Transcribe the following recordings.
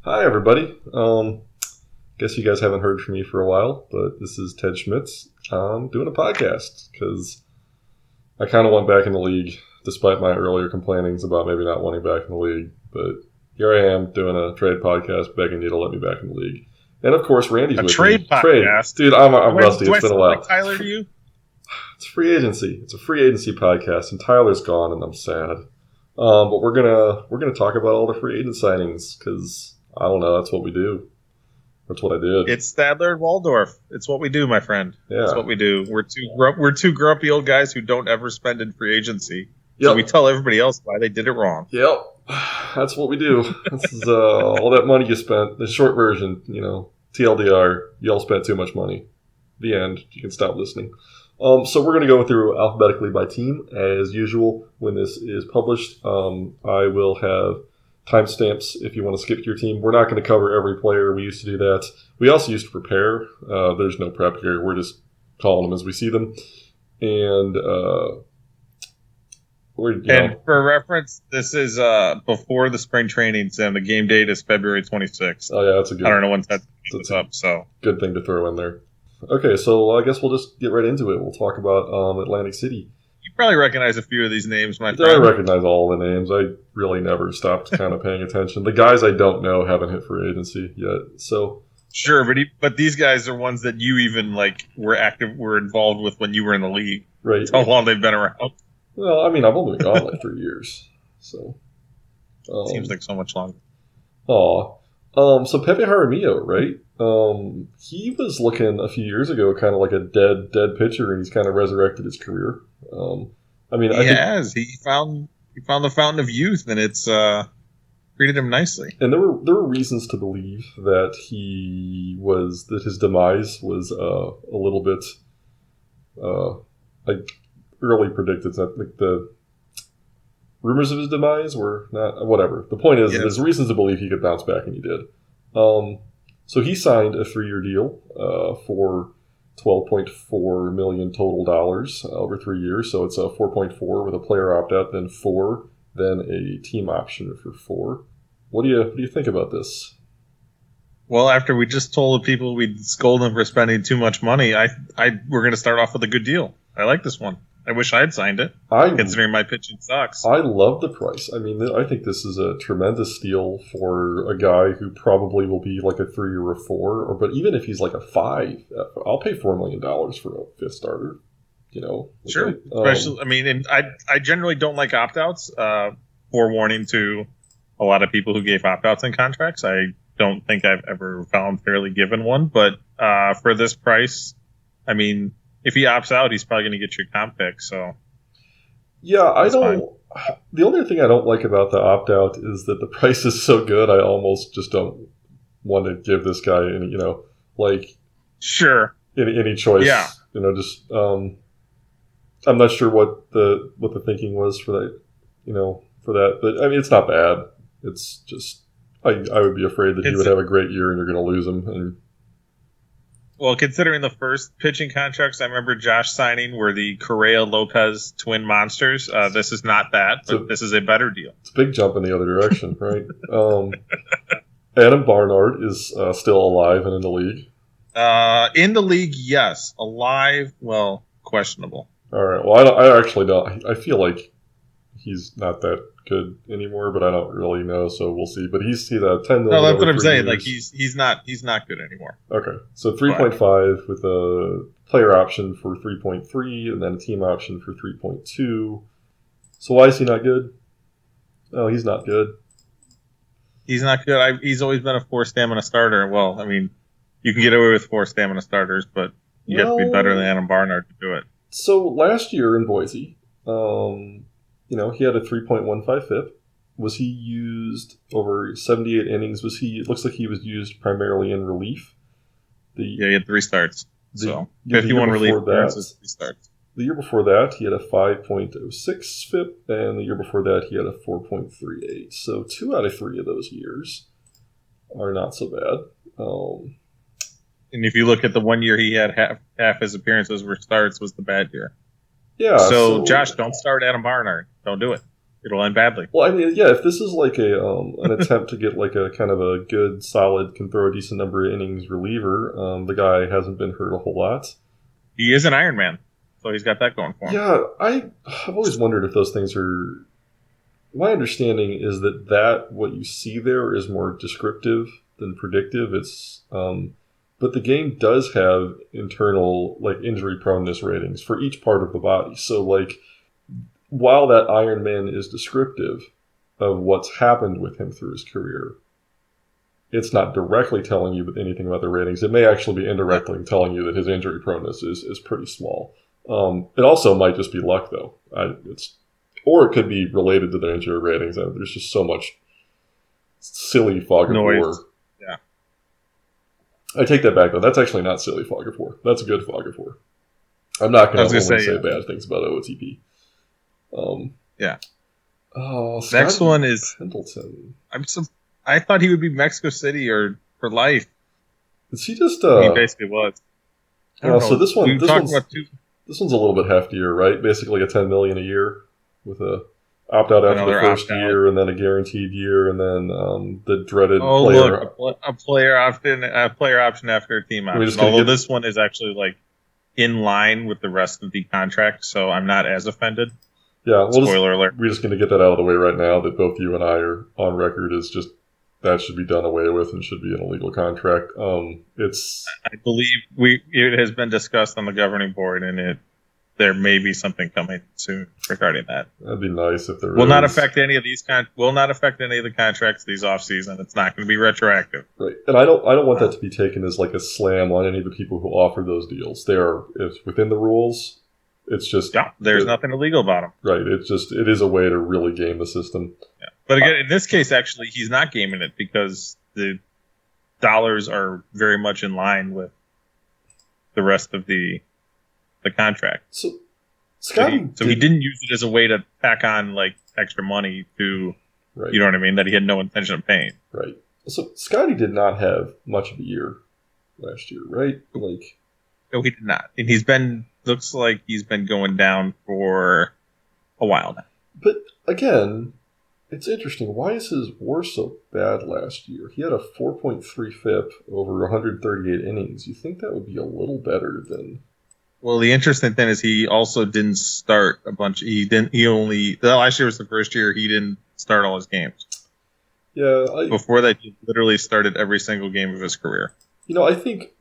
Hi, everybody. Guess you guys haven't heard from me for a while, but this is Ted Schmitz. I'm doing a podcast because I kind of went back in the league, despite my earlier complainings about maybe not wanting back in the league. But here I am doing a trade podcast, begging you to let me back in the league. And of course, Randy's with me. Trade podcast, dude. I'm rusty. It's been a while. Like Tyler to you? It's free agency. It's a free agency podcast, and Tyler's gone, and I'm sad. But we're gonna talk about all the free agent signings because I don't know. That's what we do. That's what I did. It's Stadler and Waldorf. It's what we do, my friend. Yeah. It's what we do. We're two grumpy old guys who don't ever spend in free agency. Yep. So we tell everybody else why they did it wrong. Yep. That's what we do. This is all that money you spent. The short version, TLDR, you all spent too much money. The end. You can stop listening. So we're going to go through alphabetically by team. As usual, when this is published, I will have timestamps if you want to skip to your team. We're not going to cover every player. We used to do that. We also used to prepare. There's no prep here. We're just calling them as we see them. And for reference, this is before the spring trainings, and the game date is February 26th. Oh, yeah, that's a good. I don't know when that's up. So good thing to throw in there. Okay, so I guess we'll just get right into it. We'll talk about Atlantic City. You probably recognize a few of these names, my friend. I recognize all the names. I really never stopped kind of paying attention. The guys I don't know haven't hit free agency yet. So sure, but these guys are ones that you even were involved with when you were in the league. Right. That's how long they've been around. Well, I mean, I've only been gone like 3 years. So seems like so much longer. So Pepe Jaramillo, right? He was looking a few years ago kind of like a dead pitcher, and he's kind of resurrected his career. He found the fountain of youth, and it's treated him nicely. And there were reasons to believe that his demise was a little bit early predicted. Like the rumors of his demise were not whatever. The point is, there's reasons to believe he could bounce back, and he did. So he signed a 3-year deal for $12.4 million total dollars over 3 years. So it's a 4.4 with a player opt-out, then 4, then a team option for 4. What do you think about this? Well, after we just told the people we'd scold them for spending too much money, we're going to start off with a good deal. I like this one. I wish I had signed it, considering my pitching sucks. I love the price. I mean, I think this is a tremendous steal for a guy who probably will be like a 3 or a 4, but even if he's like a 5, I'll pay $4 million for a fifth starter. Sure. Especially, and I generally don't like opt-outs. Forewarning to a lot of people who gave opt-outs in contracts. I don't think I've ever voluntarily given one, but for this price, if he opts out, he's probably going to get your comp pick. So, yeah, the only thing I don't like about the opt out is that the price is so good. I almost just don't want to give this guy any, sure, any choice. Yeah, I'm not sure what the thinking was for that, for that. But it's not bad. It's just I would be afraid that he would have a great year and you're going to lose him. And well, considering the first pitching contracts I remember Josh signing were the Correa-Lopez twin monsters, this is not that, but this is a better deal. It's a big jump in the other direction, right? Adam Barnard is still alive and in the league. In the league, yes. Alive, well, questionable. All right. Well, I actually don't. I feel like he's not that good anymore, but I don't really know, so we'll see. But he's a $10 million. No, that's what I'm saying. Like he's not good anymore. Okay, so 3.5 with a player option for 3.3, and then a team option for 3.2. So why is he not good? Oh, he's not good. He's not good. He's always been a 4 stamina starter. Well, you can get away with 4 stamina starters, but you have to be better than Adam Barnard to do it. So last year in Boise, he had a 3.15 FIP. Was he used over 78 innings? It looks like he was used primarily in relief. He had 3 starts. So 51 relief appearances, 3 starts. The year before that, he had a 5.06 FIP, and the year before that, he had a 4.38. So 2 out of 3 of those years are not so bad. And if you look at the 1 year he had half his appearances were starts was the bad year. Yeah. So Josh, don't start Adam Barnard. Don't do it. it'll end badly. Well, I mean, yeah, if this is like an attempt to get like a kind of a good, solid, can throw a decent number of innings reliever, the guy hasn't been hurt a whole lot. He is an Iron Man, so he's got that going for him. Yeah, I've always wondered if those things are... My understanding is that what you see there is more descriptive than predictive. It's but the game does have internal like injury proneness ratings for each part of the body. So like while that Iron Man is descriptive of what's happened with him through his career, it's not directly telling you anything about the ratings. It may actually be indirectly telling you that his injury proneness is pretty small. It also might just be luck though. Or it could be related to their injury ratings. There's just so much silly fog of war. Yeah. I take that back, though. That's actually not silly fog of war. That's a good fog of war. I'm not going to say bad things about OTP. Yeah. Oh, next one is Pendleton. I thought he would be Mexico City or for life. Is he just... he basically was. So this one's a little bit heftier, right? Basically a $10 million a year. With a opt-out after the first year, and then a guaranteed year, and then the dreaded player. Look, a player option after a team option. Although this one is actually like in line with the rest of the contract, so I'm not as offended. Yeah, spoiler alert. We're just going to get that out of the way right now. That both you and I are on record is just that should be done away with and should be an illegal contract. I believe it has been discussed on the governing board, and there may be something coming soon regarding that. That'd be nice if there will not affect any of these will not affect any of the contracts these off season. It's not going to be retroactive. Right, and I don't want that to be taken as like a slam on any of the people who offer those deals. It's within the rules. It's just there's nothing illegal about them. Right. It is a way to really game the system. Yeah. But again, in this case, actually, he's not gaming it because the dollars are very much in line with the rest of the contract. So Scotty he didn't use it as a way to tack on like extra money to, you know what I mean, that he had no intention of paying. Right. So Scotty did not have much of a year last year, right? Like, no, he did not, and looks like he's been going down for a while now. But again, it's interesting. Why is his WAR so bad last year? He had a 4.3 FIP over 138 innings. You think that would be a little better than? Well, the interesting thing is he also didn't start a bunch. Last year was the first year he didn't start all his games. Yeah. Before that, he literally started every single game of his career. I think,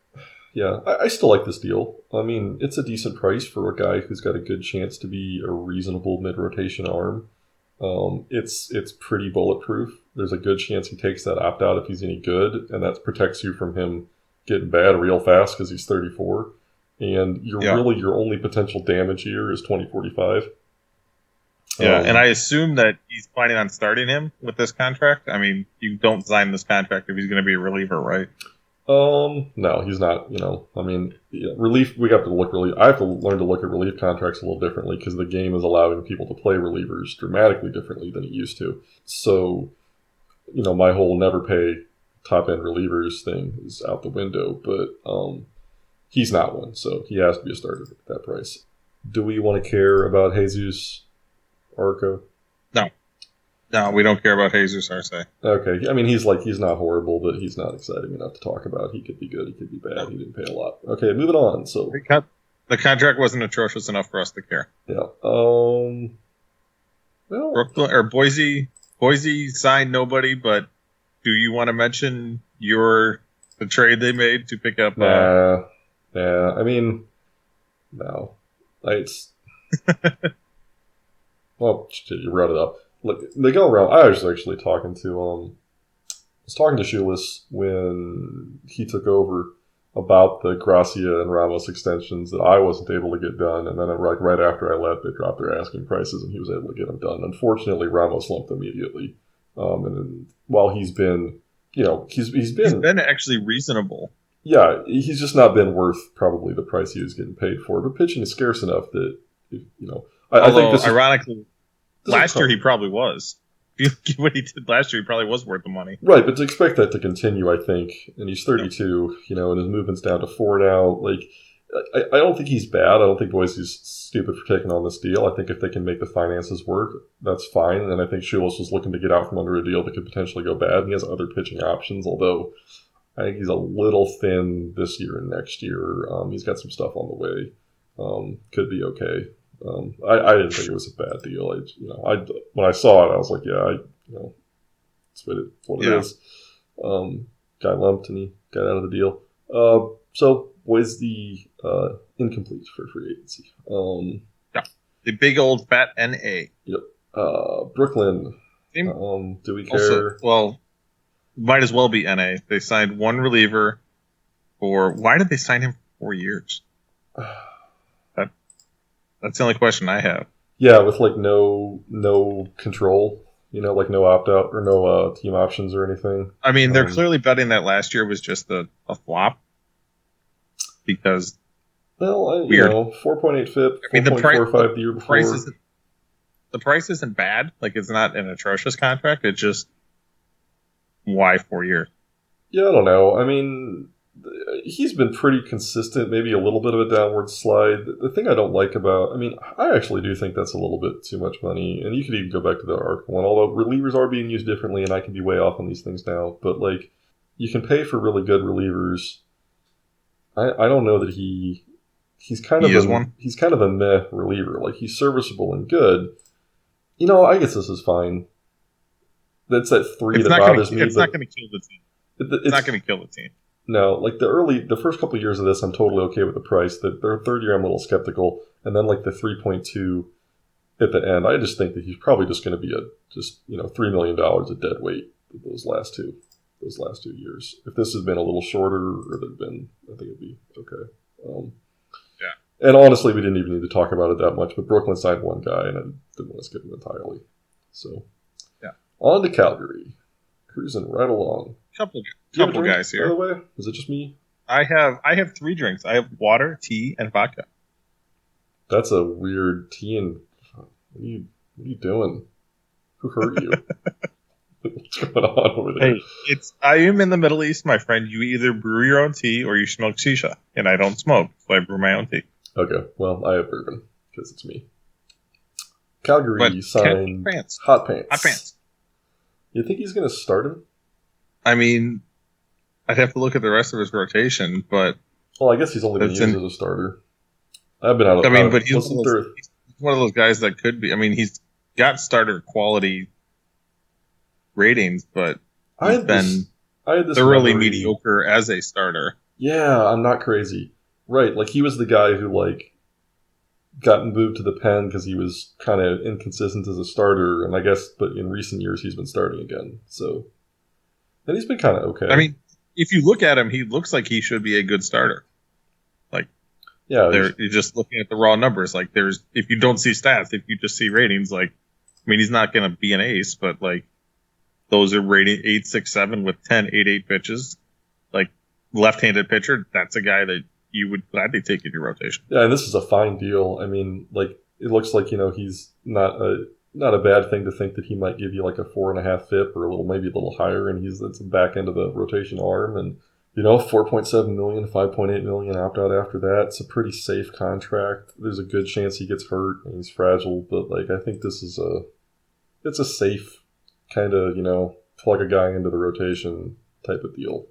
I still like this deal. I mean, it's a decent price for a guy who's got a good chance to be a reasonable mid-rotation arm. It's pretty bulletproof. There's a good chance he takes that opt-out if he's any good, and that protects you from him getting bad real fast because he's 34. And your only potential damage here is 2045. Yeah, and I assume that he's planning on starting him with this contract. I mean, you don't sign this contract if he's going to be a reliever, right? No, he's not. Relief. We have to look relief. I have to learn to look at relief contracts a little differently because the game is allowing people to play relievers dramatically differently than it used to. So, my whole never pay top end relievers thing is out the window. But he's not one, so he has to be a starter at that price. Do we want to care about Jesus Arco? No, we don't care about Jesus Arce. Okay, I mean he's not horrible, but he's not exciting enough to talk about. He could be good, he could be bad. He didn't pay a lot. Okay, moving on. So the contract wasn't atrocious enough for us to care. Yeah. Well, Brooklyn or Boise signed nobody, but do you want to mention the trade they made to pick up? I mean, no. It's well, you brought it up. Look, they go around. I was actually talking to Shoeless when he took over about the Gracia and Ramos extensions that I wasn't able to get done, and then right after I left, they dropped their asking prices, and he was able to get them done. Unfortunately, Ramos slumped immediately, and then, while he's been, he's been actually reasonable. Yeah, he's just not been worth probably the price he was getting paid for. But pitching is scarce enough that I think this ironically. Last year he probably was. What he did last year, he probably was worth the money. Right, but to expect that to continue, I think, and he's 32, and his movement's down to 4 now. Like, I don't think he's bad. I don't think Boise's stupid for taking on this deal. I think if they can make the finances work, that's fine. And I think Schulos was looking to get out from under a deal that could potentially go bad. And he has other pitching options, although I think he's a little thin this year and next year. He's got some stuff on the way. Could be okay. I didn't think it was a bad deal. When I saw it, I was like, it's what it is. Got lumped and he got out of the deal. So Boise incomplete for free agency. The big old fat NA. Yep. Brooklyn. Do we care? Also, well, might as well be NA. They signed one reliever for. Why did they sign him for 4 years? That's the only question I have. Yeah, with like no control. Like no opt out or no team options or anything. I mean, they're clearly betting that last year was just a flop. Because, weird. 4.8 FIP, 4.45 the year before. The price isn't bad. Like, it's not an atrocious contract. It's just, why 4 years? Yeah, I don't know. I mean, he's been pretty consistent, maybe a little bit of a downward slide. The thing I don't like I actually do think that's a little bit too much money. And you could even go back to the article. And although relievers are being used differently, and I can be way off on these things now, but, like, you can pay for really good relievers. I don't know that he's kind of a meh reliever. Like, he's serviceable and good. I guess this is fine. That's that 3 that bothers me. It's not going to kill the team. It's not going to kill the team. No, like the first couple of years of this, I'm totally okay with the price. The third year, I'm a little skeptical, and then like the 3.2 at the end, I just think that he's probably just going to be $3 million a dead weight those last two years. If this had been a little shorter, I think it'd be okay. Yeah. And honestly, we didn't even need to talk about it that much. But Brooklyn signed one guy, and I didn't want to skip him entirely. So, yeah. On to Calgary, cruising right along. Couple guys here. By the way, is it just me? I have 3 drinks. I have water, tea, and vodka. That's a weird tea and. What are you doing? Who hurt you? What's going on over there? Hey, I am in the Middle East, my friend. You either brew your own tea or you smoke shisha, and I don't smoke, so I brew my own tea. Okay, well, I have bourbon because it's me. Calgary signed Hot Pants. You think he's going to start him? I mean, I'd have to look at the rest of his rotation, but I guess he's only been used as a starter. I've been out of. but he's one of those guys that could be. I mean, he's got starter quality ratings, but he's been thoroughly mediocre as a starter. Yeah, I'm not crazy. Right, like he was the guy who got moved to the pen because he was kind of inconsistent as a starter, and I guess, but in recent years he's been starting again. So, and he's been kind of okay. I mean, if you look at him, he looks like he should be a good starter. You're just looking at the raw numbers. Like, if you don't see stats, if you just see ratings, he's not going to be an ace, but those are rating 8, 6, 7 with 10, 8, 8 pitches. Left-handed pitcher, that's a guy that you would gladly take in your rotation. Yeah, and this is a fine deal. I mean, it looks like, he's not a bad thing to think that he might give you a 4.5 FIP or maybe a little higher, and that's the back end of the rotation arm, and 4.7 million, 5.8 million opt out after that. It's a pretty safe contract. There's a good chance he gets hurt and he's fragile, but I think this is it's a safe kind of, plug a guy into the rotation type of deal.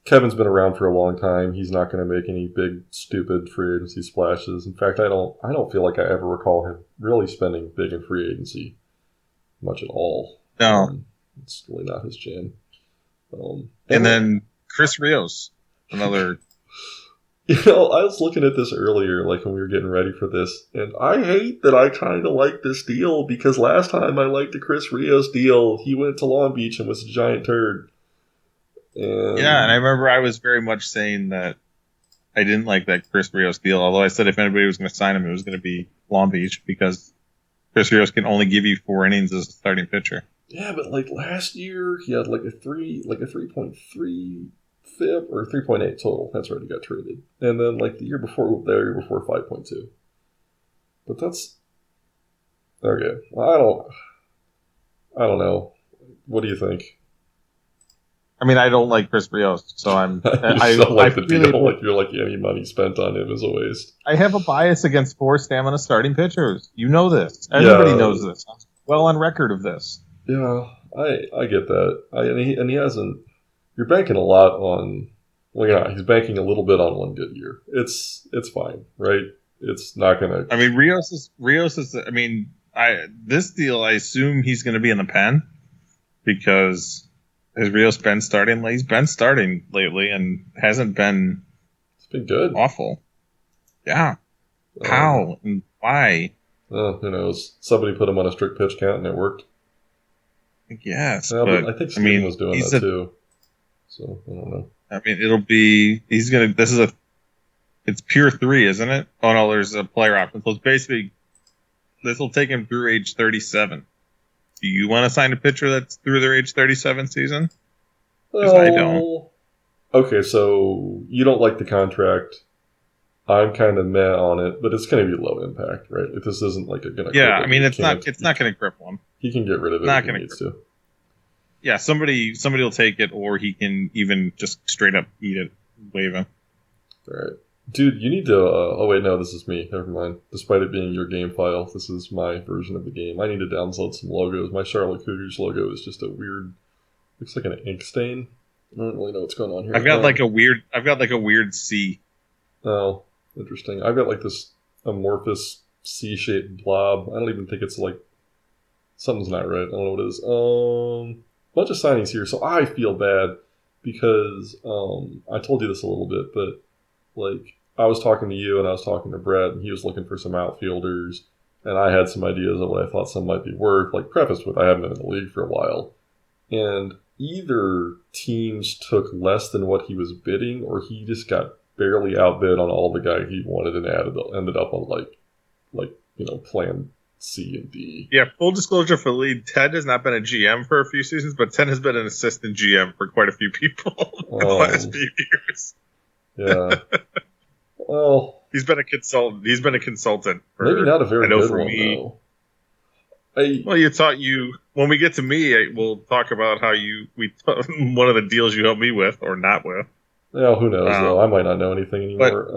Kevin's been around for a long time. He's not going to make any big, stupid free agency splashes. In fact, I don't feel like I ever recall him really spending big in free agency much at all. No. It's really not his jam. And then Chris Rios, another. I was looking at this earlier, when we were getting ready for this, and I hate that I kind of like this deal because last time I liked the Chris Rios deal, he went to Long Beach and was a giant turd. And I remember I was very much saying that I didn't like that Chris Rios deal, although I said if anybody was going to sign him, it was going to be Long Beach because Chris Rios can only give you 4 innings as a starting pitcher. Yeah, but last year he had a 3.3 FIP or 3.8 total. That's right, he got traded. And then the year before 5.2. But that's okay. Well, I don't know. What do you think? I mean, I don't like Chris Rios, so I'm. I don't like the deal. Like you're like any money spent on him is a waste. I have a bias against 4 stamina starting pitchers. You know this. Everybody knows this. I'm well on record of this. Yeah, I get that. And he hasn't. You're banking a lot on. Well, yeah, he's banking a little bit on one good year. It's fine, right? It's not gonna. I mean, Rios is. I mean, this deal. I assume he's going to be in the pen because has Rios been starting? He's been starting lately and hasn't been. It's been good. Awful. Yeah. How and why? Who knows? Somebody put him on a strict pitch count and it worked. Yes, yeah, but I think Steven was doing that too. So I don't know. I mean, it'll be. He's gonna. It's pure 3, isn't it? Oh no, there's a player option. So it's basically, this will take him through age 37. Do you want to sign a pitcher that's through their age 37 season? Because I don't. Okay, so you don't like the contract. I'm kind of meh on it, but it's going to be low impact, right? If this isn't like going to. Yeah, I mean, it's not going to cripple him. He can get rid of it if he needs to. Yeah, somebody will take it, or he can even just straight up eat it, wave him. All right. Dude, you need to... oh, wait, no, this is me. Never mind. Despite it being your game file, this is my version of the game. I need to download some logos. My Charlotte Cougars logo is just a weird... Looks like an ink stain. I don't really know what's going on here. I've got like a weird C. Oh, interesting. I've got like this amorphous C-shaped blob. I don't even think it's like... Something's not right. I don't know what it is. Bunch of signings here. So I feel bad because I told you this a little bit, but like... I was talking to you and I was talking to Brett, and he was looking for some outfielders, and I had some ideas of what I thought some might be worth. Like, prefaced with, I haven't been in the league for a while. And either teams took less than what he was bidding, or he just got barely outbid on all the guy he wanted and ended up on plan C and D. Yeah, full disclosure for the league, Ted has not been a GM for a few seasons, but Ted has been an assistant GM for quite a few people in the last few years. Yeah. Well, he's been a consultant. Maybe not a very good one, though. When we get to me, we'll talk about how one of the deals you helped me with or not with. Yeah, who knows though? I might not know anything anymore.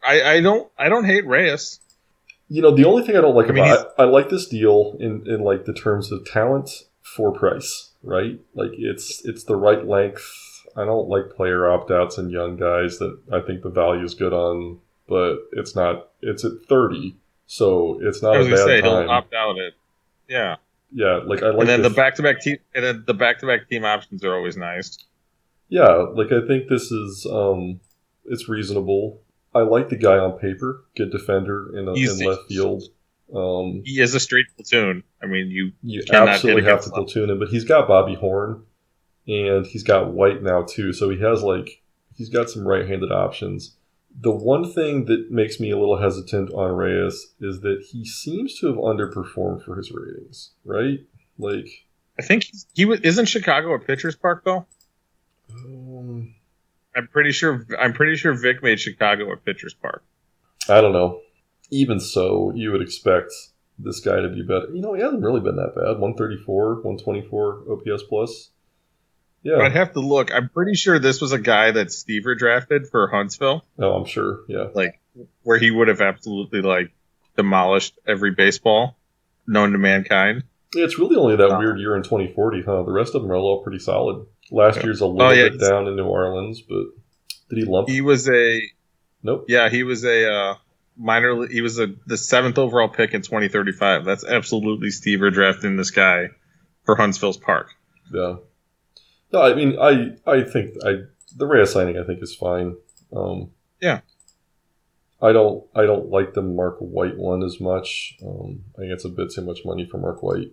I don't hate Reyes. You know, the only thing I don't like I like this deal in like the terms of talent for price, right? Like it's the right length. I don't like player opt-outs and young guys that I think the value is good on, but it's not. It's at 30, so it's not a bad time. He'll opt out it. Yeah. Yeah, like I like. And then the back-to-back team options are always nice. Yeah, like I think this is it's reasonable. I like the guy on paper, good defender in left field. He is a straight platoon. I mean, you absolutely have to platoon him, but he's got Bobby Horn. And he's got White now too, so he's got some right-handed options. The one thing that makes me a little hesitant on Reyes is that he seems to have underperformed for his ratings, right? Like, I think isn't Chicago a pitcher's park though? I'm pretty sure Vic made Chicago a pitcher's park. I don't know. Even so, you would expect this guy to be better. You know, he hasn't really been that bad. 134, 124 OPS plus. Yeah. But I'd have to look. I'm pretty sure this was a guy that Stever drafted for Huntsville. Oh, I'm sure. Yeah. Like, where he would have absolutely, demolished every baseball known to mankind. Yeah, it's really only that weird year in 2040, huh? The rest of them are all pretty solid. Last year's a little bit down in New Orleans, but did he lump? He was a... Nope. Yeah, he was a minor... He was the 7th overall pick in 2035. That's absolutely Stever drafting this guy for Huntsville's park. Yeah. No, I mean, I think the Reyes signing I think is fine. Yeah. I don't like the Mark White one as much. I think it's a bit too much money for Mark White.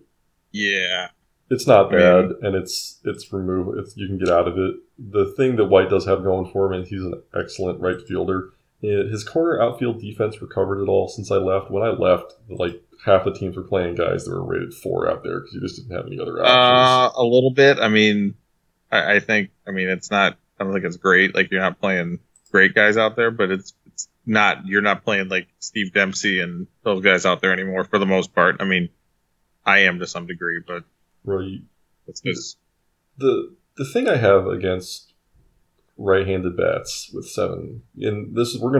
Yeah. It's not bad, and it's removed. You can get out of it. The thing that White does have going for him is he's an excellent right fielder. His corner outfield defense recovered it all since I left. When I left, half the teams were playing guys that were rated 4 out there because you just didn't have any other options. A little bit. I mean... I think, it's not, I don't think it's great. Like, you're not playing great guys out there, but it's not, you're not playing like Steve Dempsey and those guys out there anymore for the most part. I mean, I am to some degree, but right. it's just. The the thing I have against right-handed bats with 7, and this will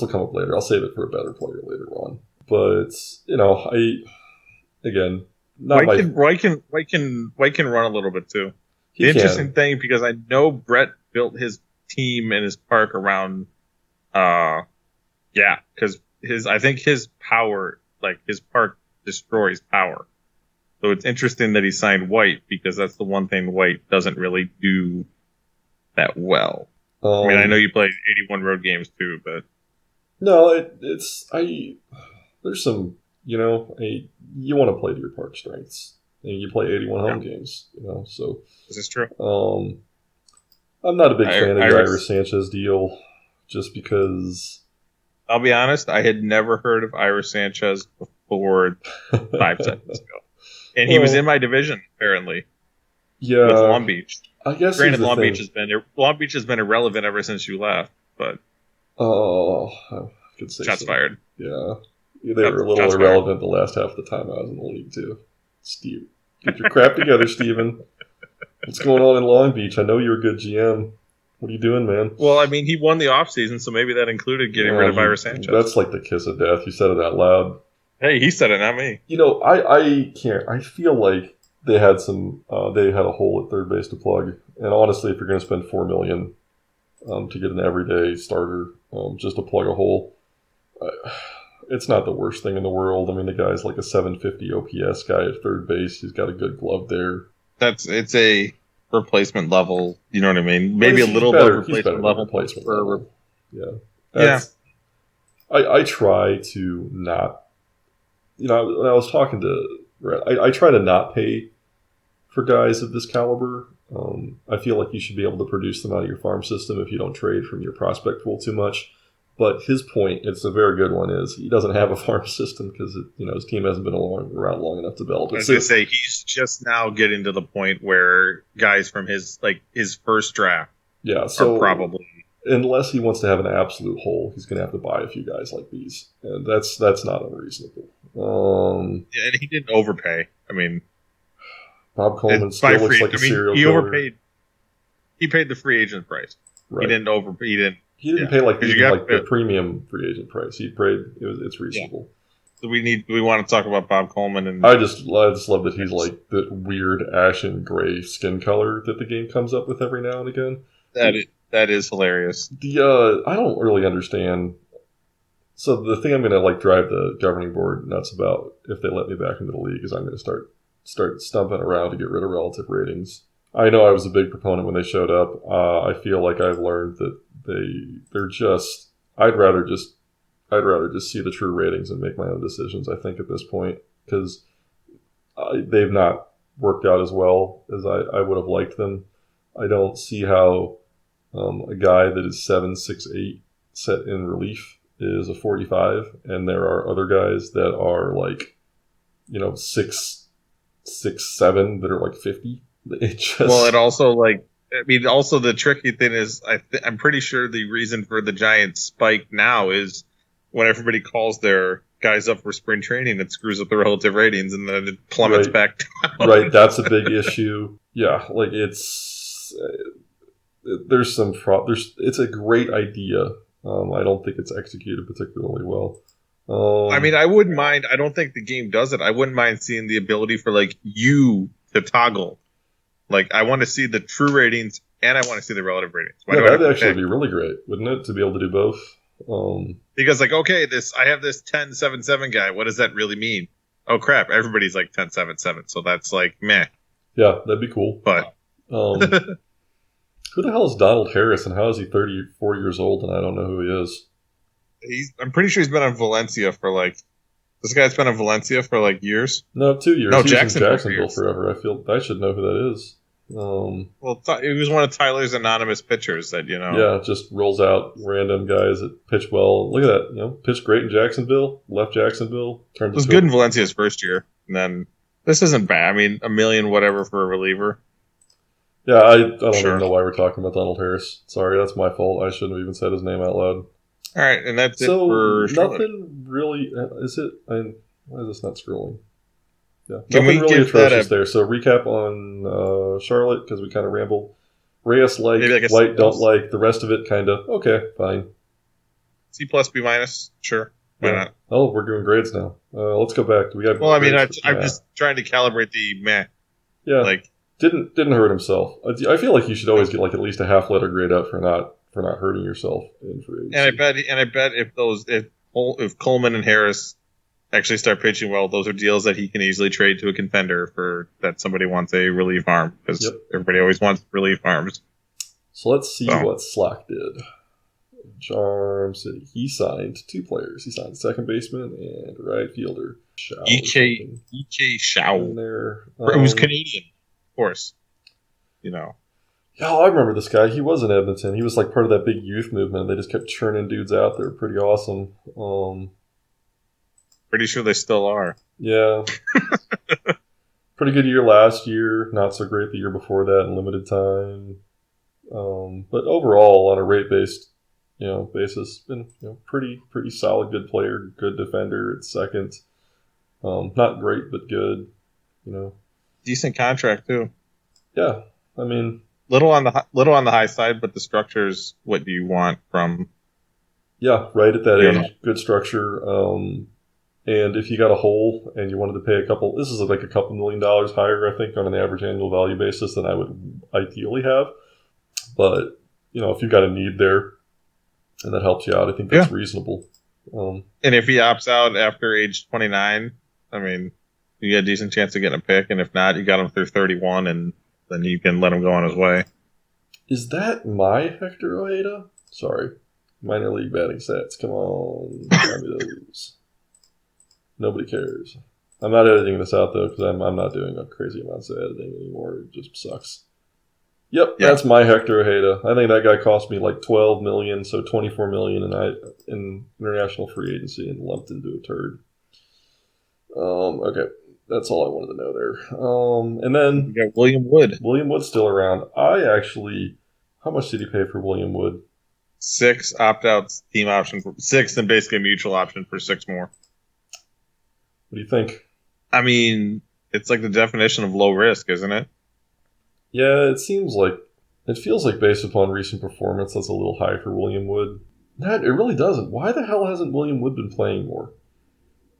come up later. I'll save it for a better player later on. But White can run a little bit too. The interesting thing, because I know Brett built his team and his park around, because I think his power, like his park destroys power. So it's interesting that he signed White, because that's the one thing White doesn't really do that well. I mean, I know you played 81 road games too, but no, there's some, you want to play to your park strengths, and you play 81 home games, so this is true. I'm not a big fan of the Iris Sanchez deal, just because. I'll be honest, I had never heard of Iris Sanchez before 5 seconds ago. And he was in my division, apparently. Yeah. With Long Beach. I guess. Granted, Long Beach has been irrelevant ever since you left, but. Oh, I could say shots fired. Yeah. They were a little irrelevant the last half of the time I was in the league, too. Steve, get your crap together, Steven. What's going on in Long Beach? I know you're a good GM. What are you doing, man? Well, I mean, he won the offseason, so maybe that included getting rid of Iris Sanchez. That's like the kiss of death. You said it out loud. Hey, he said it, not me. I can't. I feel like they had a hole at third base to plug. And honestly, if you're going to spend $4 million to get an everyday starter just to plug a hole, it's not the worst thing in the world. I mean, the guy's like a 750 OPS guy at third base. He's got a good glove there. It's a replacement level. You know what I mean? Maybe a little bit replacement level. Yeah. I try to not. When I was talking to Brett, I try to not pay for guys of this caliber. I feel like you should be able to produce them out of your farm system if you don't trade from your prospect pool too much. But his point, it's a very good one, is he doesn't have a farm system because his team hasn't been around long enough to develop it. I was going to say, he's just now getting to the point where guys from his first draft are probably... Unless he wants to have an absolute hole, he's going to have to buy a few guys like these. And that's not unreasonable. And he didn't overpay. I mean... Bob Coleman still looks like a serial killer. Overpaid. He paid the free agent price. Right. He didn't overpay. He didn't pay the premium free agent price. He paid. It's reasonable. So do we want to talk about Bob Coleman? And I just love that he's like the weird ashen gray skin color that the game comes up with every now and again. That is hilarious. I don't really understand. So the thing I'm going to drive the governing board nuts about if they let me back into the league is I'm going to start stumping around to get rid of relative ratings. I know I was a big proponent when they showed up. I feel like I've learned that they're just. I'd rather just see the true ratings and make my own decisions. I think at this point, because they've not worked out as well as I would have liked them. I don't see how a guy that is 7'6'8" set in relief is a 45, and there are other guys that are 6'7" that are 50. Well, it also also the tricky thing is I'm pretty sure the reason for the giant spike now is when everybody calls their guys up for spring training, it screws up the relative ratings and then it plummets back down. Right, that's a big issue. Yeah, there's some it's a great idea. I don't think it's executed particularly well. I mean, I wouldn't mind. I don't think the game does it. I wouldn't mind seeing the ability for you to toggle. I want to see the true ratings and I want to see the relative ratings. That'd actually be really great, wouldn't it, to be able to do both? Because I have this 10.77 guy. What does that really mean? Oh crap! Everybody's 10.77, so that's meh. Yeah, that'd be cool. But who the hell is Donald Harris, and how is he 34 years old and I don't know who he is? I'm pretty sure he's been on Valencia for this guy's been on Valencia for years. No, 2 years. No, he Jacksonville was in Jacksonville forever. I feel I should know who that is. Well, he was one of Tyler's anonymous pitchers that Yeah, just rolls out random guys that pitch well. Look at that, pitched great in Jacksonville, left Jacksonville. It was good in Valencia's first year, and then this isn't bad. I mean, $1 million whatever for a reliever. Yeah, I don't even know why we're talking about Donald Harris. Sorry, that's my fault. I shouldn't have even said his name out loud. All right, and that's it for nothing really. Is it? Why is this not scrolling? Yeah, Can nothing we really give that atrocious there. So recap on Charlotte, because we kind of rambled. Reyes like, White don't like. The rest of it kind of, okay, fine. C plus, B minus, sure. Why not? Oh, we're doing grades now. Let's go back. Do we have? Well, I mean, I'm just trying to calibrate the meh. Yeah, like didn't hurt himself. I feel like you should always get like at least a half letter grade up for not hurting yourself in free agency. And I bet if Coleman and Harris actually start pitching well, those are deals that he can easily trade to a contender for that somebody wants a relief arm, because everybody always wants relief arms. So let's see what Slack did. Charm City. He signed 2 players. He signed a second baseman and right fielder. EK Shao. Who's Canadian, of course. You know. Yeah, I remember this guy. He was in Edmonton. He was like part of that big youth movement. They just kept churning dudes out. They were pretty awesome. Pretty sure they still are. Yeah. Pretty good year last year. Not so great the year before that in limited time. But overall, on a rate-based basis, been pretty solid, good player, good defender at second. Not great, but good. Decent contract too. Yeah, I mean, little on the high side, but the structure's what do you want from? Yeah, right at that age, good structure. And if you got a hole and you wanted to pay this is like a couple $1 million higher, I think, on an average annual value basis than I would ideally have. But if you got a need there, and that helps you out, I think that's reasonable. And if he opts out after age 29, I mean, you got a decent chance of getting a pick. And if not, you got him through 31, and then you can let him go on his way. Is that my Hector Ojeda? Sorry. Minor league batting stats. Come on. Tell me those. Nobody cares. I'm not editing this out, though, because I'm not doing a crazy amounts of editing anymore. It just sucks. Yep, that's my Hector Ojeda. I think that guy cost me like $12 million, so $24 million in international free agency and lumped into a turd. Okay, that's all I wanted to know there. And then you got William Wood. William Wood's still around. How much did he pay for William Wood? 6 opt-outs, team option for 6, and basically a mutual option for 6 more. What do you think? I mean, it's like the definition of low risk, isn't it? Yeah, it feels like based upon recent performance, that's a little high for William Wood. It really doesn't. Why the hell hasn't William Wood been playing more?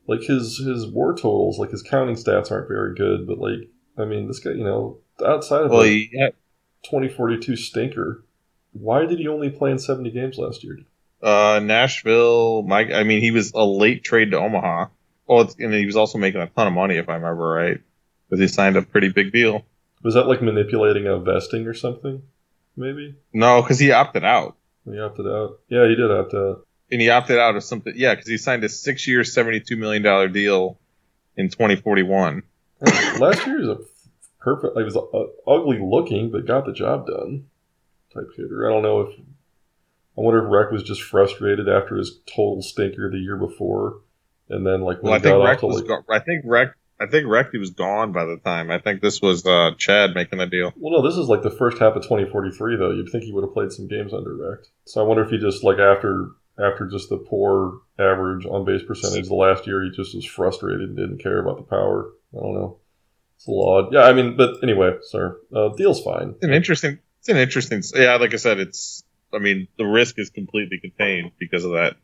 Like his WAR totals, like his counting stats aren't very good, but like, I mean, this guy, outside of 2042 stinker, why did he only play in 70 games last year? Nashville, he was a late trade to Omaha. Oh, and he was also making a ton of money, if I remember right, because he signed a pretty big deal. Was that like manipulating a vesting or something? Maybe? No, because he opted out. He opted out. Yeah, he did opt out. And he opted out of something. Yeah, because he signed a 6-year, $72 million deal in 2041. Last year was a perfect. He was ugly looking, but got the job done. Type hitter. I wonder if Rec was just frustrated after his total stinker the year before, and then like when I think Rec was gone by the time. I think this was Chad making the deal. Well, no, this is like the first half of 2043, though. You'd think he would have played some games under Rec. So I wonder if he just, like, after just the poor average on-base percentage the last year, he just was frustrated and didn't care about the power. I don't know. It's a little odd. Yeah, I mean, but anyway, sir, deal's fine. It's an interesting. Yeah, like I said, the risk is completely contained because of that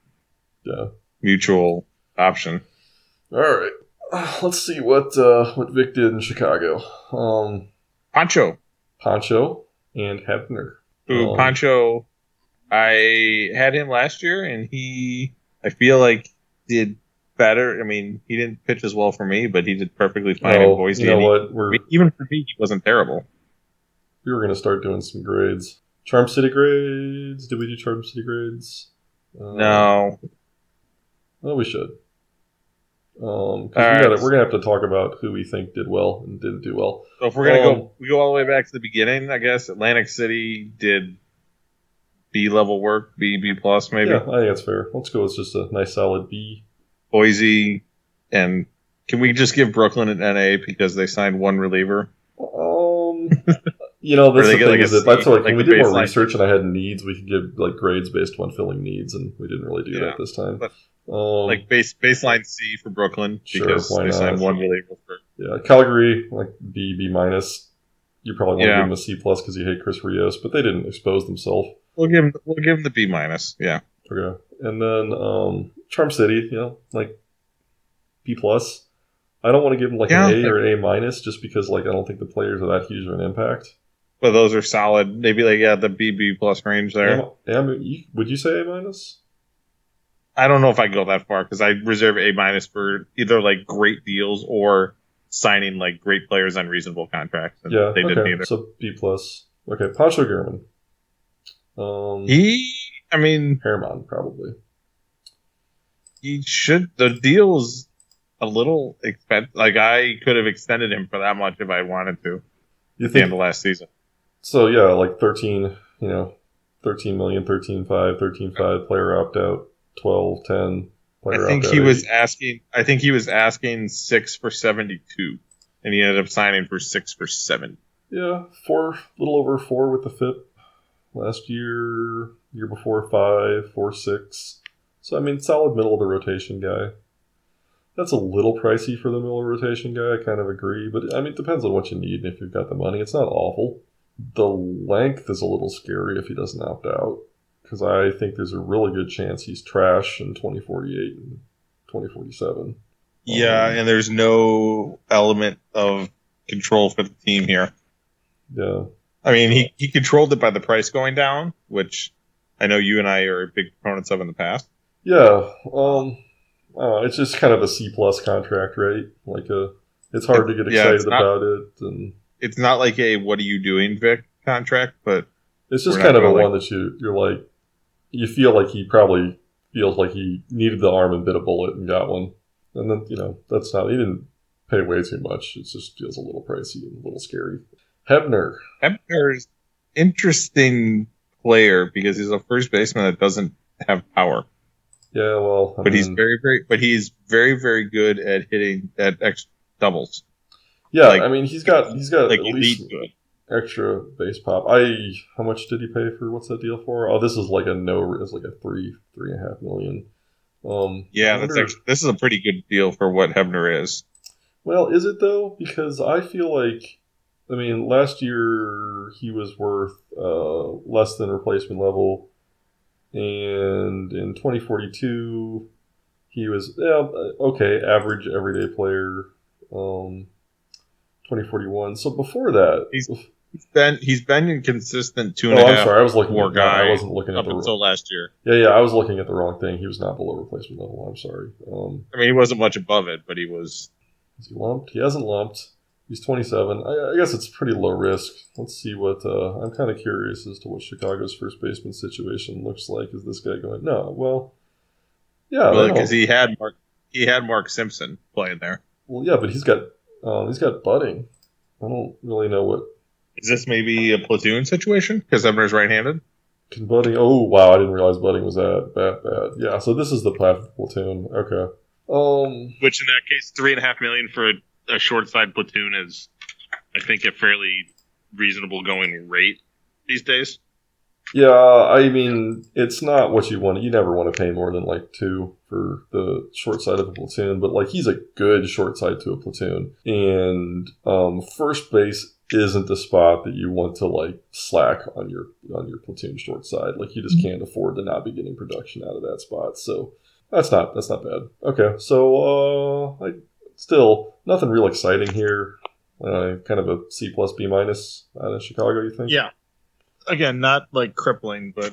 mutual option. All right. Let's see what Vic did in Chicago. Pancho and Hebner. Pancho, I had him last year, and I feel like did better. I mean, he didn't pitch as well for me, but he did perfectly fine in Boise. You know what? Even for me, he wasn't terrible. We were going to start doing some grades. Charm City grades? Did we do Charm City grades? No. Well, we should. We're gonna have to talk about who we think did well and didn't do well. So if we're gonna we go all the way back to the beginning, I guess Atlantic City did B level work, B plus maybe. Yeah, I think that's fair. Let's go with just a nice solid B. Boise, and can we just give Brooklyn an NA because they signed one reliever? That's the thing is that that's like when we did more research and I had needs, we could give like grades based on filling needs, and we didn't really do that this time. But, baseline C for Brooklyn because they signed one reliever. Yeah, Calgary, like B minus. You probably want to give him a C plus because you hate Chris Rios, but they didn't expose themselves. We'll give him the B minus. Yeah. Okay, and then Charm City, like B plus. I don't want to give him like an A or an A minus just because like I don't think the players are that huge of an impact. But those are solid. Maybe like the B plus range there. Would you say A minus? I don't know if I go that far because I reserve A minus for either like great deals or signing like great players on reasonable contracts. And they didn't either. So B plus. Okay, Pancho German. Herman probably. He should. The deal's a little expensive. Like I could have extended him for that much if I wanted to. At the end of last season. So yeah, like 13 million, 13.5, 13.5 player opt out, 12, 10 player opt out. I think he was asking 6 for 72, and he ended up signing for 6 for 70. Yeah, little over 4 with the FIP. Last year before 5, 4, 6. So solid middle of the rotation guy. That's a little pricey for the middle of the rotation guy. I kind of agree, but it depends on what you need and if you've got the money. It's not awful. The length is a little scary if he doesn't opt out, because I think there's a really good chance he's trash in 2048 and 2047. Yeah, and there's no element of control for the team here. Yeah. He controlled it by the price going down, which I know you and I are big proponents of in the past. Yeah. It's just kind of a C plus contract, right? It's hard to get excited about it, and it's not like a "what are you doing, Vic" contract, but it's just kind of a one that you're like, you feel like he probably feels like he needed the arm and bit a bullet and got one, and then he didn't pay way too much. It just feels a little pricey and a little scary. Hebner's interesting player because he's a first baseman that doesn't have power. Yeah, well, he's very, very, very good at hitting at doubles. Yeah, he's got like at least extra base pop. How much did he pay for? What's that deal for? Oh, this is like it's like a $3.5 million. This is a pretty good deal for what Hebner is. Well, is it though? Because I feel like, last year he was worth less than replacement level. And in 2042, he was average everyday player. 2041. So before that, he's been inconsistent 2.5. I'm sorry, I was looking at guy. I wasn't looking at until last year. Yeah, I was looking at the wrong thing. He was not below replacement level. I'm sorry. He wasn't much above it, but he was. Is he lumped? He hasn't lumped. He's 27. I guess it's pretty low risk. Let's see what... I'm kind of curious as to what Chicago's first baseman situation looks like. Is this guy going... No, well... Yeah, because he had Mark Simpson playing there. Well, yeah, but he's got Budding. I don't really know what... Is this maybe a platoon situation? Because Ebner's right-handed? Can Budding... Oh, wow, I didn't realize Budding was that bad. Yeah, so this is the platoon. Okay. Which in that case, $3.5 million for a short side platoon is, I think, a fairly reasonable going rate these days. Yeah, it's not what you want. You never want to pay more than like 2 for the short side of a platoon, but he's a good short side to a platoon. And first base isn't the spot that you want to slack on your platoon short side. You just can't afford to not be getting production out of that spot. So that's not bad. Okay, so still nothing real exciting here. Kind of a C plus B minus out of Chicago, you think? Yeah. Again, not crippling, but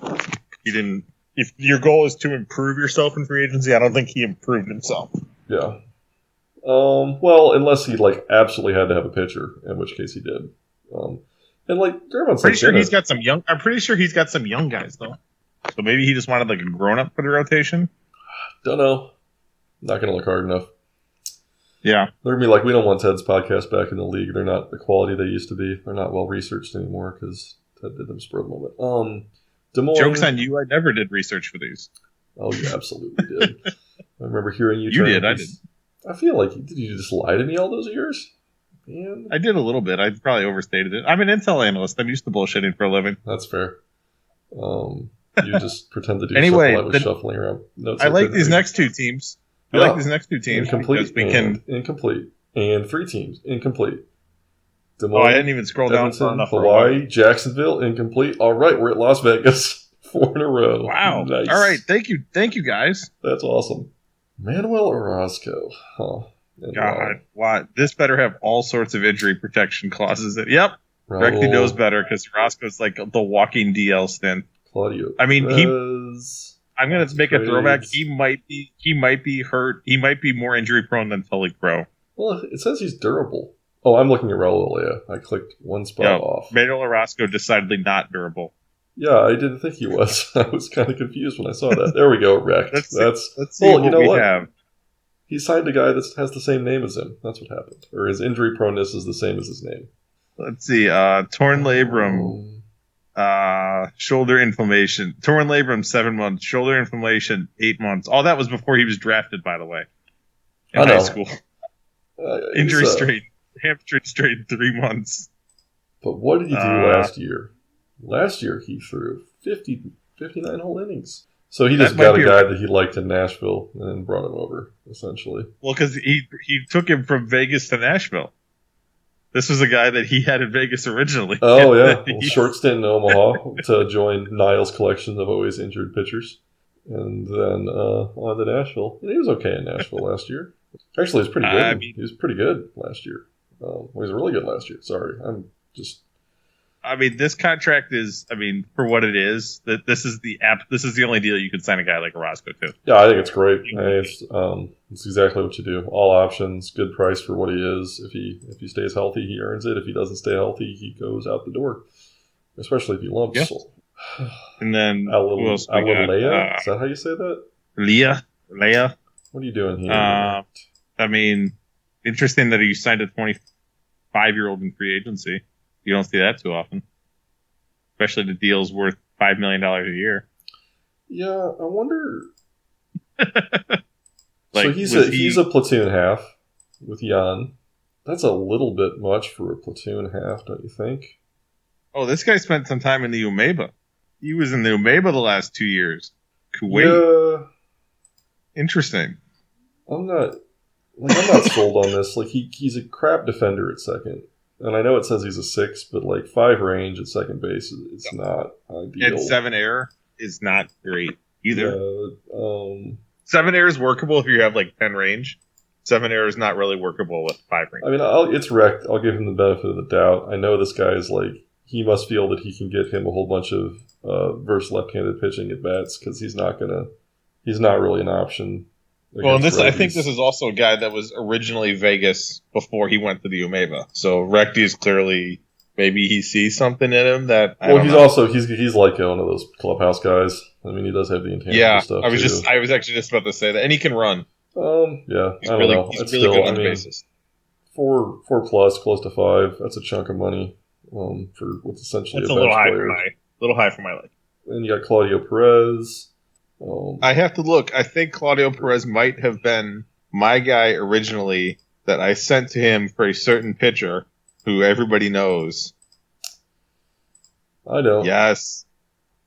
he didn't. If your goal is to improve yourself in free agency, I don't think he improved himself. Yeah. Well, unless he absolutely had to have a pitcher, in which case he did. And German's pretty sure he's got some young. I'm pretty sure he's got some young guys though. So maybe he just wanted a grown up for the rotation. Don't know. Not gonna look hard enough. Yeah. They're going to be we don't want Ted's podcast back in the league. They're not the quality they used to be. They're not well researched anymore because Ted did them spur of the moment. Des Moines. Joke's on you. I never did research for these. Oh, you absolutely did. I remember hearing you. You did. I did. I feel like, did you just lie to me all those years? Man. I did a little bit. I probably overstated it. I'm an intel analyst. I'm used to bullshitting for a living. That's fair. You just pretend to do stuff while I was shuffling around. I like these next two teams. Incomplete. And 3 teams, incomplete. Des I Moines, didn't even scroll down far Edmonton, enough. Hawaii, Jacksonville, incomplete. All right, we're at Las Vegas. 4 in a row. Wow. Nice. All right. Thank you, guys. That's awesome. Manuel Orozco. Huh. And God, why? This better have all sorts of injury protection clauses. Yep. Raul, Reckley knows better because Orozco's like the walking DL stint. Claudio. I mean, Perez, I'm going to make a throwback. Trades. He might be hurt. He might be more injury prone than Tully Crow. Well, it says he's durable. Oh, I'm looking at Raul. Yeah, I clicked one spot off. Manuel Orozco decidedly not durable. Yeah, I didn't think he was. I was kind of confused when I saw that. There we go, wrecked. Let's see well, what you know we what? have. He signed a guy that has the same name as him. That's what happened. Or his injury proneness is the same as his name. Let's see. Torn labrum, shoulder inflammation. Torn labrum, 7 months. Shoulder inflammation, 8 months. All that was before he was drafted, by the way, in high school. Injury strain, hamstring strain, 3 months. But what did he do last year? Last year he threw 59 whole innings. So he just got a guy that he liked in Nashville and brought him over, essentially. Well, because he took him from Vegas to Nashville. This was a guy that he had in Vegas originally. Oh, yeah. Well, short stint in Omaha to join Niall's collection of always injured pitchers. And then on to Nashville. He was okay in Nashville last year. Actually, he was pretty good. He was pretty good last year. He was really good last year. Sorry. This contract is, for what it is, that this is the only deal you could sign a guy like Orozco to. Yeah, I think it's great. It's exactly what you do. All options, good price for what he is. If he stays healthy, he earns it. If he doesn't stay healthy, he goes out the door. Especially if he lumps. Yeah. And then Alilea? Is that how you say that? Leah. What are you doing here? Interesting that he signed a 25-year-old in free agency. You don't see that too often. Especially the deal's worth $5 million a year. Yeah, I wonder. So he's a platoon half with Jan. That's a little bit much for a platoon half, don't you think? Oh, this guy spent some time in the Umeba. He was in the Umeba the last 2 years. Kuwait. Yeah. Interesting. I'm not sold on this. Like he's a crap defender at second. And I know it says he's a 6, but 5 range at second base, it's not ideal. And 7 air is not great either. 7 air is workable if you have 10 range. 7 air is not really workable with 5 range. It's wrecked. I'll give him the benefit of the doubt. I know this guy is he must feel that he can get him a whole bunch of versus left-handed pitching at bats because he's not really an option. Well, and I think this is also a guy that was originally Vegas before he went to the Umeba. So Recti is clearly, maybe he sees something in him that. He's like one of those clubhouse guys. He does have the intangible stuff. I was actually just about to say that, and he can run. Yeah, he's really good on the bases. 4 plus, close to 5. That's a chunk of money for what's essentially that's a little high player. for my liking. And you got Claudio Perez. I have to look. I think Claudio Perez might have been my guy originally that I sent to him for a certain pitcher who everybody knows. I know. Yes.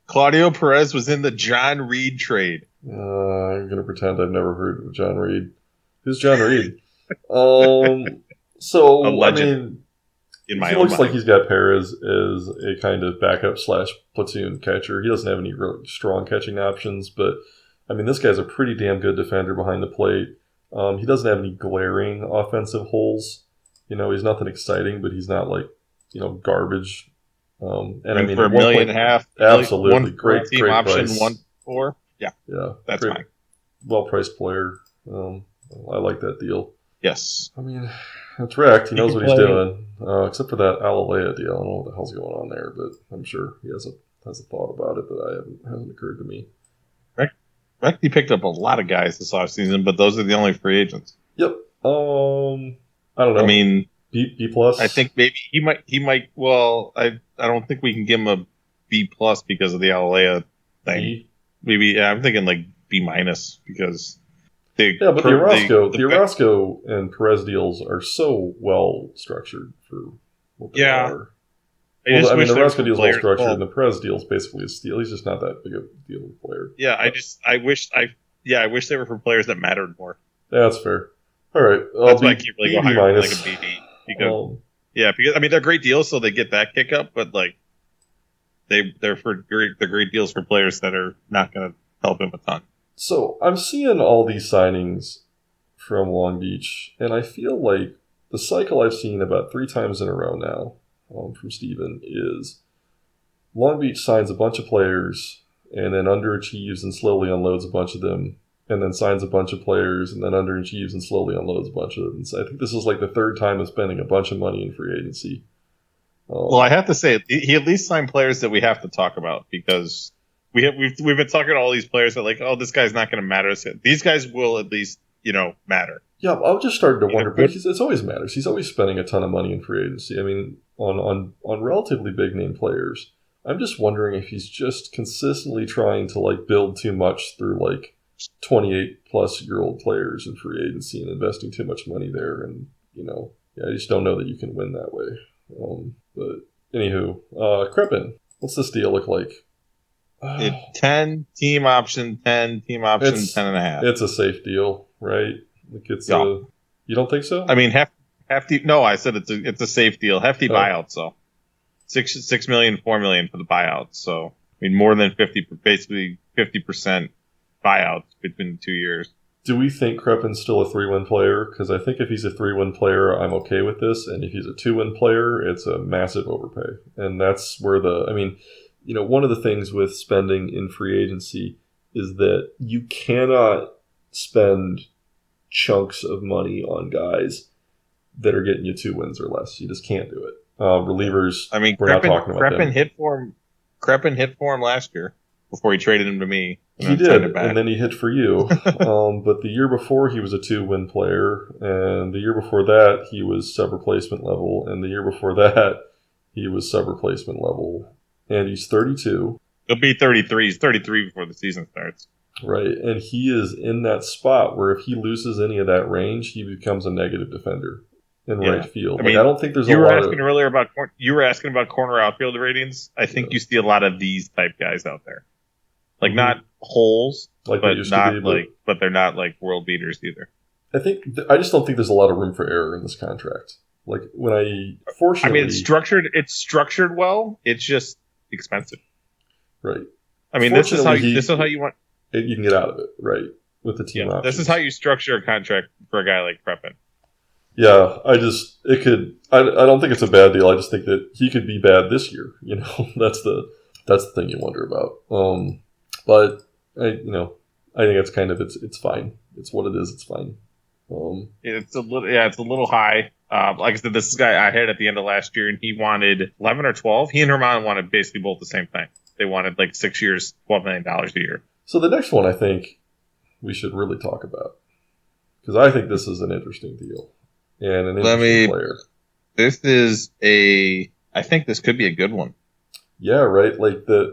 Claudio Perez was in the John Reed trade. I'm going to pretend I've never heard of John Reed. Who's John Reed? So, a legend. He looks like he's got Perez as a kind of backup / platoon catcher. He doesn't have any really strong catching options, but this guy's a pretty damn good defender behind the plate. He doesn't have any glaring offensive holes. He's nothing exciting, but he's not garbage. For $1.5 million, absolutely great team great option, price. 1-4. Yeah, that's fine. Well priced player. I like that deal. Yes. That's wrecked. He knows what he's doing. Except for that Alilea deal. I don't know what the hell's going on there, but I'm sure he has a thought about it that hasn't occurred to me. Recti picked up a lot of guys this offseason, but those are the only free agents. Yep. I don't know. B plus. I think maybe he might. Well, I don't think we can give him a B plus because of the Alilea thing. Maybe I'm thinking B minus because. But the Orozco and Perez deals are so well structured for what they are. The Orozco deal is well structured, and the Perez deal is basically a steal. He's just not that big of a deal of a player. Yeah, I wish they were for players that mattered more. Yeah, that's fair. All right. That's why I can't really go higher than like minus. a BD. Because, because I mean they're great deals, so they get that kick up, but like they're great deals for players that are not going to help him a ton. So I'm seeing all these signings from Long Beach, and I feel like the cycle I've seen about 3 times in a row now from Steven is Long Beach signs a bunch of players and then underachieves and slowly unloads a bunch of them, and then signs a bunch of players and then underachieves and slowly unloads a bunch of them. So I think this is like the 3rd time of spending a bunch of money in free agency. Well, I have to say, he at least signed players that we have to talk about because we've been talking to all these players that like, oh, this guy's not going to matter. These guys will at least, matter. Yeah, I was just starting to wonder, but it's always matters. He's always spending a ton of money in free agency. I mean, on relatively big name players. I'm just wondering if he's just consistently trying to like build too much through like 28 plus year old players in free agency and investing too much money there. And, I just don't know that you can win that way. But anywho, Crepin, what's this deal look like? 10 team option, 10 team option, 10.5. It's a safe deal, right? Like you don't think so? I mean, hefty. No, I said it's a safe deal. Hefty buyout, so $6 million, $4 million for the buyout. So I mean, more than 50% buyouts between the 2 years. Do we think Crepin's still a 3-win player? Because I think if he's a 3-win player, I'm okay with this. And if he's a 2-win player, it's a massive overpay. And that's where one of the things with spending in free agency is that you cannot spend chunks of money on guys that are getting you 2 wins or less. You just can't do it. Relievers, I mean, we're not talking about them. Crepin hit for him last year before he traded him to me. He did, and then he hit for you. But the year before, he was a 2-win player, and the year before that, he was sub-replacement level, and the year before that, he was sub-replacement level. And he's 32. He'll be 33. He's 33 before the season starts. Right, and he is in that spot where if he loses any of that range, he becomes a negative defender in right field. I don't think there's a lot You were asking about corner outfield ratings. I think you see a lot of these type guys out there. Like not holes, but they're not like world beaters either. I just don't think there's a lot of room for error in this contract. Like it's structured well. It's just expensive. Right. I mean, this is how you want. You can get out of it, right? With the team options. This is how you structure a contract for a guy like Crepin. Yeah, I don't think it's a bad deal. I just think that he could be bad this year. That's the thing you wonder about. But I think it's kind of it's fine. It's what it is. It's fine. It's a little high. Like I said, this guy I had at the end of last year, and he wanted 11 or 12. He and Herman wanted basically both the same thing. They wanted like 6 years, $12 million a year. So the next one I think we should really talk about, because I think this is an interesting deal and an interesting player. I think this could be a good one. Yeah, right. Like the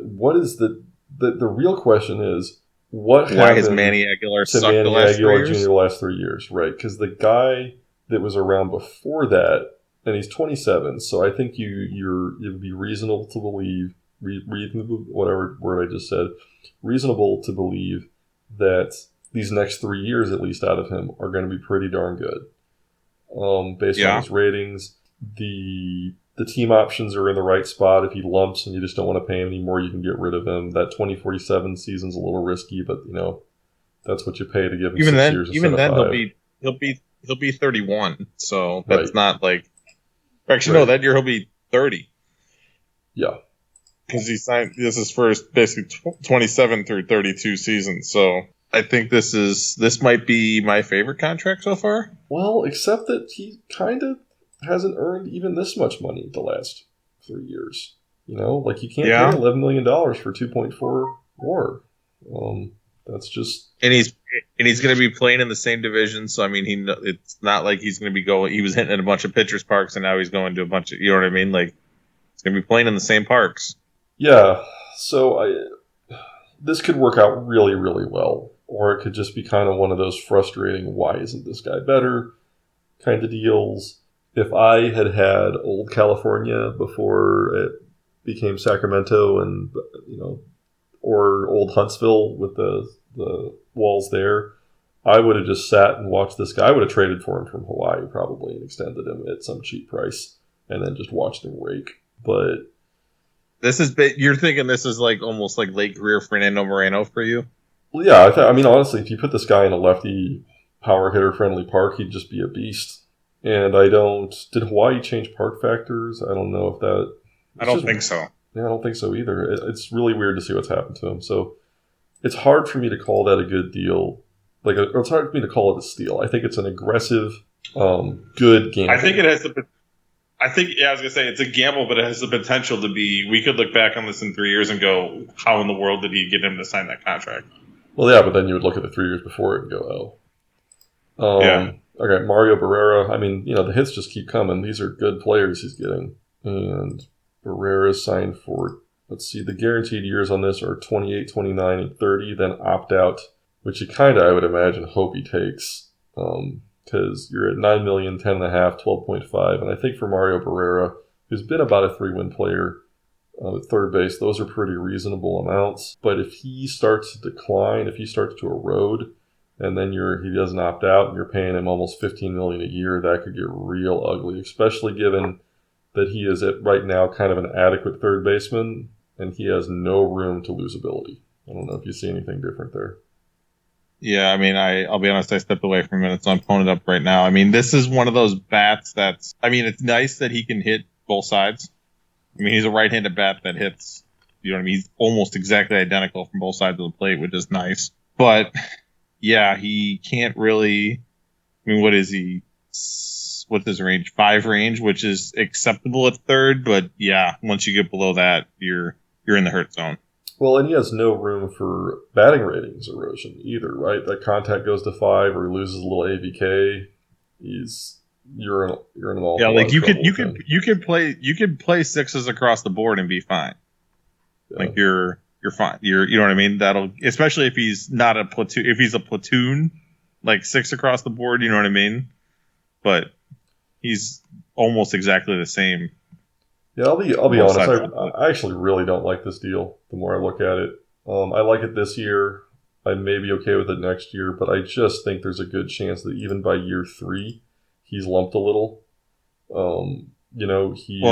real question is what Why has Manny Aguilar sucked the last 3 years? Jr. the last 3 years, right? Because the guy that was around before that, and he's 27, so I think it'd be reasonable to believe, whatever word I just said, reasonable to believe that these next 3 years, at least out of him, are going to be pretty darn good. Based on his ratings, the team options are in the right spot. If he lumps and you just don't want to pay him anymore, you can get rid of him. That 2047 season's a little risky, but that's what you pay to give him 6 years. Even then, he'll be 31. So that's not like. Actually, no, that year he'll be 30. Yeah. Because he signed. This is for basically 27 through 32 seasons. So I think this might be my favorite contract so far. Well, except that he kind of hasn't earned even this much money the last 3 years. Like you can't pay $11 million for 2.4 WAR. That's just and he's going to be playing in the same division. So I mean, it's not like he's going to be going. He was hitting at a bunch of pitchers parks, and now he's going to a bunch of. You know what I mean? Like he's going to be playing in the same parks. Yeah. So this could work out really, really well, or it could just be kind of one of those frustrating "why isn't this guy better" kind of deals. If I had old California before it became Sacramento, and or old Huntsville with the walls there, I would have just sat and watched this guy. I would have traded for him from Hawaii probably and extended him at some cheap price and then just watched him rake. But you're thinking this is like almost like late career Fernando Moreno for you? well, yeah, I mean, honestly, if you put this guy in a lefty power hitter friendly park, he'd just be a beast. And did Hawaii change park factors? I don't know if that. I don't think so. Yeah, I don't think so either. It's really weird to see what's happened to him. So it's hard for me to call that a good deal. It's hard for me to call it a steal. I think it's an aggressive, good gamble. I think it has the. I think, I was going to say it's a gamble, but it has the potential to be. We could look back on this in 3 years and go, how in the world did he get him to sign that contract? Well, yeah, but then you would look at the 3 years before it and go, oh. Yeah. Okay, Mario Barrera. I mean, the hits just keep coming. These are good players he's getting. And Barrera signed for, let's see, the guaranteed years on this are 28, 29, and 30, then opt out, which you kind of, I would imagine, hope he takes. Because you're at 9 million, 10.5, 12.5. And I think for Mario Barrera, who's been about a 3-win player at third base, those are pretty reasonable amounts. But if he starts to decline, if he starts to erode, and then he doesn't opt out, and you're paying him almost $15 million a year, that could get real ugly, especially given that he is at right now kind of an adequate third baseman, and he has no room to lose ability. I don't know if you see anything different there. Yeah, I mean, I'll be honest, I stepped away for a minute, so I'm pulling it up right now. I mean, this is one of those bats it's nice that he can hit both sides. I mean, he's a right-handed bat that hits, you know what I mean? He's almost exactly identical from both sides of the plate, which is nice. But, yeah, he can't really, I mean, what is he? What's his range? 5 range, which is acceptable at third, but yeah, once you get below that, you're in the hurt zone. Well, and he has no room for batting ratings erosion either, right? That contact goes to 5, or he loses a little AVK. You're in an awful lot of trouble. You could play 6s across the board and be fine. Yeah. Like you're fine. You know what I mean? That'll, especially if he's not a platoon. If he's a platoon, like 6 across the board, you know what I mean? But he's almost exactly the same. Yeah, I'll be honest. I actually really don't like this deal. The more I look at it, I like it this year. I may be okay with it next year, but I just think there's a good chance that even by year 3, he's lumped a little. And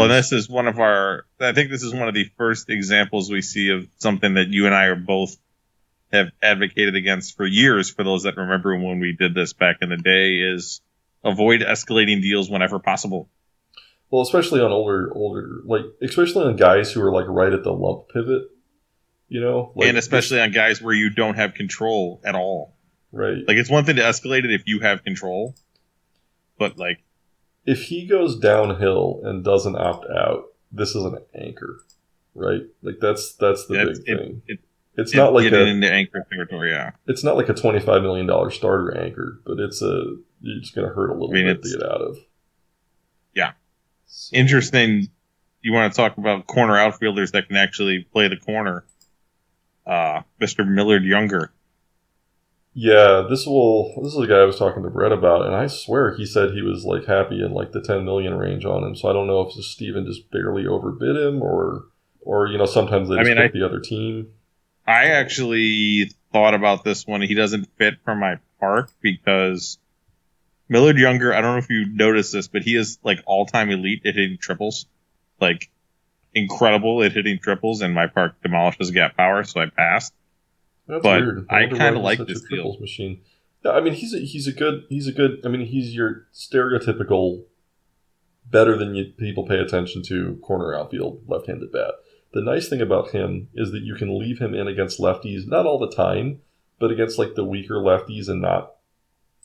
this is one of I think this is one of the first examples we see of something that you and I are both have advocated against for years. For those that remember when we did this back in the day, is avoid escalating deals whenever possible. Well, especially on older, especially on guys who are like right at the lump pivot, and especially on guys where you don't have control at all. Right. Like, it's one thing to escalate it if you have control, but like, if he goes downhill and doesn't opt out, this is an anchor, right? Like that's the big thing. It's not like into anchor territory. Yeah. It's not like a $25 million starter anchor, but you're just going to hurt a little bit to get out of. Yeah. So. Interesting. You want to talk about corner outfielders that can actually play the corner? Mr. Millard Younger. Yeah, this is the guy I was talking to Brett about, and I swear he said he was like happy in like the 10 million range on him. So I don't know if Steven just barely overbid him, or sometimes they just pick the other team. I actually thought about this one. He doesn't fit for my park because Millard Younger, I don't know if you noticed this, but he is like all-time elite at hitting triples. Like, incredible at hitting triples, and my park demolishes gap power, so I passed. That's but weird. I kind of like this deal. Machine. Yeah, I mean, he's a good. I mean, he's your stereotypical better than people pay attention to corner outfield left-handed bat. The nice thing about him is that you can leave him in against lefties, not all the time, but against like the weaker lefties and not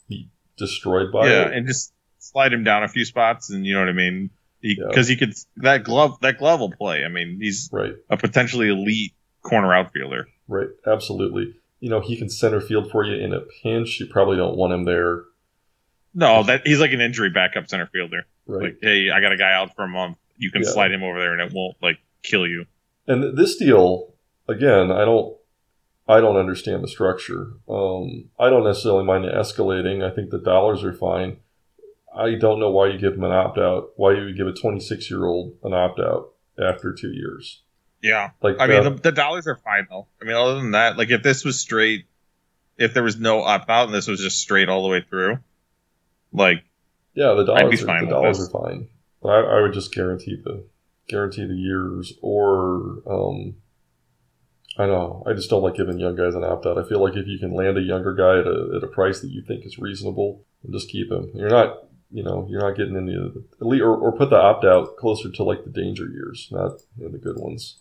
be destroyed by it. Yeah, and just slide him down a few spots, and you know what I mean. Because he could that glove will play. I mean, he's a potentially elite corner outfielder. Right, absolutely. He can center field for you in a pinch. You probably don't want him there. No, he's like an injury backup center fielder. Right. Like, hey, I got a guy out for a month. You can slide him over there, and it won't like kill you. And this deal, again, I don't understand the structure. I don't necessarily mind it escalating. I think the dollars are fine. I don't know why you give him an opt-out. Why you would give a 26-year-old an opt-out after 2 years. Yeah. Like, I mean, the dollars are fine, though. I mean, other than that, like, if this was straight, if there was no opt out and this was just straight all the way through, like, yeah, the I'd be dollars are fine the with dollars this. are fine. I would just guarantee the years, or I know. I just don't like giving young guys an opt out. I feel like if you can land a younger guy at a price that you think is reasonable, just keep him. You're not getting any of the elite, or put the opt out closer to like the danger years, not the good ones.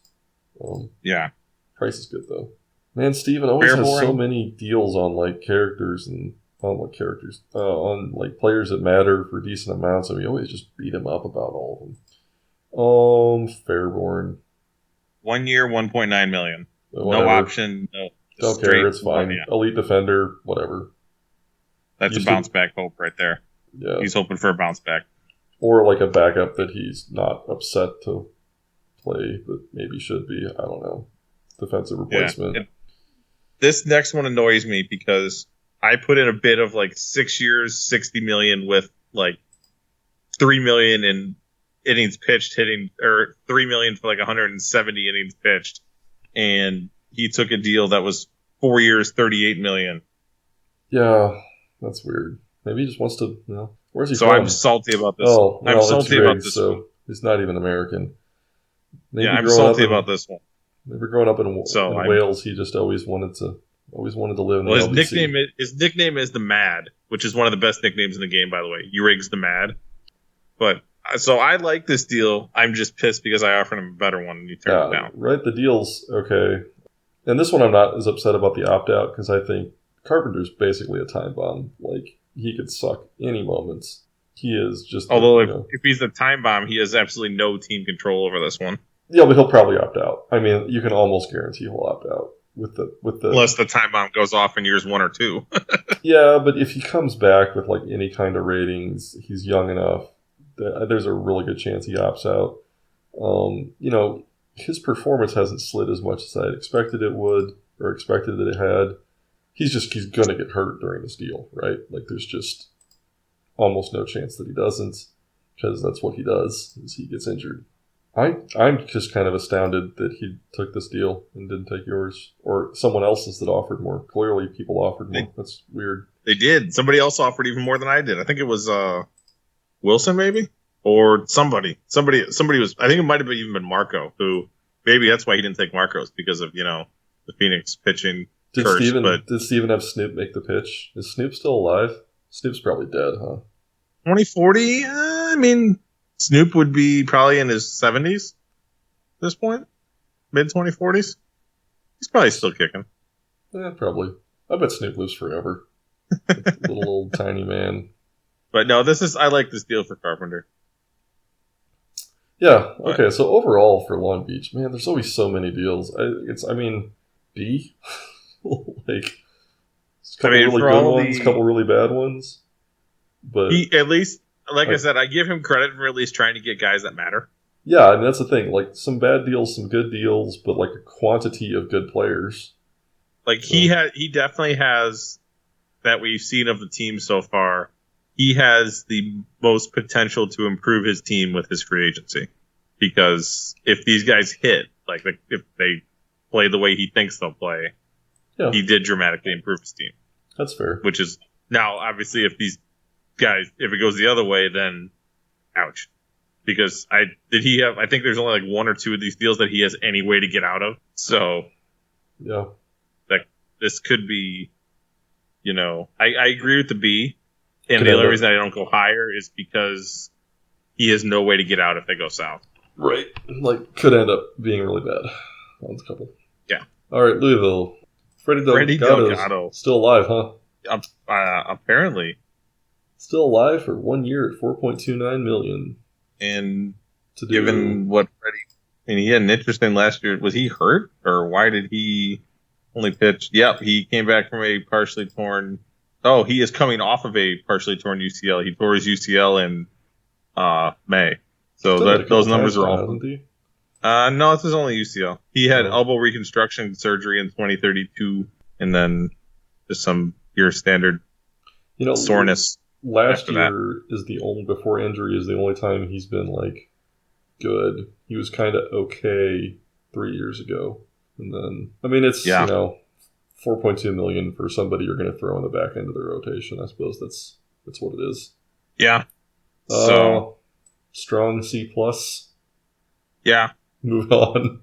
Yeah. Price is good though. Man, Steven always has Fairborn. so many deals on like characters and on like players that matter for decent amounts, and we always just beat him up about all of them. Fairborn. 1 year, 1.9 million. Whatever. No option. No. Don't care. It's fine. Yeah. Elite defender. Whatever. That's a bounce back hope right there. Yeah. He's hoping for a bounce back. Or like a backup that he's not upset to play, but maybe should be. I don't know. Defensive replacement. Yeah. This next one annoys me because I put in a bid of like 6 years, 60 million with like 3 million in innings pitched or 3 million for like 170 innings pitched. And he took a deal that was 4 years, 38 million. Yeah, that's weird. Maybe he just wants to, where's he so from? I'm salty about this. Oh, well, I'm salty about this one. He's not even American. Maybe I'm salty about this one. Maybe growing up in Wales, he just always wanted to live in the LBC. His nickname is the Mad, which is one of the best nicknames in the game, by the way. Urig's the Mad. But so I like this deal. I'm just pissed because I offered him a better one and he turned it down. Right, the deal's okay. And this one I'm not as upset about the opt-out because I think Carpenter's basically a time bomb. Like, he could suck any moments. He is just... Although if he's a time bomb, he has absolutely no team control over this one. Yeah, but he'll probably opt out. I mean, you can almost guarantee he'll opt out with the unless the time bomb goes off in years 1 or 2. Yeah, but if he comes back with like any kind of ratings, he's young enough. There's a really good chance he opts out. His performance hasn't slid as much as I expected it would, or expected that it had. He's going to get hurt during this deal, right? Like, there's just almost no chance that he doesn't, because that's what he does, is he gets injured. I'm just kind of astounded that he took this deal and didn't take yours, or someone else's that offered more. Clearly, people offered more. That's weird. They did. Somebody else offered even more than I did. I think it was Wilson, maybe, or somebody. Somebody was. I think it might have even been Marco, who maybe that's why he didn't take Marco's, because of the Phoenix pitching. Did Steven have Snoop make the pitch? Is Snoop still alive? Snoop's probably dead, huh? 2040. I mean, Snoop would be probably in his 70s at this point, mid 2040s. He's probably still kicking. Yeah, probably. I bet Snoop lives forever. Little old tiny man. But no, I like this deal for Carpenter. Yeah. Okay. So overall for Long Beach, man, there's always so many deals. B. Like, a couple really good ones, a couple really bad ones. But he at least, like I said, I give him credit for at least trying to get guys that matter. Yeah, I mean, that's the thing. Like, some bad deals, some good deals, but like a quantity of good players. Like, he definitely has, that we've seen of the team so far, he has the most potential to improve his team with his free agency. Because if these guys hit, like if they play the way he thinks they'll play, he did dramatically improve his team. That's fair. Which is, now, obviously, if these guys, if it goes the other way, then ouch. Because I think there's only like 1 or 2 of these deals that he has any way to get out of. So, yeah, this could be, I agree with the B. And the only reason I don't go higher is because he has no way to get out if they go south. Right. Like, could end up being really bad on a couple. Yeah. All right, Louisville. Freddie Delgado. Still alive, huh? Apparently. Still alive for 1 year at $4.29 million. And given what Freddie, he had an interesting last year. Was he hurt, or why did he only pitch? Yep, he came back from a partially torn. Oh, he is coming off of a partially torn UCL. He tore his UCL in May. So those numbers are all. No, this is only UCL. He had elbow reconstruction surgery in 2032, and then just your standard soreness. Last year is before injury is the only time he's been like good. He was kind of okay 3 years ago, and then it's $4.2 million for somebody you're going to throw in the back end of their rotation. I suppose that's what it is. Yeah. So strong C plus. Yeah. Move on.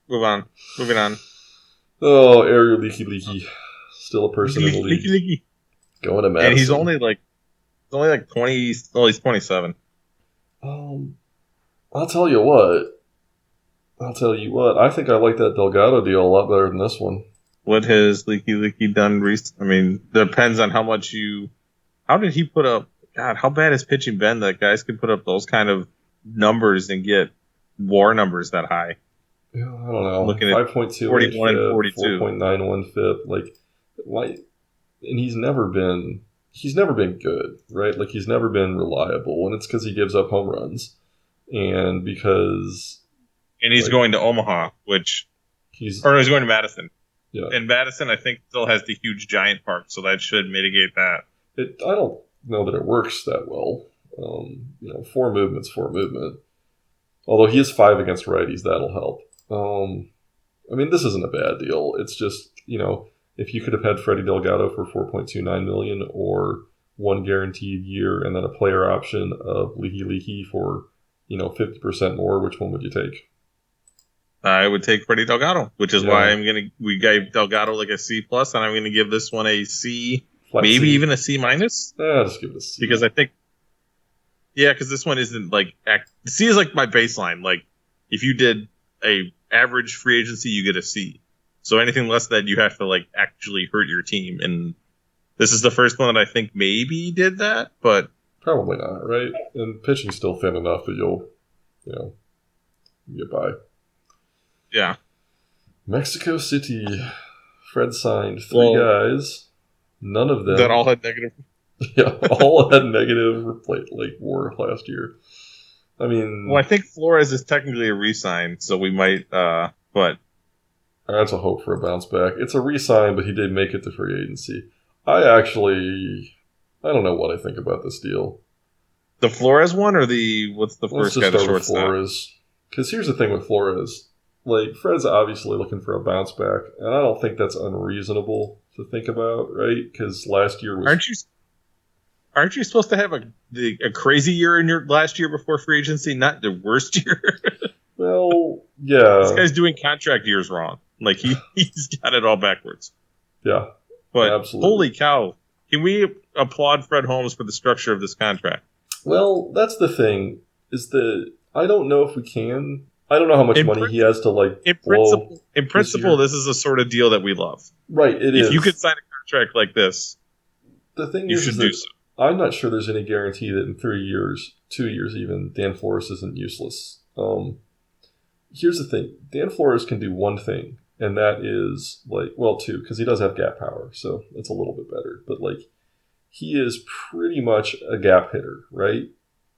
Moving on. Oh, Ariel Leaky. Still a person in the league. Leaky. Going to Madison. And he's only like 20. Well, he's 27. I'll tell you what. I think I like that Delgado deal a lot better than this one. What has Leaky done recently? I mean, depends on how much you. How did he put up? God, how bad has pitching been that guys can put up those kind of numbers and get WAR numbers that high? Yeah, I don't know. Looking at 5.2 41 and 42, 4.91 FIP, and he's never been good, right? Like he's never been reliable, and it's because he gives up home runs, and because. And he's going to Omaha, he's going to Madison. Yeah. And Madison, I think, still has the huge giant park, so that should mitigate that. I don't know that it works that well. 4 movement's 4 movement. Although he is 5 against righties, that'll help. I mean, this isn't a bad deal. It's just, if you could have had Freddie Delgado for $4.29 million or 1 guaranteed year and then a player option of Leaky for, 50% more, which one would you take? I would take Freddie Delgado, which is why we gave Delgado like a C plus, and I'm going to give this one a C, maybe C. Even a C minus. Just give it a C. Because I think, because this one isn't like, C is like my baseline. Like, if you did a average free agency, you get a C. So anything less than that, you have to like actually hurt your team. And this is the first one that I think maybe did that, but probably not, right? And pitching's still thin enough that you'll, get by. Yeah. Mexico City. Fred signed 3 guys. None of them. That all had negative. Yeah, all had negative WAR last year. I mean. Well, I think Flores is technically a re-sign, so we might, but. That's a hope for a bounce back. It's a re-sign, but he did make it to free agency. I don't know what I think about this deal. The Flores one or what's the first guy, the shortstop? Flores. Because here's the thing with Flores. Like, Fred's obviously looking for a bounce back, and I don't think that's unreasonable to think about, right? Because last year was... Aren't you supposed to have a crazy year in your last year before free agency, not the worst year? Well, yeah. This guy's doing contract years wrong. Like, he's got it all backwards. Yeah, but absolutely. Holy cow. Can we applaud Fred Holmes for the structure of this contract? Well, that's the thing, is that I don't know if we can... I don't know how much money he has to blow. In principle, this is the sort of deal that we love. Right, it is. If you could sign a contract like this, the thing you should do so. I'm not sure there's any guarantee that in 3 years, 2 years even, Dan Flores isn't useless. Here's the thing. Dan Flores can do one thing, and that is, 2, because he does have gap power, so it's a little bit better. But, he is pretty much a gap hitter, right?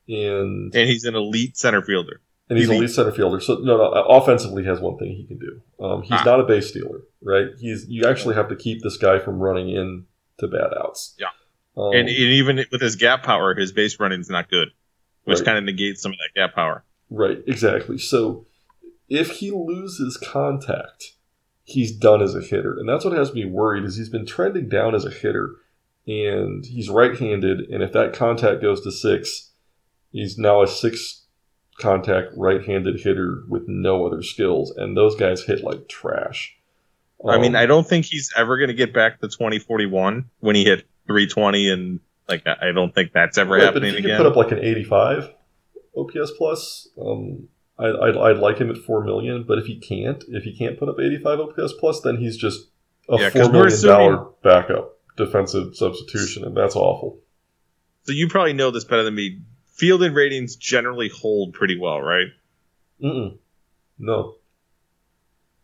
And he's an elite center fielder. And he's an elite center fielder. So, no, offensively, he has one thing he can do. He's not a base stealer, right? You actually have to keep this guy from running into bad outs. Yeah. And even with his gap power, his base running is not good, which kind of negates some of that gap power. Right, exactly. So, if he loses contact, he's done as a hitter. And that's what has me worried, is he's been trending down as a hitter, and he's right-handed, and if that contact goes to 6, he's now a 6 contact right-handed hitter with no other skills, and those guys hit like trash. I mean, I don't think he's ever going to get back to 2041 when he hit 320, and I don't think that's ever happening again. But if he could put up an 85 OPS plus, I'd like him at $4 million. But if he can't put up 85 OPS plus, then he's just a $4 million backup defensive substitution, and that's awful. So you probably know this better than me. Fielding ratings generally hold pretty well, right? No.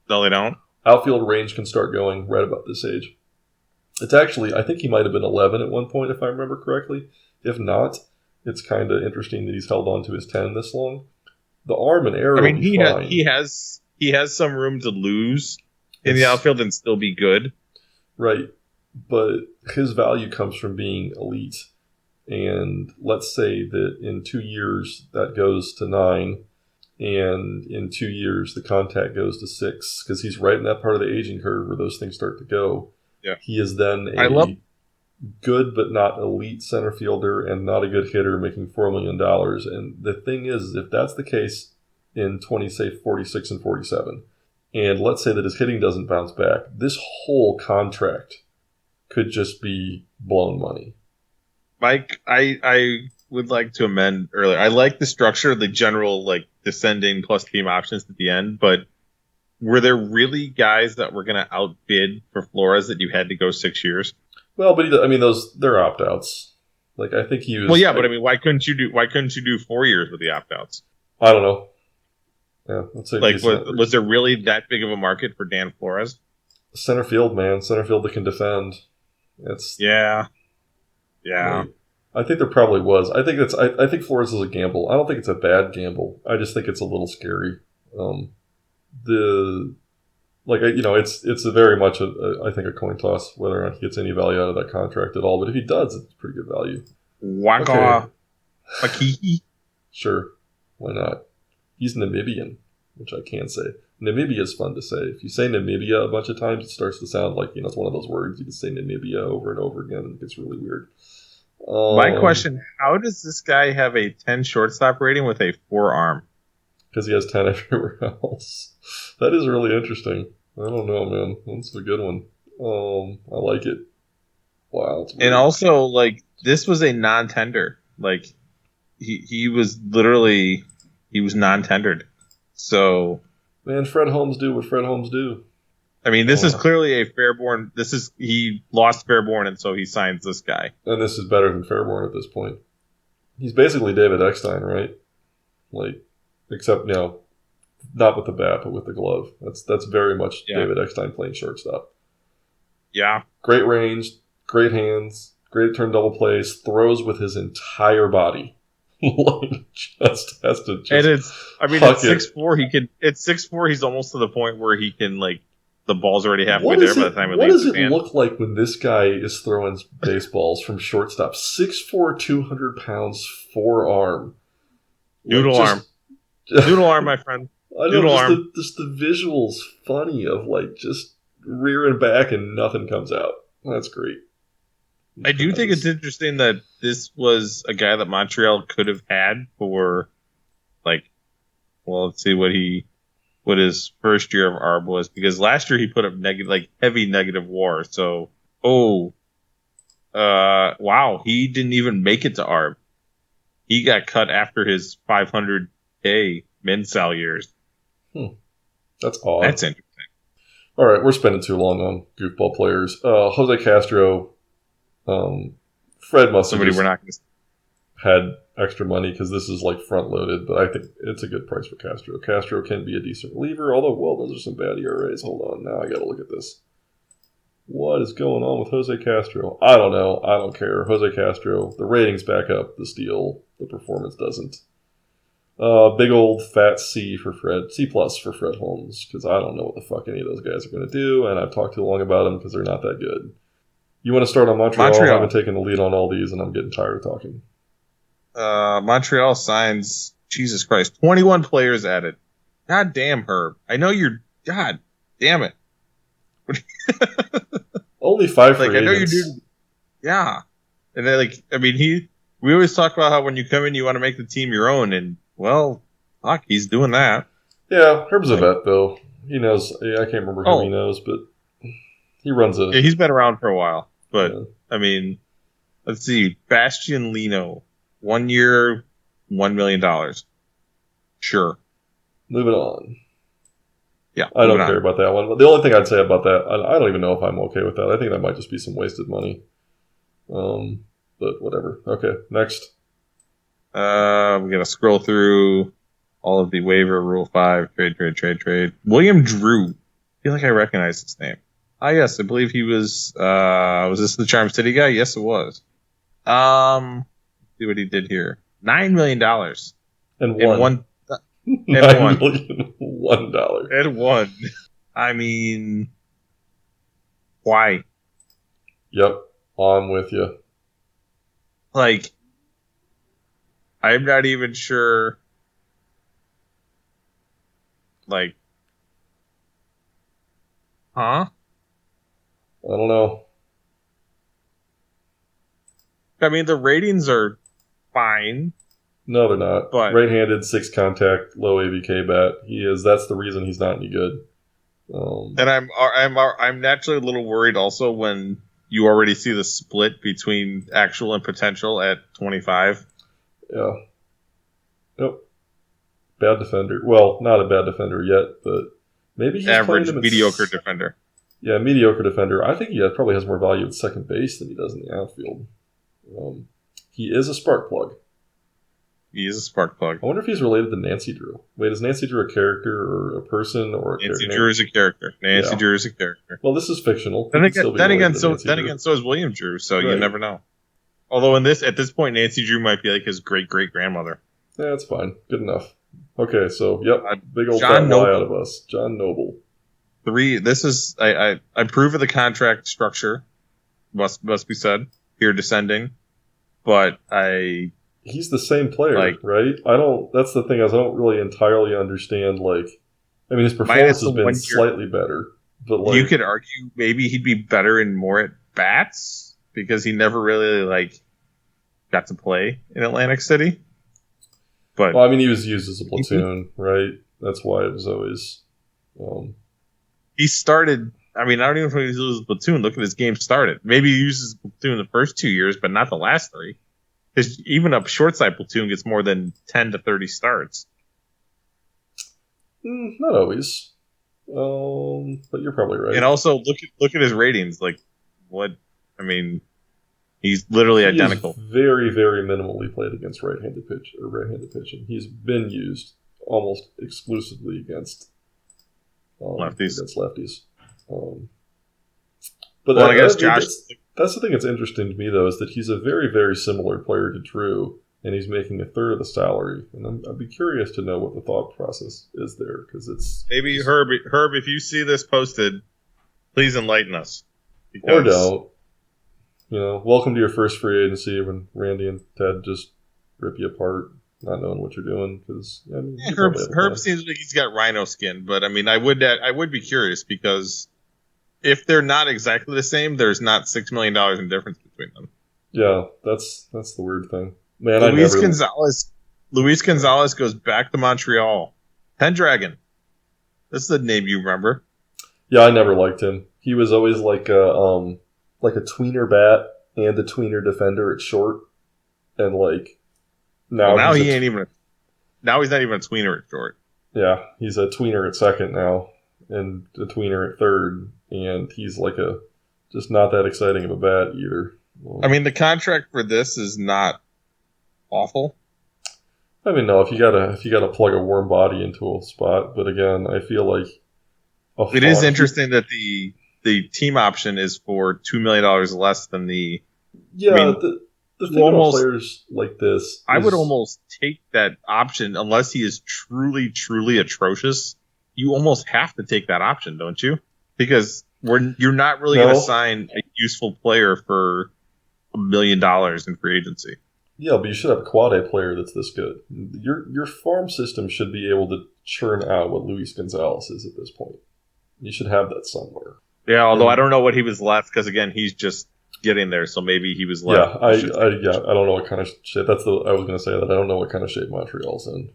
No, they don't? Outfield range can start going right about this age. It's actually, I think he might have been 11 at one point, if I remember correctly. If not, it's kind of interesting that he's held on to his 10 this long. The arm and arrow. I mean, he has some room to lose in the outfield and still be good. Right. But his value comes from being elite. And let's say that in 2 years that goes to 9, And in 2 years, the contact goes to 6 because he's right in that part of the aging curve where those things start to go. Yeah. He is then good but not elite center fielder and not a good hitter making $4 million. And the thing is, if that's the case in 46 and 47, and let's say that his hitting doesn't bounce back, this whole contract could just be blown money. Mike, I would like to amend earlier. I like the structure, the general like descending plus team options at the end, but were there really guys that were going to outbid for Flores that you had to go 6 years? Well, but they're opt-outs. Like I think he was. Well, yeah, but I mean, why couldn't you do 4 years with the opt-outs? I don't know. Yeah, let's say like was there really that big of a market for Dan Flores? Center field, man. Center field that can defend. Yeah. Right. I think there probably was. I think Flores is a gamble. I don't think it's a bad gamble. I just think it's a little scary. It's a very much I think a coin toss whether or not he gets any value out of that contract at all. But if he does, it's pretty good value. Waka Pakihi. Sure, why not? He's Namibian, which I can say. Namibia is fun to say. If you say Namibia a bunch of times, it starts to sound like it's one of those words you can say Namibia over and over again, and it gets really weird. My question: how does this guy have a 10 shortstop rating with a 4 arm? Because he has 10 everywhere else. That is really interesting. I don't know, man. That's a good one. I like it. Wow. And also, like, this was a non-tender. Like, he was non-tendered. So, man, Fred Holmes do what Fred Holmes do. I mean, this is clearly a Fairborn. He lost Fairborn, and so he signs this guy. And this is better than Fairborn at this point. He's basically David Eckstein, right? Like, except not with the bat, but with the glove. That's very much David Eckstein playing shortstop. Yeah. Great range, great hands, great turn double plays, throws with his entire body. Just has to. And at 6'4", he can. At 6'4", he's almost to the point where he can the ball's already halfway there by the time it leaves his hand. What does it look like when this guy is throwing baseballs from shortstop? 6'4", 200 pounds, 4 arm. Noodle arm. Noodle arm, my friend. I know, just the visuals funny of just rearing back and nothing comes out. That's great. I do think it's interesting that this was a guy that Montreal could have had for, let's see what his first year of ARB was, because last year he put up heavy negative WAR. So, wow, he didn't even make it to ARB. He got cut after his 500K min-sal years. That's odd. That's interesting. All right, we're spending too long on goofball players. Jose Castro, Fred must have had extra money because this is front-loaded, but I think it's a good price for Castro. Castro can be a decent reliever, although, those are some bad ERAs. Hold on, now I got to look at this. What is going on with Jose Castro? I don't know. I don't care. Jose Castro, the ratings back up the steal. The performance doesn't. Big old fat C for Fred. C+ for Fred Holmes, because I don't know what the fuck any of those guys are going to do, and I've talked too long about them because they're not that good. You want to start on Montreal? I've been taking the lead on all these, and I'm getting tired of talking. Montreal signs, Jesus Christ, 21 players added. God damn, Herb. I know you're... God damn it. Only 5 free agents. I know you do. Yeah. And then, we always talk about how when you come in, you want to make the team your own, and, well, fuck, he's doing that. Yeah, Herb's a vet, though. He knows. I can't remember who he knows, but he runs a... Yeah, he's been around for a while. But, let's see. Bastian Lino. 1 year, $1 million. Sure. Moving on. Yeah, I don't care about that one. The only thing I'd say about that, I don't even know if I'm okay with that. I think that might just be some wasted money. But whatever. Okay, next. We're going to scroll through all of the waiver, Rule 5, trade. William Drew. I feel like I recognize this name. Yes, I believe he was this the Charm City guy? Yes, it was. See what he did here. $9 million. And one. $9 million, $1. And one. I mean, why? Yep, I'm with you. I'm not even sure. Like, huh? I don't know. I mean, the ratings are fine. No, they're not. But right-handed, 6 contact, low AVK bat. That's the reason he's not any good. And I'm naturally a little worried also when you already see the split between actual and potential at 25. Yeah. Nope. Bad defender. Well, not a bad defender yet, but maybe he's average, mediocre defender. Yeah, mediocre defender. I think he probably has more value at second base than he does in the outfield. He is a spark plug. He is a spark plug. I wonder if he's related to Nancy Drew. Wait, is Nancy Drew a character or a person or a Nancy Drew is a character. Nancy Drew is a character. Well, this is fictional. Then again, so is William Drew. So you never know. Although at this point, Nancy Drew might be like his great grandmother. Yeah, that's fine. Good enough. Okay, so big old John fat lie out of us. John Noble. 3. This is I approve of the contract structure. Must be said here, descending, but he's the same player, right? That's the thing, is I don't really entirely understand, his performance has been slightly better. But you could argue maybe he'd be better in more at bats because he never really got to play in Atlantic City. But he was used as a platoon, right? That's why it was always he started. I don't even know if he was used as a platoon. Look at his game started. Maybe he uses a platoon the first 2 years, but not the last 3. Because even a short side platoon gets more than 10 to 30 starts. Not always. But you're probably right. And also, look at his ratings. He's literally identical. Very, very minimally played against right-handed pitching. He's been used almost exclusively against lefties. But I guess Josh. That's the thing that's interesting to me, though, is that he's a very, very similar player to Drew, and he's making a third of the salary. And I'd be curious to know what the thought process is there, because it's maybe Herb. If you see this posted, please enlighten us. Or don't. Welcome to your first free agency when Randy and Ted just rip you apart, not knowing what you're doing. Because Herb seems like he's got rhino skin, but I would be curious because if they're not exactly the same, there's not $6 million in difference between them. Yeah, that's the weird thing. Man, Luis Gonzalez goes back to Montreal. Pendragon. This is a name you remember. Yeah, I never liked him. He was always like a tweener bat and a tweener defender at short, and now he's not even a tweener at short. Yeah, he's a tweener at second now, and a tweener at third, and he's just not that exciting of a bat either. The contract for this is not awful. No, if you gotta plug a warm body into a spot, but again, I feel like it is interesting that the team option is for $2 million less than the. Yeah, the thing about players like this, I would almost take that option unless he is truly, truly atrocious. You almost have to take that option, don't you? Because you're not really going to sign a useful player for $1 million in free agency. Yeah, but you should have a quad A player that's this good. Your farm system should be able to churn out what Luis Gonzalez is at this point. You should have that somewhere. Yeah, although I don't know what he was left because again, he's just getting there, so maybe he was left. Yeah, I don't know what kind of shape. I was going to say that I don't know what kind of shape Montreal's in.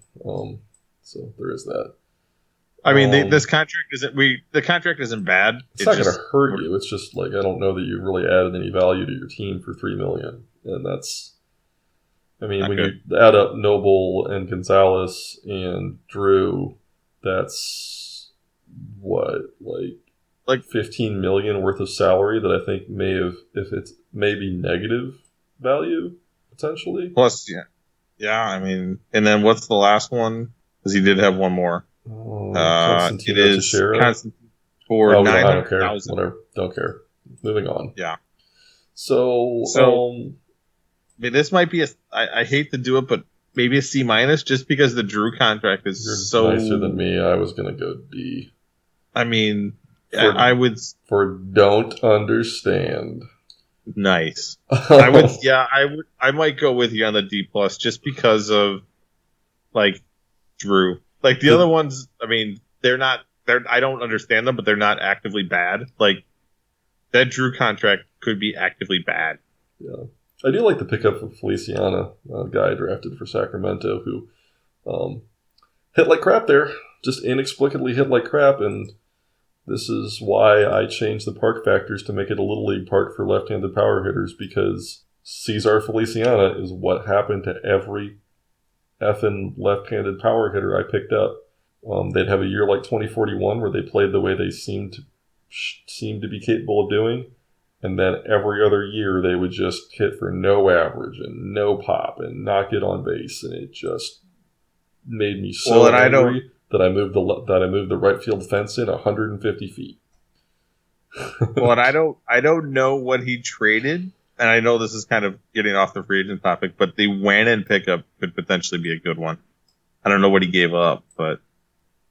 So there is that. This contract isn't. The contract isn't bad. It's not going to hurt you. It's just I don't know that you really added any value to your team for $3 million, and that's. When you add up Noble and Gonzalez and Drew, that's what $15 million worth of salary that I think may be negative value potentially. Plus, yeah. And then what's the last one? Because he did have one more. It is Constantine for $900,000. Whatever, don't care. Moving on. Yeah. So this might be I hate to do it, but maybe a C- just because the Drew contract is so nicer than me. I was going to go D. I would for don't understand. Nice. I might go with you on the D plus just because of Drew. The other ones, they're not. I don't understand them, but they're not actively bad. Like that Drew contract could be actively bad. Yeah, I do like the pickup of Feliciano, a guy drafted for Sacramento who hit like crap there, just inexplicably hit like crap, and this is why I changed the park factors to make it a Little League park for left-handed power hitters, because Cesar Feliciano is what happened to every effing left-handed power hitter I picked up. They'd have a year like 2041 where they played the way they seemed to be capable of doing, and then every other year they would just hit for no average and no pop and not get on base, and it just made me so angry that I moved the right field fence in 150 feet. Well, and I don't know what he traded, and I know this is kind of getting off the free agent topic, but the Wannon pickup could potentially be a good one. I don't know what he gave up, but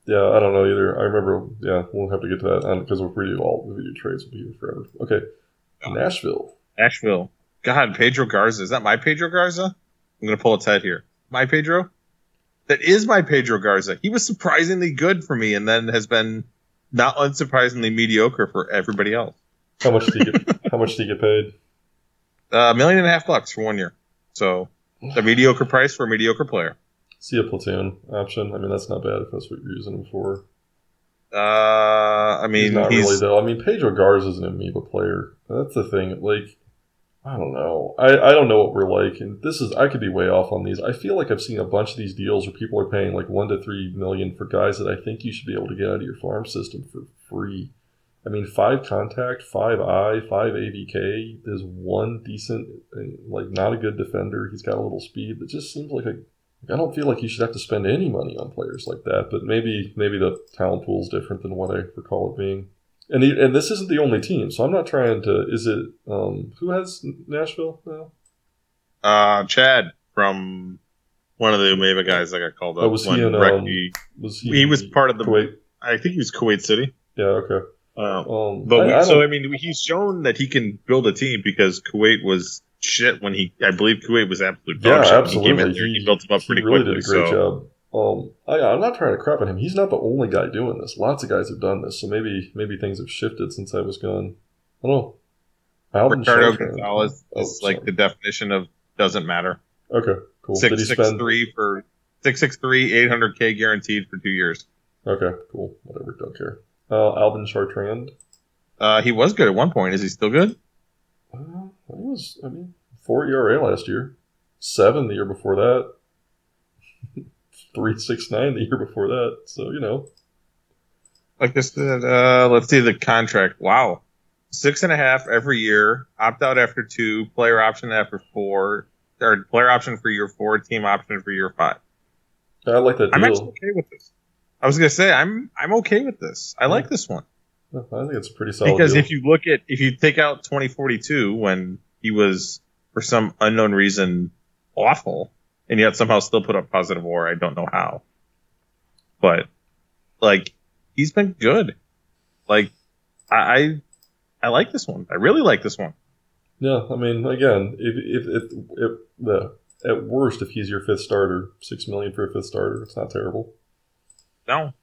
yeah, I don't know either. I remember. Yeah, we'll have to get to that because if we do trades, will be here forever. Okay, Nashville. God, Pedro Garza. Is that my Pedro Garza? I'm gonna pull its head here. My Pedro. That is my Pedro Garza. He was surprisingly good for me, and then has been not unsurprisingly mediocre for everybody else. How much do you get paid? $1.5 million for 1 year. So a mediocre price for a mediocre player. See a platoon option. I mean, that's not bad if that's what you're using him for. I mean, he's not really though. I mean, Pedro Garza is an amoeba player. That's the thing. Like, I don't know. I don't know what we're like, and I could be way off on these. I feel like I've seen a bunch of these deals where people are paying like $1 to $3 million for guys that I think you should be able to get out of your farm system for free. I mean, 5 contact, 5 eye, 5 AVK. There's one decent, like not a good defender. He's got a little speed. It just seems like I don't feel like you should have to spend any money on players like that. But maybe the talent pool is different than what I recall it being. And this isn't the only team, so I'm not trying to. Is it who has Nashville now? Chad from one of the Omega guys that got called up. Was he in? He was part of the Kuwait? I think he was Kuwait City. Yeah. Okay. I mean, he's shown that he can build a team because Kuwait was shit when I believe Kuwait was absolute dog shit. Absolutely. He came in there, he built him up pretty really quickly. Did a great job. I'm not trying to crap on him. He's not the only guy doing this. Lots of guys have done this, so maybe things have shifted since I was gone. I don't know. Ricardo Gonzalez is like the definition of doesn't matter. Okay, cool. 6'3" for 6'3", $800K guaranteed for 2 years. Okay, cool. Whatever, don't care. Alvin Chartrand. He was good at one point. Is he still good? He was. 4 ERA last year, 7 the year before that. 3.69 the year before that, so like this. Let's see the contract. Wow, 6.5 every year. Opt out after 2. Player option after 4. Or player option for year 4. Team option for year 5. I like that deal. I'm actually okay with this. I was gonna say I'm okay with this. I like this one. I think it's a pretty solid. Because deal. if you take out 2042 when he was for some unknown reason awful. And yet somehow still put up positive WAR. I don't know how. But, like, he's been good. Like, I like this one. I really like this one. Yeah, I mean, again, if at worst, if he's your 5th starter, $6 million for a 5th starter, it's not terrible. No.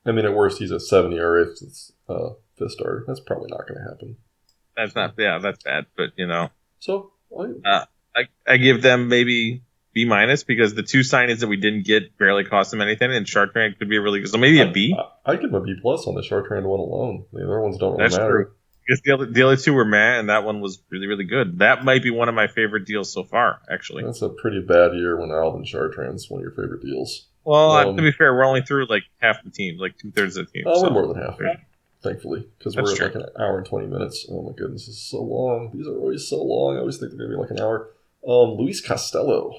At worst, he's a 7 ERA if it's 5th starter. That's probably not going to happen. That's bad, but, So, I give them maybe B- because the 2 signings that we didn't get barely cost them anything, and Chartrand could be a really good. So maybe a B. I give him a B+ on the Chartrand one alone. The other ones don't really matter. True. Because the other 2 were meh, and that one was really, really good. That might be one of my favorite deals so far, actually. That's a pretty bad year when Alvin Chartrand's one of your favorite deals. Well, to be fair, we're only through like half the teams, like 2/3 of the team. We're more than half. Thankfully, because we're at like an hour and 20 minutes. Oh my goodness, this is so long. These are always so long. I always think they're going to be like an hour. Luis Costello.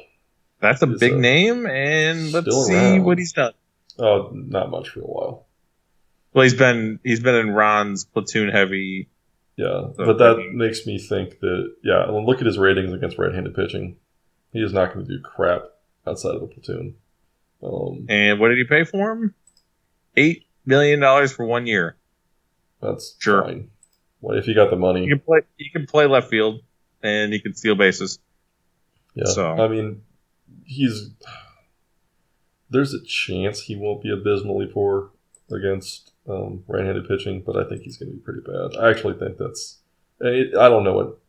That's a big name, and let's see what he's done. Not much for a while. Well, he's been in Ron's platoon heavy. Yeah, but that makes me think that look at his ratings against right-handed pitching. He is not going to do crap outside of the platoon. And what did he pay for him? $8 million for 1 year. That's fine. Well, if you got the money, he can play left field, and he can steal bases. Yeah, so he's there's a chance he won't be abysmally poor against right-handed pitching, but I think he's going to be pretty bad. I actually think I don't know what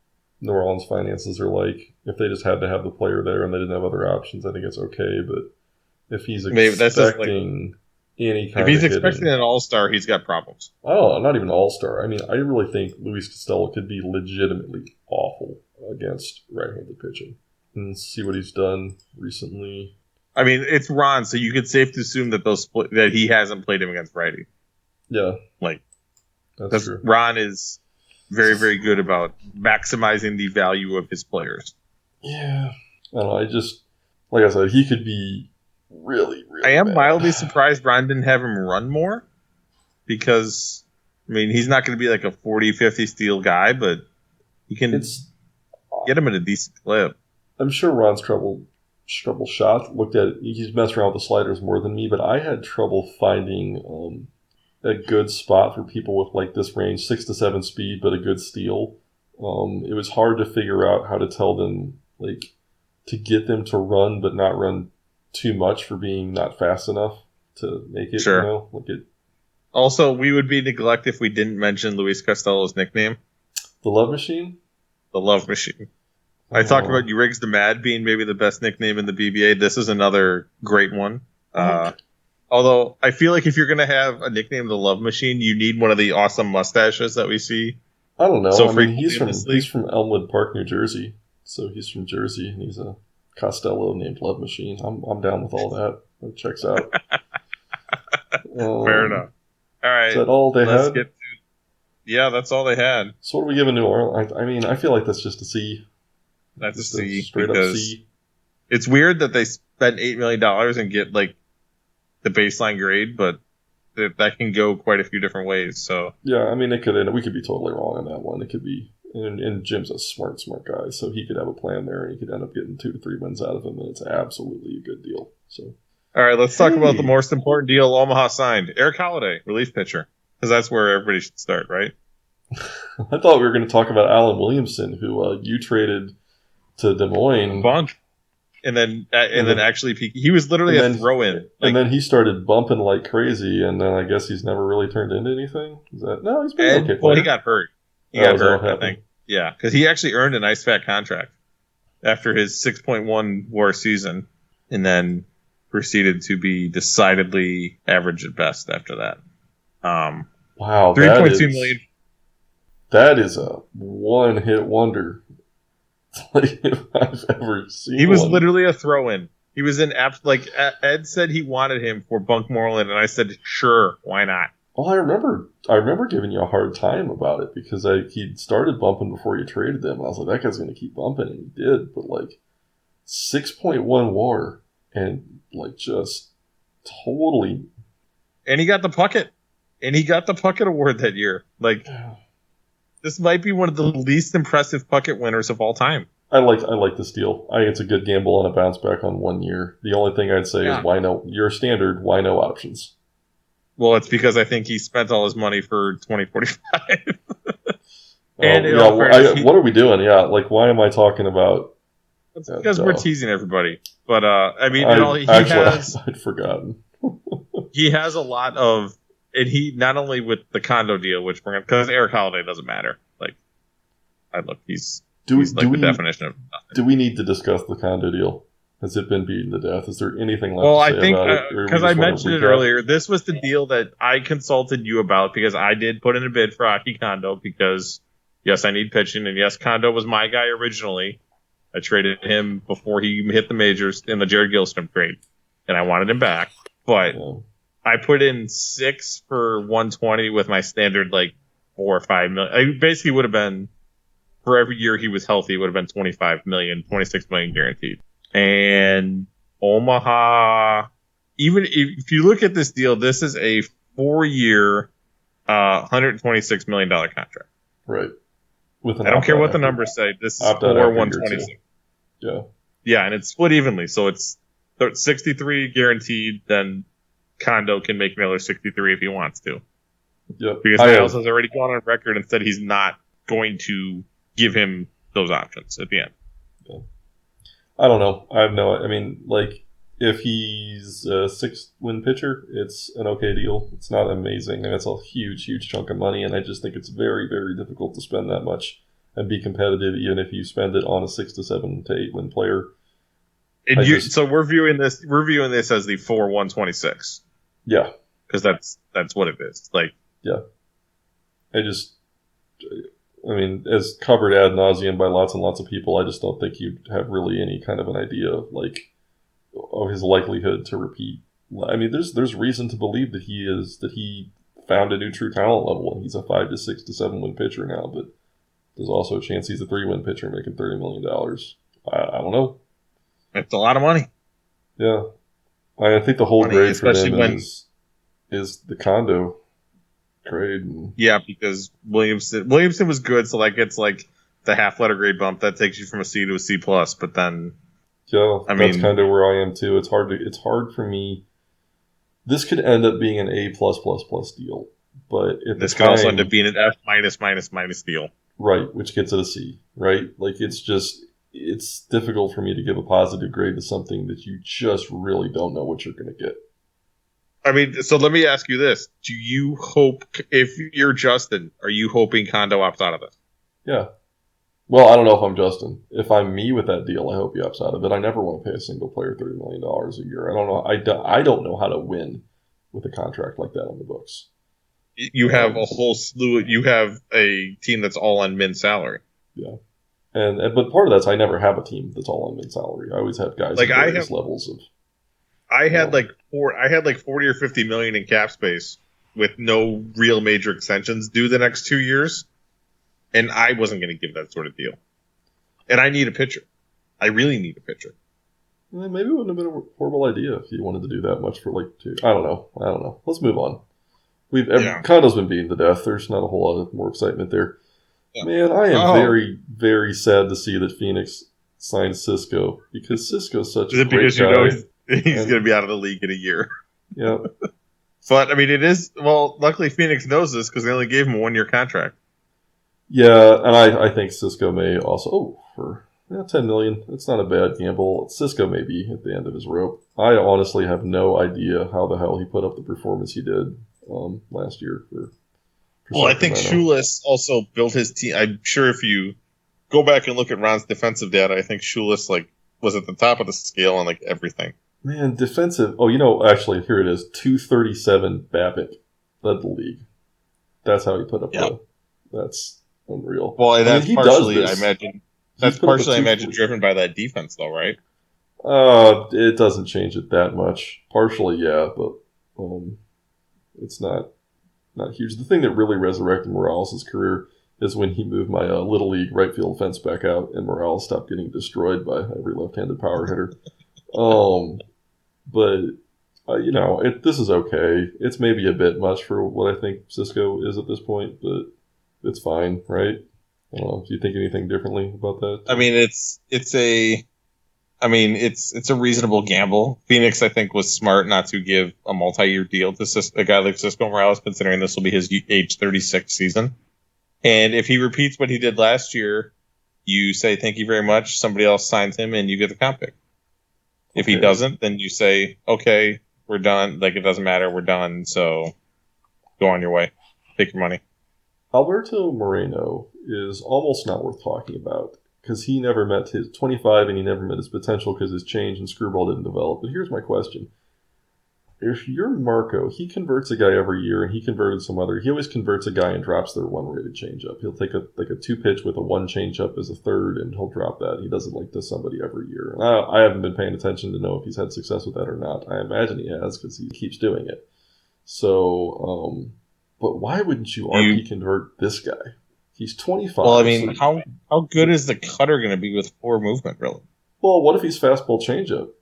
New Orleans finances are like. If they just had to have the player there and they didn't have other options, I think it's okay. But if he's expecting any kind of if he's expecting an all-star, he's got problems. Oh, not even all-star. I mean, I really think Luis Costello could be legitimately awful against right-handed pitching. And see what he's done recently. I mean, it's Ron, so you could safe to assume that that he hasn't played him against righty. Yeah, that's true. Ron is very, very good about maximizing the value of his players. Yeah, I don't know. I just, like I said, he could be really, really. I am bad. mildly surprised Ron didn't have him run more, because I mean he's not going to be like a 40-50 steal guy, but he can get him at a decent clip. I'm sure Ron's trouble shot. Looked at it, he's messed around with the sliders more than me, but I had trouble finding a good spot for people with like this range, 6 to 7 speed, but a good steal. It was hard to figure out how to tell them like to get them to run, but not run too much for being not fast enough to make it. Sure. You know? Also, we would be neglect if we didn't mention Luis Costello's nickname, the Love Machine. The Love Machine. I talked about You Riggs the Mad being maybe the best nickname in the BBA. This is another great one. Although I feel like if you're going to have a nickname, the Love Machine, you need one of the awesome mustaches that we see. I don't know. So he's from Elmwood Park, New Jersey. So he's from Jersey, and he's a Costello named Love Machine. I'm down with all that. It checks out. Fair enough. All right. Is that all they had? Yeah, that's all they had. So what do we give a New Orleans? I mean, I feel like that's just a C. That's just a C. Straight up C. It's weird that they spent $8 million and get like the baseline grade, but that can go quite a few different ways. So yeah, I mean, we could be totally wrong on that one. It could be, and Jim's a smart guy, so he could have a plan there, and he could end up getting 2 to 3 wins out of him, and it's absolutely a good deal. So, all right, let's talk about the most important deal Omaha signed: Eric Holiday, relief pitcher, because that's where everybody should start, right? I thought we were going to talk about Alan Williamson, who you traded to Des Moines. Bunk. And then actually he was literally a throw-in. And then he started bumping like crazy, and then I guess he's never really turned into anything. No, he's been okay. Well, he got hurt. He got hurt, I think. Yeah, because he actually earned a nice fat contract after his 6.1 WAR season, and then proceeded to be decidedly average at best after that. Wow, $3.2 million. That is a one-hit wonder. Like if I've ever seen. He was literally a throw-in. He was in Ed said he wanted him for Bunk Moreland, and I said sure, why not? Well, I remember giving you a hard time about it because he'd started bumping before you traded him. I was like, that guy's going to keep bumping, and he did. But like 6.1 WAR and like just totally. And he got the Puckett, award that year. Like. This might be one of the least impressive Puckett winners of all time. I like this deal. I think it's a good gamble on a bounce back on 1 year. The only thing I'd say is why no? Your standard, why no options? Well, it's because I think he spent all his money for 2045. What are we doing? Yeah, like why am I talking about? It's because we're teasing everybody. But I mean, I'd forgotten. He has a lot of. And he not only with the condo deal, which we're gonna because Eric Holiday doesn't matter. Like, he's the definition of nothing. Do we need to discuss the condo deal? Has it been beaten to death? Is there anything left? Well, to say I think about it, because I mentioned it earlier, this was the deal that I consulted you about because I did put in a bid for Aki Kondo because yes, I need pitching, and yes, Kondo was my guy originally. I traded him before he hit the majors in the Jared Gilstrom trade, and I wanted him back, but. Yeah. I put in 6 for 120 with my standard 4 or 5 million. I basically would have been for every year he was healthy, it would have been 25 million, 26 million guaranteed. And Omaha, even if you look at this deal, this is a 4-year, $126 million contract. Right. I don't care what the numbers say. This is for 126. Yeah. Yeah, and it's split evenly, so it's 63 guaranteed, then. Kondo can make Miller 63 if he wants to. Yep. Because Niles has already gone on record and said he's not going to give him those options at the end. Yeah. I don't know. I have no. I mean, If he's a 6-win pitcher, it's an okay deal. It's not amazing, and it's a huge, huge chunk of money, and I just think it's very, very difficult to spend that much and be competitive, even if you spend it on a 6 to 7 to 8-win player. So we're viewing this as the 4-126. Yeah, because that's what it is. Like, yeah, I mean, as covered ad nauseum by lots and lots of people, I just don't think you'd have really any kind of an idea of his likelihood to repeat. I mean, there's reason to believe that he found a new true talent level, and he's a 5 to 6 to 7-win pitcher now. But there's also a chance he's a 3-win pitcher making $30 million. I don't know. It's a lot of money. Yeah, I think the whole grade for them is the condo grade. Yeah, because Williamson was good, so it's like the half letter grade bump that takes you from a C to a C plus. But then, yeah, that's kind of where I am too. It's hard for me. This could end up being an A plus deal, but this could also end up being an F minus deal, right? Which gets it a C, right? Like it's difficult for me to give a positive grade to something that you just really don't know what you're going to get. I mean, so let me ask you this. Do you hope, if you're Justin, are you hoping Kondo opts out of it? Yeah. Well, I don't know if I'm Justin. If I'm me with that deal, I hope he opts out of it. I never want to pay a single player $30 million a year. I don't know. I don't know how to win with a contract like that on the books. You have a whole slew. You have a team that's all on min salary. Yeah. But part of that's I never have a team that's all on min salary. I always have guys at various levels of. I had like 40 or 50 million in cap space with no real major extensions due the next 2 years, and I wasn't going to give that sort of deal. And I need a pitcher. I really need a pitcher. Yeah, maybe it wouldn't have been a horrible idea if you wanted to do that much for like 2. I don't know. Let's move on. Condo's been beaten to death. There's not a whole lot of more excitement there. Yeah. Man, I am very, very sad to see that Phoenix signed Cisco because Cisco's such a great guy. He's going to be out of the league in a year. Yeah. But, I mean, it is... Well, luckily Phoenix knows this because they only gave him a 1-year contract. Yeah, and I think Cisco may also... Oh, for $10 million. It's not a bad gamble. Cisco may be at the end of his rope. I honestly have no idea how the hell he put up the performance he did last year. I think Schulis also built his team. I'm sure if you go back and look at Ron's defensive data, I think Schulis, was at the top of the scale on, everything. Man, defensive... Oh, actually, here it is. 237 BABIP led the league. That's how he put up That's unreal. Well, that's partially, I imagine... That's partially, I imagine, driven by that defense, though, right? It doesn't change it that much. Partially, yeah, but it's not huge. The thing that really resurrected Morales' career is when he moved my Little League right field fence back out and Morales stopped getting destroyed by every left-handed power hitter. But, this is okay. It's maybe a bit much for what I think Cisco is at this point, but it's fine, right? I don't know. Do you think anything differently about that? I mean, it's a reasonable gamble. Phoenix, I think, was smart not to give a multi-year deal to a guy like Cisco Morales, considering this will be his age 36 season. And if he repeats what he did last year, you say, thank you very much. Somebody else signs him and you get the comp pick. If he doesn't, then you say, okay, we're done. It doesn't matter. We're done. So go on your way. Take your money. Alberto Moreno is almost not worth talking about because he never met his 25 and he never met his potential because his change and screwball didn't develop. But here's my question. If you're Marco, he converts a guy every year, and he converted some other. He always converts a guy and drops their 1-rated changeup. He'll take a 2-pitch with a 1 changeup as a third, and he'll drop that. He does it to somebody every year. And I haven't been paying attention to know if he's had success with that or not. I imagine he has because he keeps doing it. So, but why wouldn't you RP convert this guy? He's 25. Well, I mean, how good is the cutter going to be with poor movement, really? Well, what if he's fastball changeup?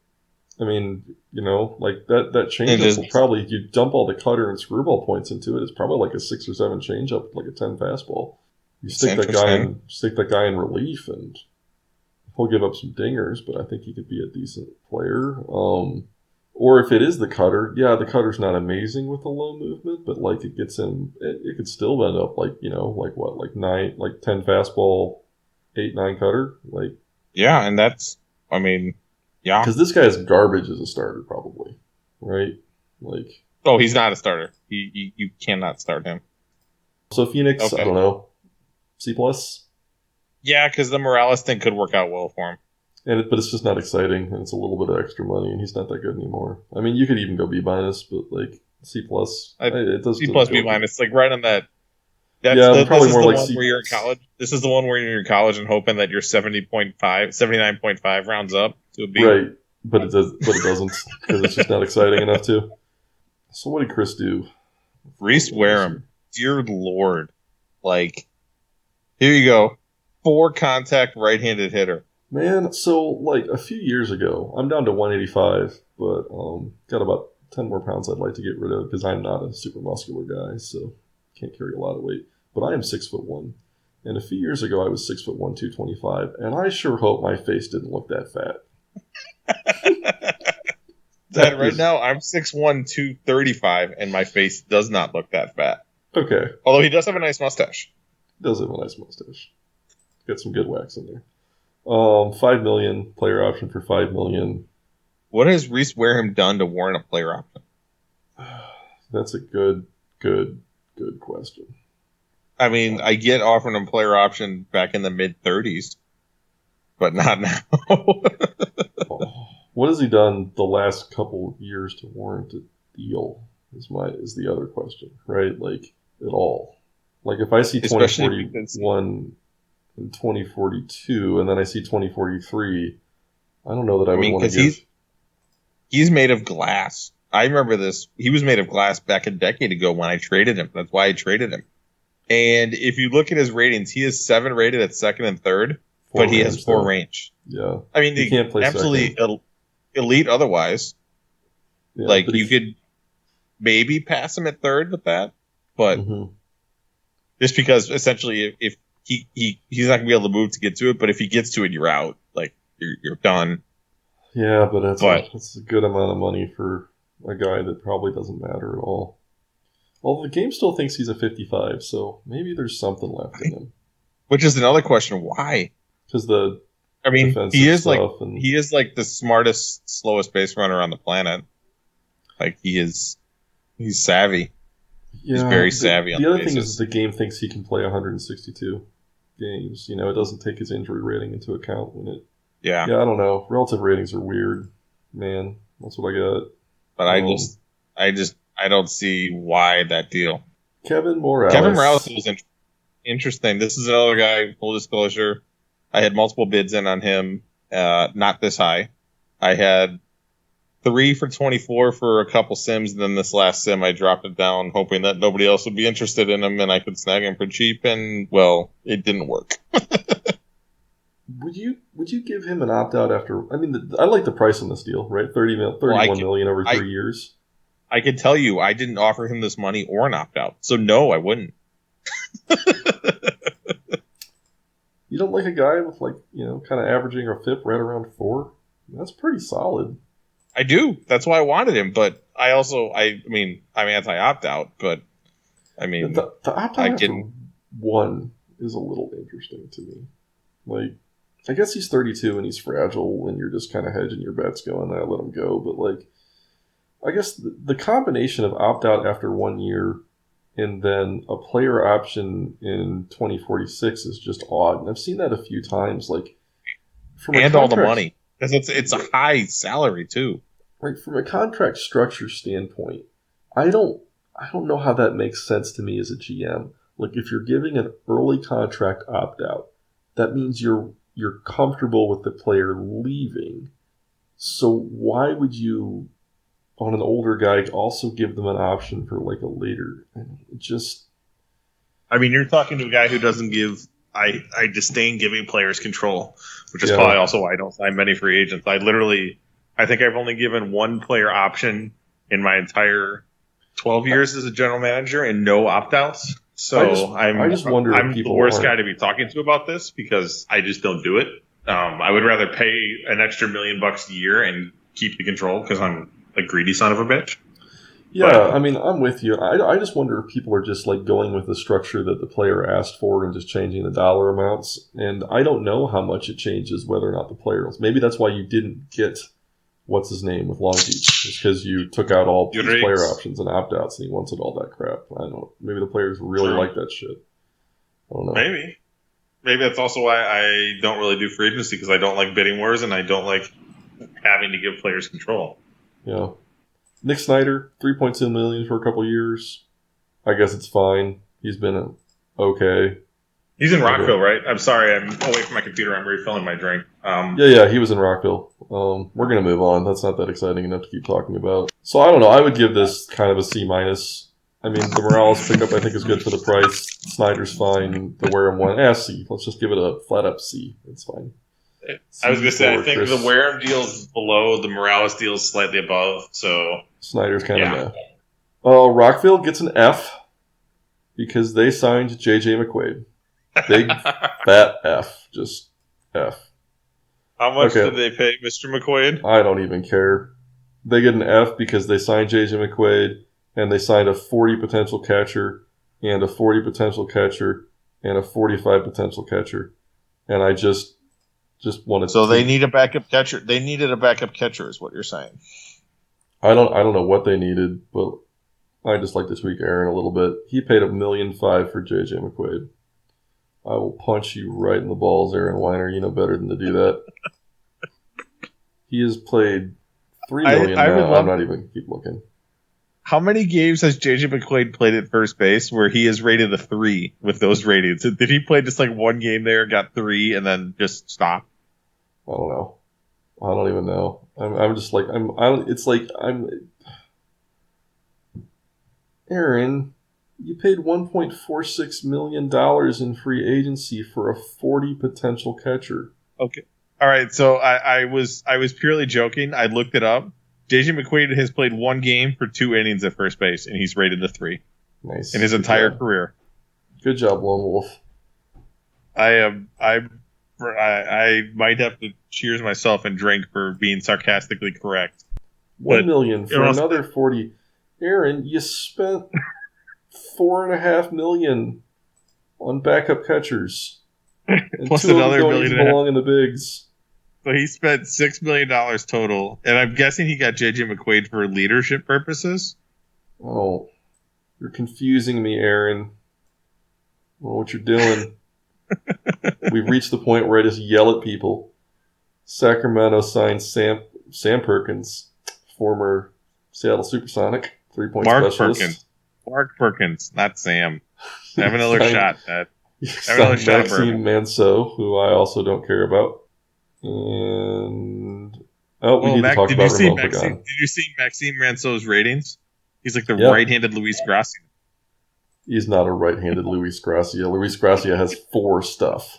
I mean, that changeup will probably, you dump all the cutter and screwball points into it, it's probably like a 6 or 7 changeup, like a 10 fastball. You stick that guy in relief, and he'll give up some dingers, but I think he could be a decent player. Or if it is the cutter, the cutter's not amazing with the low movement, but it gets him, it could still end up 10 fastball, 8-9 cutter. Yeah, and that's, I mean, Yeah. Because this guy is garbage as a starter, probably. Right? Like. Oh, he's not a starter. You cannot start him. So Phoenix, okay. I don't know. C+? Yeah, because the Morales thing could work out well for him. But it's just not exciting, and it's a little bit of extra money, and he's not that good anymore. I mean, you could even go B-, but like C+, it does C+, B-, like right on that. Probably more like C+. Where you're in college. This is the one where you're in college and hoping that you're 79.5 rounds up to a B. Right, but it doesn't, because it's just not exciting enough to. So what did Chris do? Reese Wareham, dear Lord. Like, here you go. 4-contact right-handed hitter. Man, so like a few years ago, I'm down to 185, but got about 10 more pounds I'd like to get rid of because I'm not a super muscular guy, so can't carry a lot of weight. But I am 6'1", and a few years ago I was 6'1", 225, and I sure hope my face didn't look that fat. Dad, right now I'm 6'1", 235, and my face does not look that fat. Okay. Although he does have a nice mustache. Does have a nice mustache. Got some good wax in there. $5 million player option for $5 million. What has Reese Wareham done to warrant a player option? That's a good question. I mean, I get offering him player option back in the mid-30s, but not now. What has he done the last couple of years to warrant a deal? Is the other question, right? Like at all. Like if I see 2041 and 2042, and then I see 2043, I don't know that I would want to give. He's made of glass. I remember this. He was made of glass back a decade ago when I traded him. That's why I traded him. And if you look at his ratings, he is 7 rated at second and third, but he has 4 range. Yeah. I mean, he can't play absolutely elite otherwise. Yeah, like, you could maybe pass him at third with that, but just because essentially if he's not going to be able to move to get to it, but if he gets to it, you're out. Like, you're done. Yeah, but that's a good amount of money for a guy that probably doesn't matter at all. Well, the game still thinks he's a 55, so maybe there's something left in him. Which is another question. Why? Because he is like the smartest, slowest base runner on the planet. Like he's savvy. Yeah, he's very savvy. The other thing is the game thinks he can play 162 games. You know, it doesn't take his injury rating into account when it. Yeah, I don't know. Relative ratings are weird, man. That's what I got. But I don't see why that deal. Kevin Morales was interesting. This is another guy, full disclosure. I had multiple bids in on him, not this high. I had 3 for 24 for a couple sims, and then this last sim I dropped it down, hoping that nobody else would be interested in him and I could snag him for cheap, and, well, it didn't work. Would you give him an opt-out after... I mean, I like the price on this deal, right? $31 million over 3 years. I can tell you, I didn't offer him this money or an opt-out. So, no, I wouldn't. You don't like a guy with, like, you know, kind of averaging a FIP right around 4? That's pretty solid. I do. That's why I wanted him. But I mean, I'm anti-opt-out, but, I mean... The opt-out after 1 is a little interesting to me. Like... I guess he's 32 and he's fragile and you're just kind of hedging your bets going, I let him go. But, like, I guess the combination of opt-out after 1 year and then a player option in 2046 is just odd. And I've seen that a few times. Like, all the money. Because it's a high salary, too. Right. From a contract structure standpoint, I don't know how that makes sense to me as a GM. Like, if you're giving an early contract opt-out, that means you're comfortable with the player leaving. So why would you, on an older guy, also give them an option for like a later? I mean, you're talking to a guy who doesn't give. I disdain giving players control, which is probably also why I don't sign many free agents. I think I've only given 1 player option in my entire 12 years as a general manager and no opt-outs. So I just wonder if I'm the worst guy to be talking to about this because I just don't do it. I would rather pay an extra $1 million a year and keep the control because I'm a greedy son of a bitch. Yeah, I mean, I'm with you. I just wonder if people are just like going with the structure that the player asked for and just changing the dollar amounts. And I don't know how much it changes whether or not the player was. Maybe that's why you didn't get what's his name with Long Beach. It's because you took out all these player options and opt outs and he wanted all that crap. I don't know. Maybe the players really like that shit. I don't know. Maybe that's also why I don't really do free agency, because I don't like bidding wars and I don't like having to give players control. Yeah. Nick Snyder, $3.2 million for a couple years. I guess it's fine. He's been okay. He's in Rockville, right? I'm sorry, I'm away from my computer. I'm refilling my drink. Yeah, he was in Rockville. We're gonna move on. That's not that exciting enough to keep talking about. So I don't know. I would give this kind of a C minus. I mean, the Morales pickup I think is good for the price. Snyder's fine. The Wareham one, C. Let's just give it a flat up C. It's fine. I was going to say, I think the Wareham deal is below, the Morales deal is slightly above, so... Snyder's kind of meh. Rockville gets an F because they signed J.J. McQuaid. Big, fat F. Just F. How much did they pay Mr. McQuaid? I don't even care. They get an F because they signed J.J. McQuaid, and they signed a 40 potential catcher, and a 40 potential catcher, and a 45 potential catcher. And I just wanted. So they need a backup catcher. They needed a backup catcher, is what you're saying. I don't know what they needed, but I just like to tweak Aaron a little bit. He paid $1.5 million for JJ McQuaid. I will punch you right in the balls, Aaron Weiner. You know better than to do that. He has played $3 million now. I'm not even keep looking. How many games has JJ McQuaid played at first base where he is rated a 3 with those ratings? Did he play just like one game there, got 3, and then just stop? I don't know. I don't even know. Aaron, you paid $1.46 million in free agency for a 40 potential catcher. Okay. All right. So I was purely joking. I looked it up. JJ McQuaid has played one game for 2 innings at first base, and he's rated a 3. Nice. In his entire career. Good job, Lone Wolf. I might have to cheers myself and drink for being sarcastically correct. $1 million for another 40. Aaron, you spent $4.5 million on backup catchers, and plus 2 of another them $1.5 million belong in the bigs. So he spent $6 million total, and I'm guessing he got JJ McQuaid for leadership purposes. Oh, you're confusing me, Aaron. I don't know what you're doing. We've reached the point where I just yell at people. Sacramento signed Sam Perkins, former Seattle Supersonic, 3-point specialist. Mark Perkins, not Sam. Have another shot, Dad. Have another shot. Maxime Manceau, who I also don't care about. And we need to talk about Ramon Pagan. Did you see Maxime Manceau's ratings? He's like the right-handed Luis Gracia. He's not a right-handed Luis Gracia. Luis Gracia has 4 stuff.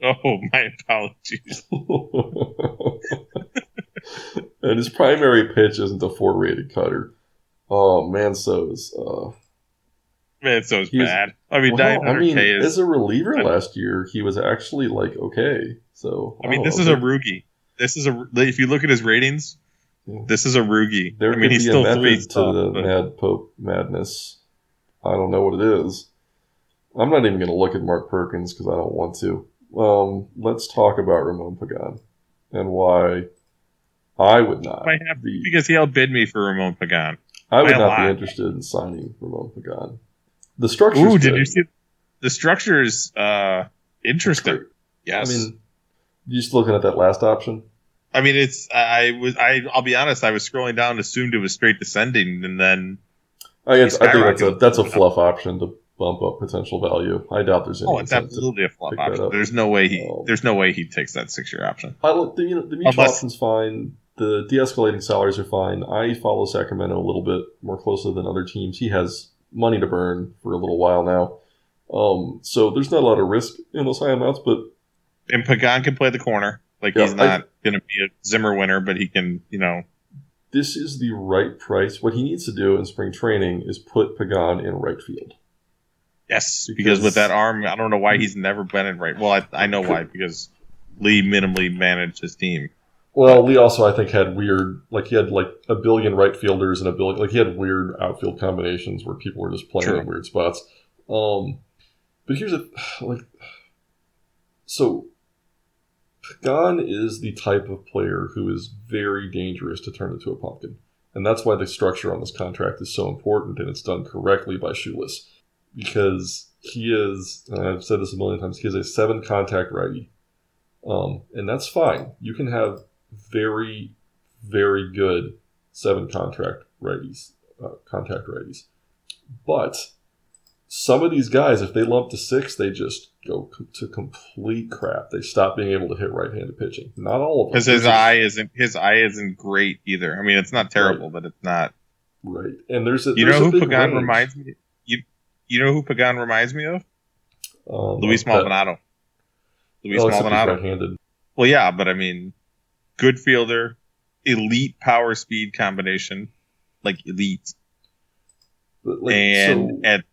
Oh, my apologies. And his primary pitch isn't a 4-rated cutter. Oh, Manceau's bad. I mean, $900K is... as a reliever last year, he was actually, okay. So this is a rookie. If you look at his ratings, this is a rookie. There could be a method to the Mad Pope madness. I don't know what it is. I'm not even going to look at Mark Perkins because I don't want to. Let's talk about Ramon Pagan and why I would not. Because he outbid me for Ramon Pagan. I would not be interested in signing Ramon Pagan. The structure. Did you see? The structure is interesting. Yes. I mean, you just looking at that last option. I mean, I'll be honest. I was scrolling down, assumed it was straight descending, and then. I think that's a fluff option to bump up potential value. I doubt there's any. Oh, it's absolutely a fluff option. There's no way he takes that 6-year option. The mutual option's fine. The de-escalating salaries are fine. I follow Sacramento a little bit more closely than other teams. He has money to burn for a little while now. So there's not a lot of risk in those high amounts, but... And Pagan can play the corner. He's not going to be a Zimmer winner, but he can, This is the right price. What he needs to do in spring training is put Pagan in right field. Yes, because with that arm, I don't know why he's never been in right... Well, I know why, because Lee minimally managed his team. Well, Lee also, I think, had weird, like, he had, like, a billion right fielders and a billion, like, he had weird outfield combinations where people were just playing in weird spots. But here's so Pagan is the type of player who is very dangerous to turn into a pumpkin. And that's why the structure on this contract is so important, and it's done correctly by Shoeless. Because he is, and I've said this a million times, he is a 7-contact righty. And that's fine. You can have very, very good 7-contact righties, contact righties. But some of these guys, if they lump to 6, they just go to complete crap. They stop being able to hit right-handed pitching. Not all of them. Because his eye isn't great either. I mean, it's not terrible, but it's not. Right. And there's a you know who Pagan range. Reminds me. You know who Pagan reminds me of? Luis Maldonado. Luis Maldonado. Right-handed. Well, yeah, but I mean, good fielder, elite power speed combination, like elite, and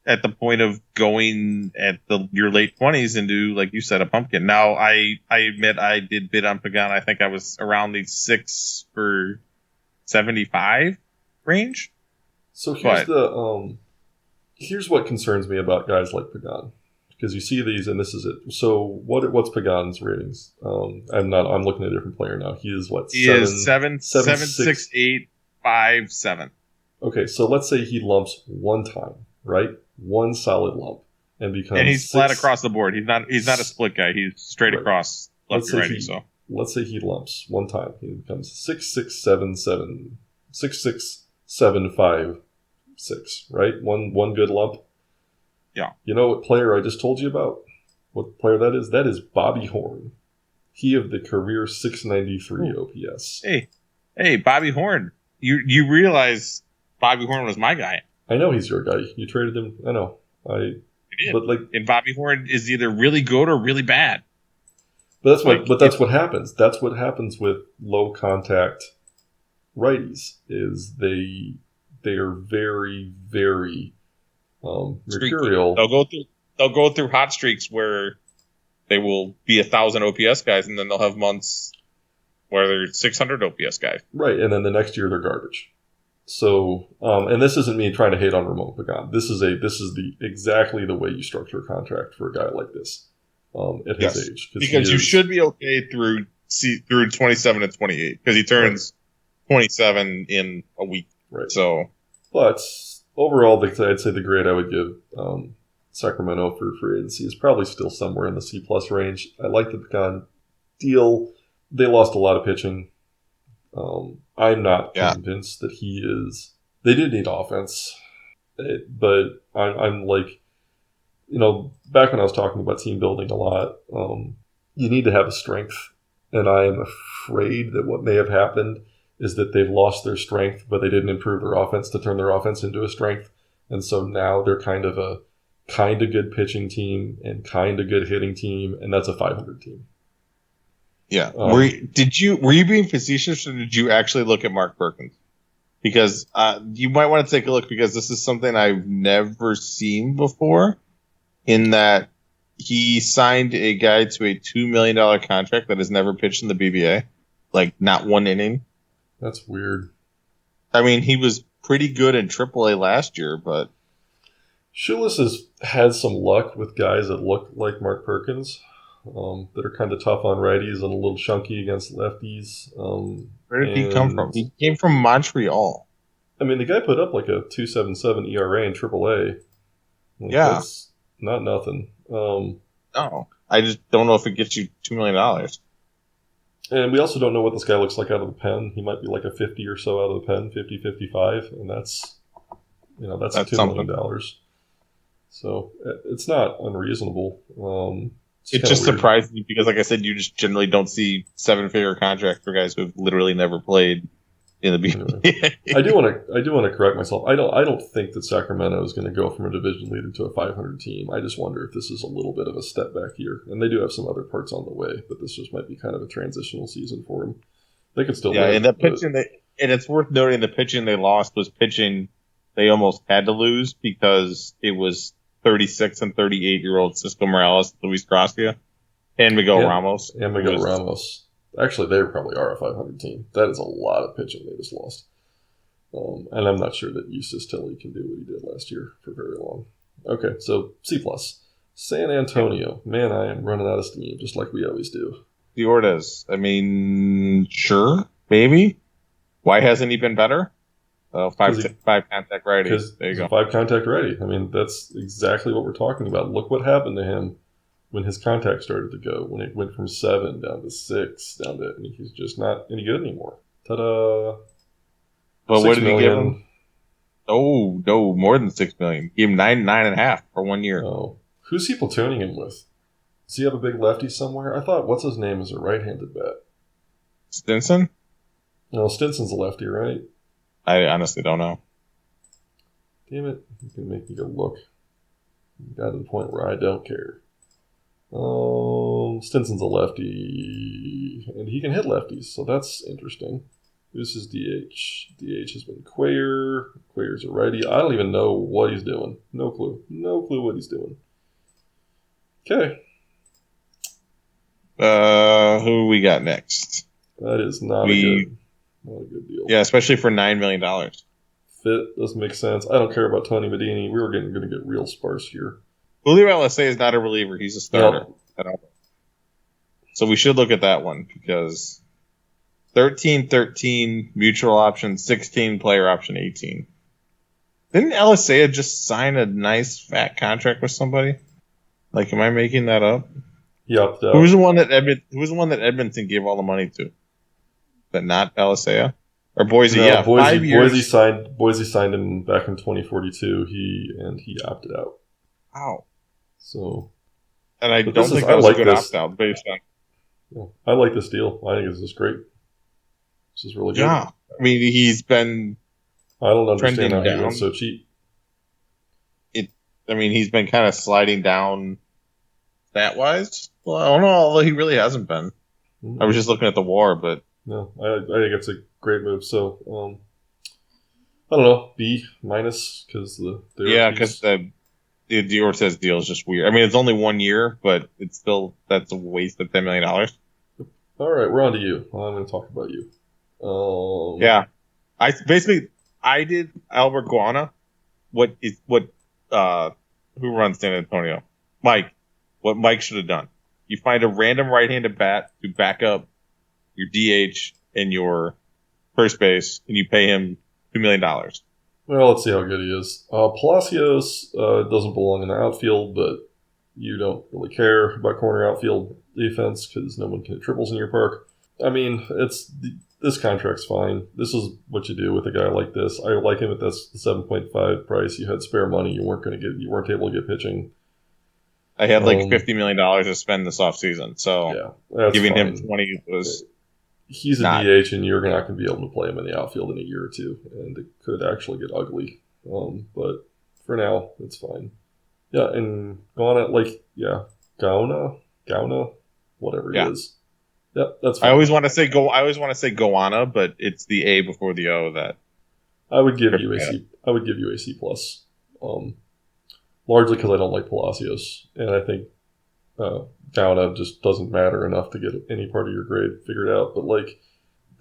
at the point of going at your late 20s into, like you said, a pumpkin. Now, I admit I did bid on Pagan. I think I was around the 6 for 75 range. So here's what concerns me about guys like Pagan. Because you see these, and this is it. So what's Pagan's ratings? I'm looking at a different player now. He is what? He is 7.6857. Okay, so let's say he lumps one time, right? One solid lump, and becomes. And he's flat across the board. He's not a split guy. He's straight across left to righty. So let's say he lumps one time. He becomes 6.677, right? One good lump. Yeah. You know what player I just told you about? What player that is? That is Bobby Horn. He of the career 693 OPS. Hey, Bobby Horn. You realize Bobby Horn was my guy. I know he's your guy. You traded him. I know. You did. And Bobby Horn is either really good or really bad. But that's what happens. That's what happens with low contact righties. Is they are very, very mercurial. They'll go through hot streaks where they will be 1,000 OPS guys, and then they'll have months where they're 600 OPS guys. Right, and then the next year they're garbage. So, and this isn't me trying to hate on Ramon Pagan. This is exactly the way you structure a contract for a guy like this at his age. Because you should be okay through 27 and 28 because he turns 27 in a week. Right. So, but overall, I'd say the grade I would give Sacramento for free agency is probably still somewhere in the C+ range. I like the Pagan deal. They lost a lot of pitching. I'm not convinced that he is. They did need offense, but I'm like, back when I was talking about team building a lot, you need to have a strength, and I am afraid that what may have happened is that they've lost their strength, but they didn't improve their offense to turn their offense into a strength. And so now they're kind of a good pitching team and kind of good hitting team, and that's a 500 team. Yeah. Were you being facetious, or did you actually look at Mark Perkins? Because you might want to take a look, because this is something I've never seen before, in that he signed a guy to a $2 million contract that has never pitched in the BBA, like not one inning. That's weird. I mean, he was pretty good in AAA last year, but Shoeless has had some luck with guys that look like Mark Perkins, that are kind of tough on righties and a little chunky against lefties. Where did he come from? He came from Montreal. I mean, the guy put up like a 2.77 ERA in AAA. That's not nothing. No, I just don't know if it gets you $2 million. And we also don't know what this guy looks like out of the pen. He might be like a 50 or so out of the pen, 50, 55, and that's $2 million. So it's not unreasonable. It just surprised me because, like I said, you just generally don't see 7-figure contracts for guys who've literally never played in the BBA. I do want to correct myself. I don't think that Sacramento is going to go from a division leader to a 500 team. I just wonder if this is a little bit of a step back year, and they do have some other parts on the way, but this just might be kind of a transitional season for them. They could still win, and the pitching and it's worth noting the pitching they lost was pitching they almost had to lose because it was 36 and 38-year-old Cisco Morales, Luis Gracia, and Miguel Ramos. And Miguel Ramos. Actually, they probably are a 500 team. That is a lot of pitching they just lost. And I'm not sure that Eustace Tilley can do what he did last year for very long. Okay, so C+. San Antonio. Man, I am running out of steam, just like we always do. Diordes. I mean, sure, maybe. Why hasn't he been better? Five contact righty. There you go. 5 contact righty. I mean, that's exactly what we're talking about. Look what happened to him when his contact started to go. When it went from 7 down to 6, down to, I mean, he's just not any good anymore. Ta-da! But what did he give him? Oh, no, more than $6 million. He gave him 9.5 for 1 year. Oh. Who's he platooning him with? Does he have a big lefty somewhere? I thought, what's his name is a right-handed bat? Stinson? No, Stinson's a lefty, right? I honestly don't know. Damn it. You can make me go look. You got to the point where I don't care. Stinson's a lefty, and he can hit lefties, so that's interesting. This is DH. DH has been Quayer. Quayer's a righty. I don't even know what he's doing. No clue. No clue what he's doing. Okay. Who we got next? That is not a good deal. Yeah, especially for $9 million. Fit doesn't make sense. I don't care about Tony Medini. We were going to get real sparse here. Julio LSA is not a reliever. He's a starter. Yep. So we should look at that one because 13 mutual option, 16 player option, 18. Didn't LSA just sign a nice fat contract with somebody? Like, am I making that up? He opted out. Who was the one that Edmonton gave all the money to? But not LSA? Or Boise? No, yeah, Boise, 5 years. Boise signed him back in 2042. He opted out. Wow. So, and I don't think that was a good opt out based on. Yeah, I like this deal. I think this is great. This is really good. Yeah, I mean he's been. I don't understand how he went so cheap. He's been kind of sliding down stat wise. Well, I don't know, although he really hasn't been. Mm-hmm. I was just looking at the WAR, but no, I think it's a great move. So, I don't know, B- because because the Diortes deal is just weird. I mean, it's only 1 year, but it's still that's a waste of $10 million. All right, we're on to you. I'm going to talk about you. Yeah, I did Albert Guana. Who runs San Antonio? Mike. What Mike should have done. You find a random right-handed bat to back up your DH and your first base, and you pay him $2 million. Well, let's see how good he is. Palacios doesn't belong in the outfield, but you don't really care about corner outfield defense because no one can hit triples in your park. I mean, this contract's fine. This is what you do with a guy like this. I like him at this 7.5 price. You had spare money. You weren't able to get pitching. I had like $50 million to spend this offseason, so giving him 20 was. He's a DH, and you're not going to be able to play him in the outfield in a year or two, and it could actually get ugly. But for now, it's fine. Yeah, and Gauna, whatever it is. Yep, that's fine. I always want to say Goanna, but it's the A before the O that I would give you a C. I would give you a C+. Largely because I don't like Palacios, and I think Gauna just doesn't matter enough to get any part of your grade figured out. But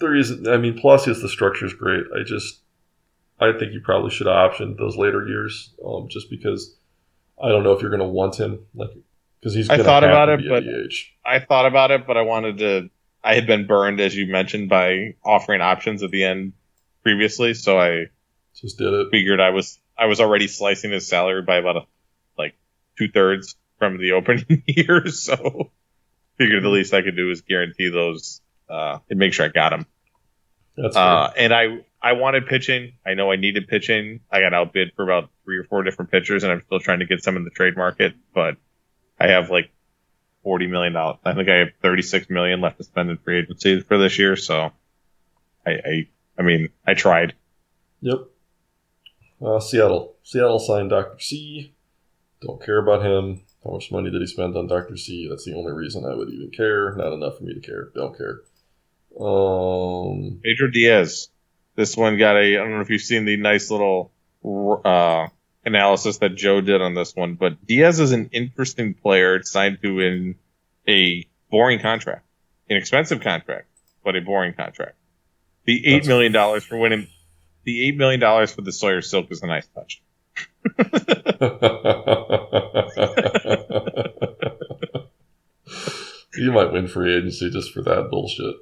Palacios, the structure is great. I think you probably should have optioned those later years, just because I don't know if you're going to want him, because he's. I thought about it, but I had been burned, as you mentioned, by offering options at the end previously, so I just did it. Figured I was already slicing his salary by about 2/3 from the opening year, so figured the least I could do is guarantee those and make sure I got him. That's fair. And I wanted pitching. I know I needed pitching. I got outbid for about 3 or 4 different pitchers, and I'm still trying to get some in the trade market, but I have $40 million. I think I have $36 million left to spend in free agency for this year, so I tried. Yep. Seattle. Seattle signed Dr. C. Don't care about him. How much money did he spend on Dr. C? That's the only reason I would even care. Not enough for me to care. Don't care. Pedro Diaz. This one got I don't know if you've seen the nice little analysis that Joe did on this one, but Diaz is an interesting player signed to in a boring contract. an expensive contract, but a boring contract. The $8 million for winning. The $8 million for the Sawyer Silk is a nice touch. You might win free agency just for that bullshit.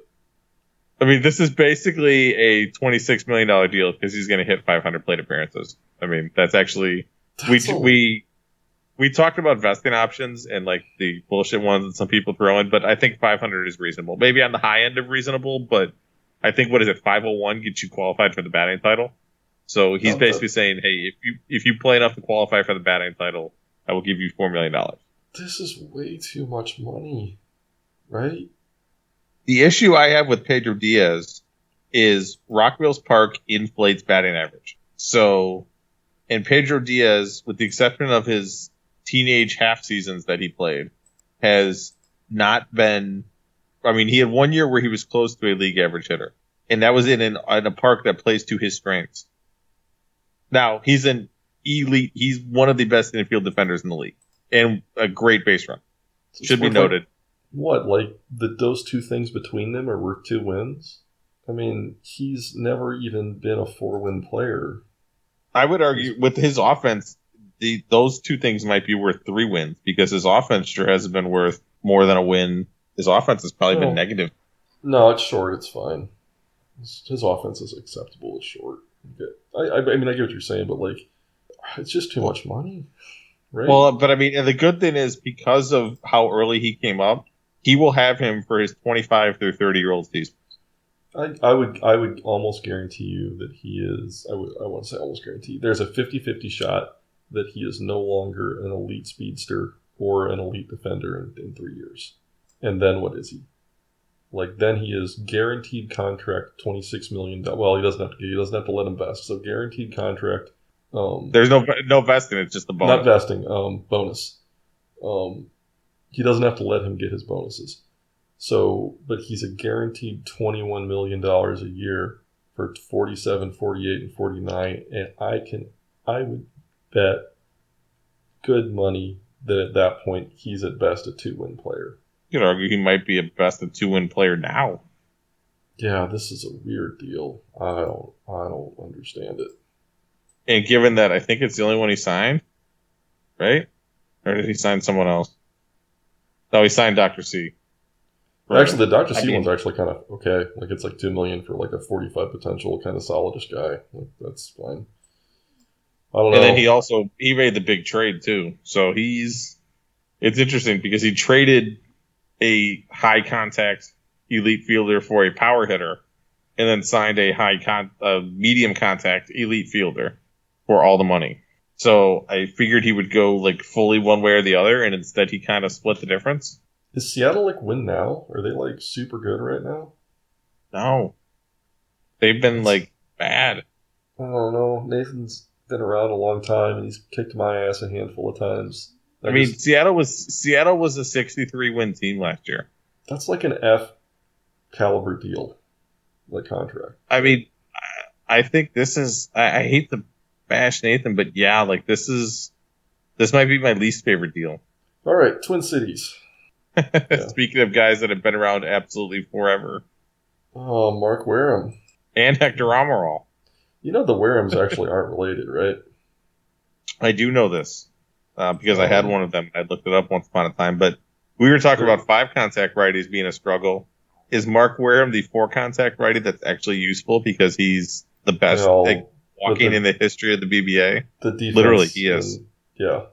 I mean, this is basically a $26 million deal because he's going to hit 500 plate appearances. I mean, that's actually we talked about vesting options and like the bullshit ones that some people throw in, but I think 500 is reasonable. Maybe on the high end of reasonable, but I think 501 gets you qualified for the batting title. So he's basically saying, hey, if you play enough to qualify for the batting title, I will give you $4 million. This is way too much money, right? The issue I have with Pedro Diaz is Rockville's Park inflates batting average. So, and Pedro Diaz, with the exception of his teenage half seasons that he played, has not been. I mean, he had 1 year where he was close to a league average hitter, and that was in a park that plays to his strengths. Now he's an elite. He's one of the best infield defenders in the league, and a great base run. Should be noted. Those two things between them are worth 2 wins? I mean, he's never even been a 4-win player. I would argue with his offense, those two things might be worth 3 wins because his offense sure hasn't been worth more than a win. His offense has probably been negative. No, it's short. It's fine. His offense is acceptable. It's short. I mean, I get what you're saying, but like, it's just too much money, right? Well, but I mean, and the good thing is because of how early he came up, he will have him for his 25 through 30-year-old season. I would almost guarantee you that he is. I want to say almost guarantee. There's a 50-50 shot that he is no longer an elite speedster or an elite defender in 3 years. And then what is he? Like then he is guaranteed contract $26 million. Well, he doesn't have to let him vest. So guaranteed contract. There's no vesting. It's just a bonus. Not vesting. Bonus. He doesn't have to let him get his bonuses. So, but he's a guaranteed $21 million a year for 47, 48, and 49. And I would bet good money that at that point he's at best a 2-win player. You could argue he might be a best of 2-win player now. Yeah, this is a weird deal. I don't understand it. And given that I think it's the only one he signed, right? Or did he sign someone else? No, he signed Dr. C. Right. Actually, the Dr. C one's actually kind of okay. Like it's like $2 million for like a 45 potential kind of solidish guy. Like, that's fine. I don't know. And then he made the big trade too. So it's interesting because he traded a high contact elite fielder for a power hitter, and then signed a medium contact elite fielder for all the money. So I figured he would go like fully one way or the other, and instead he kind of split the difference. Is Seattle like win now? Are they like super good right now? No. They've been like bad. I don't know. Nathan's been around a long time and he's kicked my ass a handful of times. I mean, Seattle was a 63-win team last year. That's like an F caliber deal, like contract. I mean, I think this is. I hate to bash Nathan, but yeah, like this might be my least favorite deal. All right, Twin Cities. Yeah. Speaking of guys that have been around absolutely forever. Oh, Mark Wareham. And Hector Amaral. You know the Warehams actually aren't related, right? I do know this because I had one of them. I looked it up once upon a time. But we were talking about 5-contact righties being a struggle. Is Mark Wareham the 4-contact righty that's actually useful because he's the best walking in the history of the BBA? The defense. Literally, he is.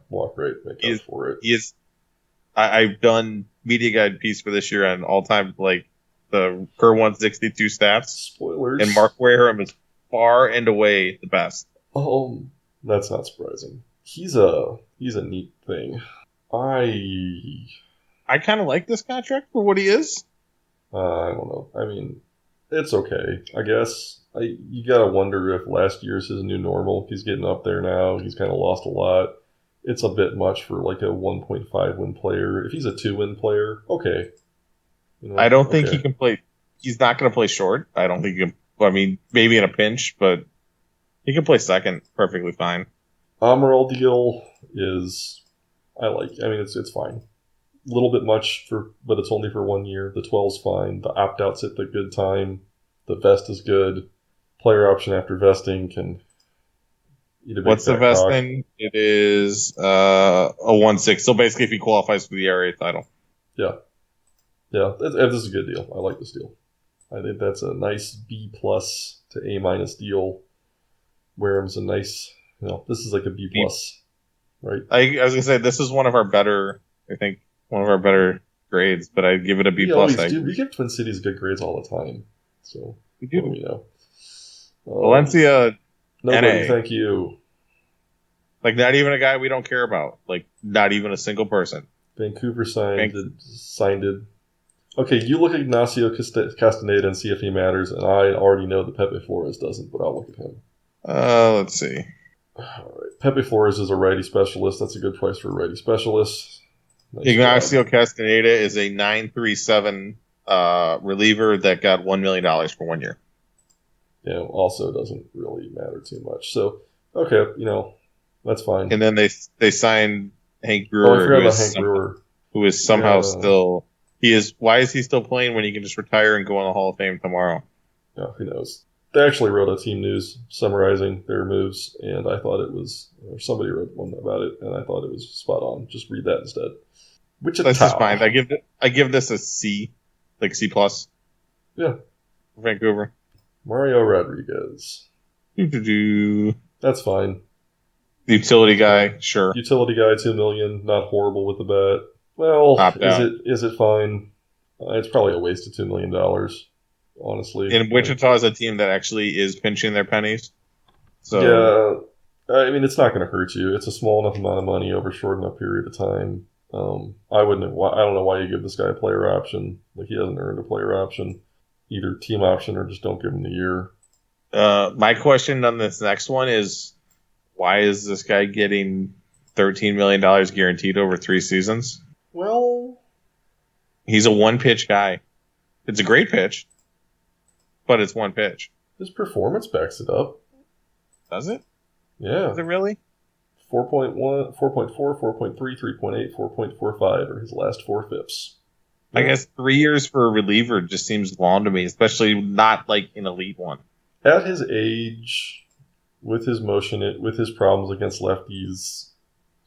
Walk right. Make up for it. He is. I've done media guide piece for this year on all-time, like, the per 162 stats. Spoilers. And Mark Wareham is far and away the best. That's not surprising. He's a neat thing. I kind of like this contract for what he is. I don't know. I mean, it's okay, I guess. You gotta wonder if last year's his new normal. He's getting up there now. He's kind of lost a lot. It's a bit much for like a 1.5 win player. If he's a 2-win player, okay. You know, I don't think he can play. He's not going to play short. I don't think he can. I mean, maybe in a pinch, but he can play second perfectly fine. Amaral deal is, I mean, it's fine. little bit much but it's only for 1 year. The 12's fine. The opt-out's at the good time. The vest is good. Player option after vesting can eat a big What's the fat vesting? It is a 1/6. So basically, if he qualifies for the area title. Yeah. Yeah, this is a good deal. I like this deal. I think that's a nice B+ to A- deal. Wareham's a nice, this is like a B+, right? I was going to say, this is one of our better grades, but I'd give it a B+. We always do. We give Twin Cities good grades all the time. So, we do. What do we know? Valencia, nobody, NA. thank you. Like, not even a guy we don't care about. Like, not even a single person. Vancouver signed it. Okay, you look at Ignacio Castaneda and see if he matters, and I already know that Pepe Flores doesn't, but I'll look at him. Let's see. All right. Pepe Flores is a righty specialist. That's a good price for a righty specialist. Nice Ignacio job. Castaneda is a 9.37 reliever that got $1 million for 1 year. Also doesn't really matter too much. So, okay, that's fine. And then they signed Hank Brewer, I forgot about Hank Brewer, who is somehow still. Why is he still playing when he can just retire and go on the Hall of Fame tomorrow? Yeah, who knows? They actually wrote a team news summarizing their moves, and I thought it was, or somebody wrote one about it, and I thought it was spot on. Just read that instead. Wichita. This is fine. I give this a C, like C+. Yeah. Vancouver. Mario Rodriguez. That's fine. The utility guy, sure. Utility guy, $2 million, not horrible with the bat. Well, is it fine? It's probably a waste of $2 million, honestly. And Wichita is a team that actually is pinching their pennies. So yeah, I mean, it's not going to hurt you. It's a small enough amount of money over a short enough period of time. I don't know why you give this guy a player option. Like, he hasn't earned a player option, either team option or just don't give him the year. My question on this next one is, why is this guy getting $13 million guaranteed over 3 seasons? Well, he's a one-pitch guy. It's a great pitch, but it's one pitch. His performance backs it up. Does it? Yeah. Does it really? 4.1, 4.4, 4.3, 3.8, 4.45 are his last 4 FIPS. I guess 3 years for a reliever just seems long to me, especially not like an elite one. At his age, with his motion, with his problems against lefties,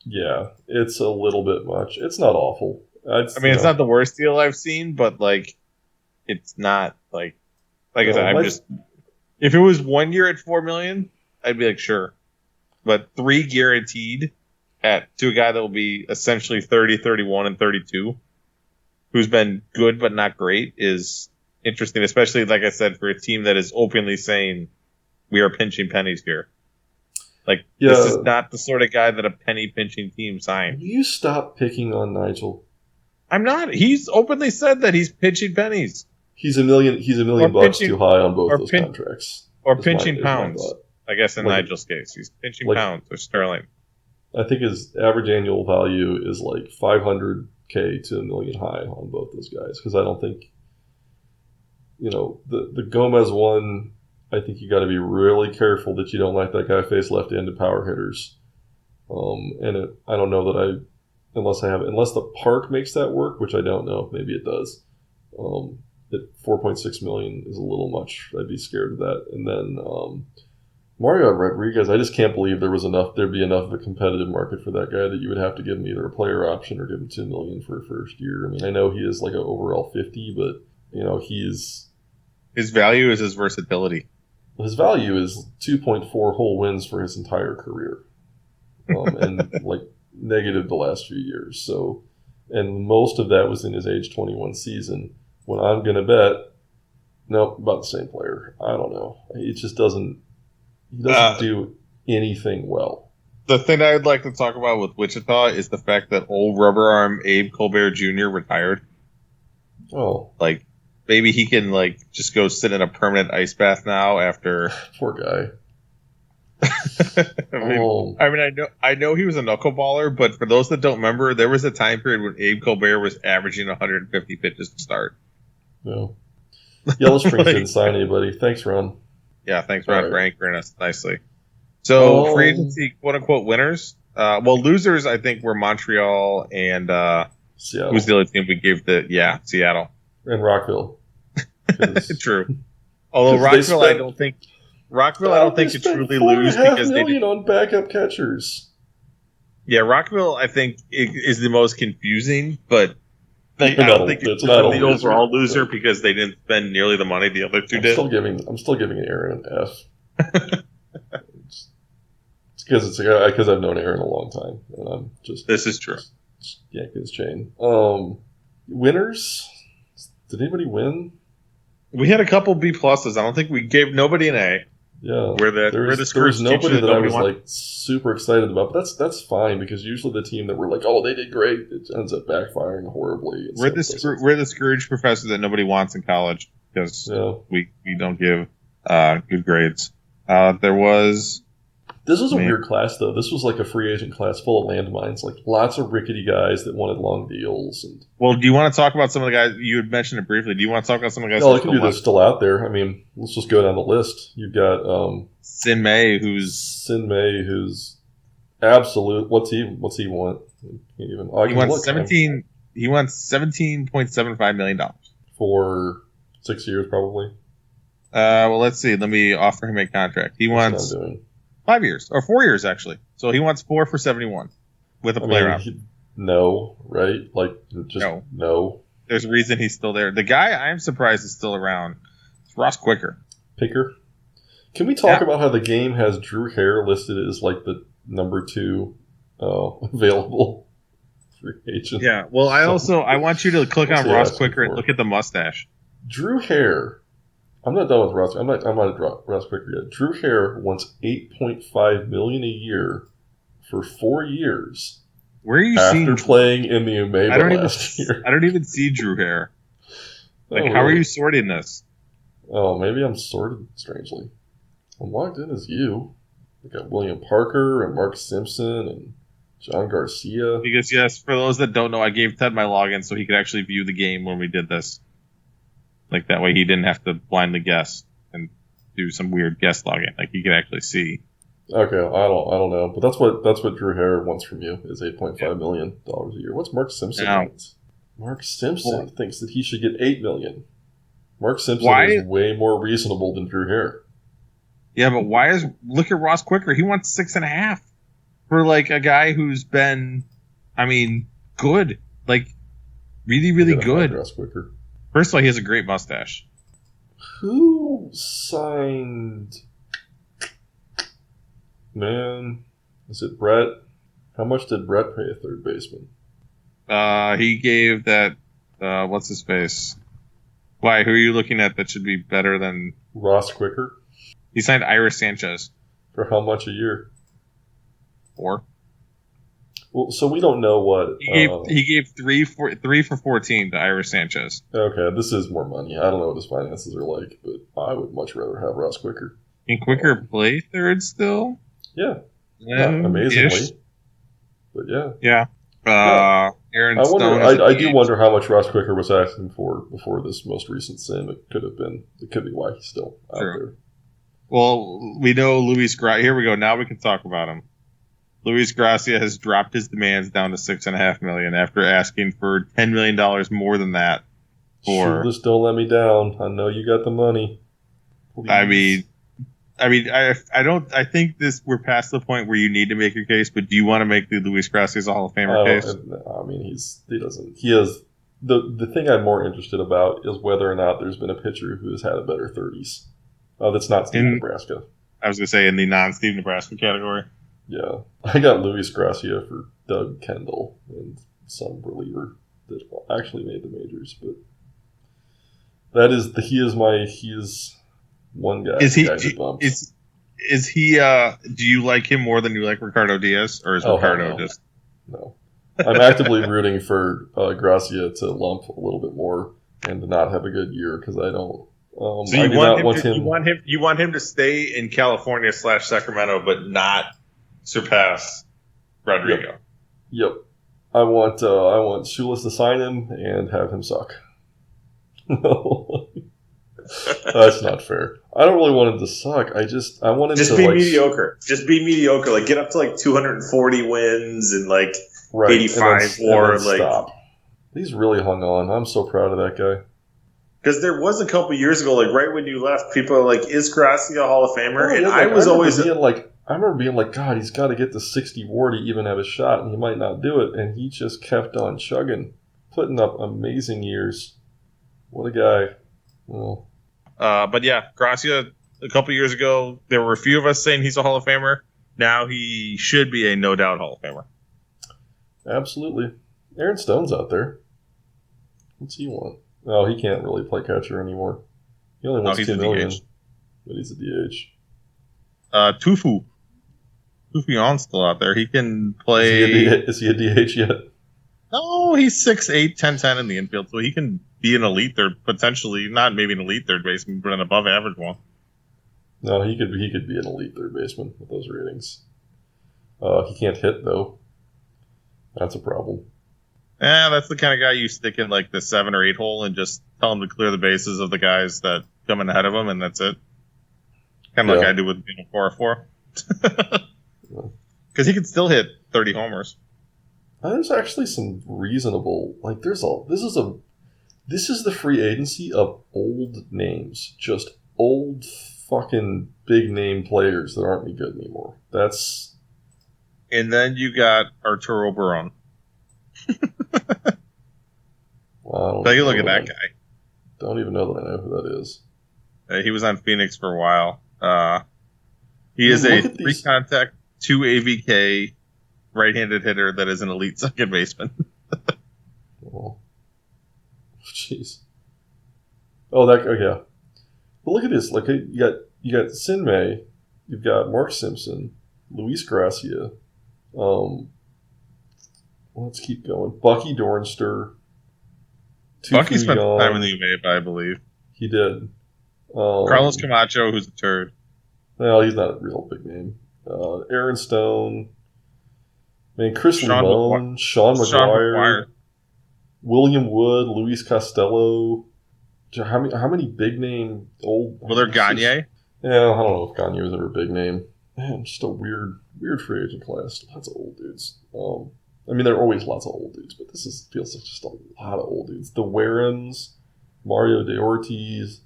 yeah, it's a little bit much. It's not awful. It's not the worst deal I've seen, but like, it's not like I said, if it was 1 year at $4 million, I'd be like, sure. But 3 guaranteed to a guy that will be essentially 30, 31, and 32, who's been good but not great, is interesting, especially, like I said, for a team that is openly saying, we are pinching pennies here. Like, this is not the sort of guy that a penny-pinching team signed. You stop picking on Nigel. I'm not. He's openly said that he's pinching pennies. He's $1 million bucks too high on both those contracts. Or pinching pounds. I guess in Nigel's case. He's pinching pounds or sterling. I think his average annual value is like $500K to $1 million high on both those guys. Because I don't think, the Gomez one, I think you got to be really careful that you don't let that guy face left-handed power hitters. I don't know that unless the park makes that work, which I don't know, maybe it does. At $4.6 million is a little much. I'd be scared of that. And then Mario Rodriguez, I just can't believe there'd be enough of a competitive market for that guy that you would have to give him either a player option or give him $2 million for a first year. I mean, I know he is like an overall 50, but his value is his versatility. His value is 2.4 whole wins for his entire career, and like negative the last few years. So, and most of that was in his age 21 season. When I'm gonna bet, nope, about the same player. I don't know. It just doesn't. He doesn't do anything well. The thing I'd like to talk about with Wichita is the fact that old rubber arm Abe Colbert Jr. retired. Oh, like. Maybe he can just go sit in a permanent ice bath now after. Poor guy. I know he was a knuckleballer, but for those that don't remember, there was a time period when Abe Colbert was averaging 150 pitches to start. No. Yellow Springs didn't sign anybody. Thanks, Ron. Yeah, thanks, Ron, for anchoring us nicely. So, free agency, quote unquote, winners. Losers, I think, were Montreal and Seattle. Who's the other team we gave Seattle. And Rockville. True. Although Rockville, I don't think could truly lose because they didn't on backup catchers. Yeah, Rockville, I think, is the most confusing, but I don't think it's not the overall loser because they didn't spend nearly the money the other two did. I'm still giving Aaron an F. It's because I've known Aaron a long time, and I'm just. This is true. Yanking his chain. Winners? Did anybody win? We had a couple B pluses. I don't think we gave nobody an A. Yeah, there was nobody that I was like super excited about, but that's fine because usually the team that we're like, oh, they did great, it ends up backfiring horribly. We're the Scrooge professor that nobody wants in college because we don't give good grades. This was a weird class though. This was like a free agent class full of landmines, like lots of rickety guys that wanted long deals. And well, do you want to talk about some of the guys you had mentioned it briefly? Do you want to talk about some of the guys? No, I can do this still out there. I mean, let's just go down the list. You've got Sin Mei, who's absolute. What's he want? He wants 17. He wants $17.75 million for 6 years, probably. Well, let's see. Let me offer him a contract. He wants 5 years or 4 years actually. So he wants 4 for 71 with a player option. No, right? Like just no. There's a reason he's still there. The guy I'm surprised is still around. It's Ross Picker. Can we talk about how the game has Drew Hare listed as like the number 2 available free agent? Yeah. Well, I want you to click on Ross Quicker and look at the mustache. Drew Hare. I'm not done with Ross. I'm not at Ross Quicker yet. Drew Hare wants $8.5 million a year for 4 years. Where are you after playing in the Umeba last year? I don't even see Drew Hare. How are you sorting this? Oh, maybe I'm sorted strangely. I'm logged in as you. We got William Parker and Mark Simpson and John Garcia. Because yes, for those that don't know, I gave Ted my login so he could actually view the game when we did this. Like that way he didn't have to blindly guess and do some weird guess login. Like he could actually see. Okay, I don't know, but that's what Drew Hare wants from you is $8.5 million a year. What's Mark Simpson want? Mark Simpson thinks that he should get $8 million. Mark Simpson is way more reasonable than Drew Hare. Yeah, but look at Ross Quicker. He wants 6.5 for like a guy who's been, good, like really, really good. Ross Quicker. First of all, he has a great mustache. Who signed? Man, is it Brett? How much did Brett pay a third baseman? He gave that. What's his face? Why? Who are you looking at that should be better than Ross Quicker? He signed Iris Sanchez. For how much a year? 4. Well, so we don't know what he gave 3 for 14 to Iris Sanchez. Okay, this is more money. I don't know what his finances are like, but I would much rather have Ross Quicker. Can Quicker play third still? Yeah, amazingly. But yeah. Aaron Stone. I do wonder how much Ross Quicker was asking for before this most recent sim. It could be why he's still out there. Well, we know Luis Gracia. Here we go. Now we can talk about him. Luis Gracia has dropped his demands down to $6.5 million after asking for $10 million more than that. Just don't let me down. I know you got the money. Please. I think we're past the point where you need to make your case, but do you want to make the Luis Gracia as a Hall of Famer case? The thing I'm more interested about is whether or not there's been a pitcher who has had a better 30s. That's not Steve Nebraska. I was going to say in the non-Steve Nebraska category. Yeah. I got Luis Gracia for Doug Kendall and some reliever that actually made the majors, but he is one guy. Is he? Do you like him more than you like Ricardo Diaz, or is Ricardo just? No, I'm actively rooting for Gracia to lump a little bit more and to not have a good year because I don't. So you want him to stay in California / Sacramento, but not surpass Rodrigo. Yep. I want Shulis to sign him and have him suck. No. That's not fair. I don't really want him to suck. I want him to be mediocre. Just be mediocre. Like get up to 240 wins and 85 or stop. He's really hung on. I'm so proud of that guy. Because there was a couple years ago, like right when you left, people are like, "Is Gracia a Hall of Famer?" Oh, and yeah, I was always I remember being like, God, he's got to get to 60 WAR to even have a shot, and he might not do it. And he just kept on chugging, putting up amazing years. What a guy. Oh. But yeah, Gracia, a couple years ago, there were a few of us saying he's a Hall of Famer. Now he should be a no doubt Hall of Famer. Absolutely. Aaron Stone's out there. What's he want? Oh, he can't really play catcher anymore. He only wants $2 million, but he's a DH. Tufu Yon's still out there. He can play. Is he a DH yet? No, he's 6'8", 10'10" in the infield, so he can be an elite third, potentially not maybe an elite third baseman, but an above average one. No, he could be an elite third baseman with those ratings. He can't hit though. That's a problem. Yeah, that's the kind of guy you stick in like the 7 or 8 hole and just tell him to clear the bases of the guys that come in ahead of him, and that's it. Kind of like I do with 4-4. Because he can still hit 30 homers. There's actually some reasonable, like this is the free agency of old names, just old fucking big name players that aren't any good anymore. And then you got Arturo Barón. Well, take a look at that guy. Don't even know that I know who that is. He was on Phoenix for a while. He is a 3-contact, 2 AVK right-handed hitter that is an elite second baseman. Oh, jeez. Oh, yeah. But look at this. Like you got Sin May, you've got Mark Simpson, Luis Gracia. Let's keep going. Bucky Dornster. Bucky spent time in the UVA, I believe. He did. Carlos Camacho, who's a turd. Well, he's not a real big name. Aaron Stone. Chris Limon, Sean McGuire, William Wood, Luis Costello. How many big name old? Well, Gagne. Yeah, I don't know if Gagne was ever a big name. Man, just a weird free agent class. Lots of old dudes. There are always lots of old dudes, but feels like just a lot of old dudes. The Warrens, Mario De Ortiz,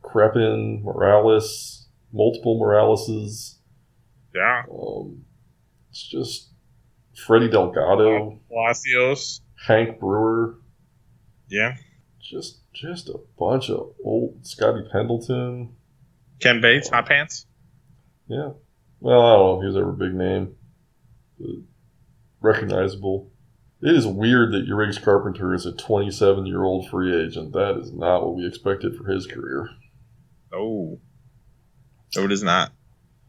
Crepin, Morales, multiple Moraleses. Yeah. It's just Freddie Delgado, Palacios, Hank Brewer. Yeah. Just a bunch of old Scotty Pendleton. Ken Bates, Hot Pants. Yeah. Well, I don't know if he was ever a big name. But recognizable. It is weird that Uriggs Carpenter is a 27-year-old free agent. That is not what we expected for his career. Oh. No, it is not.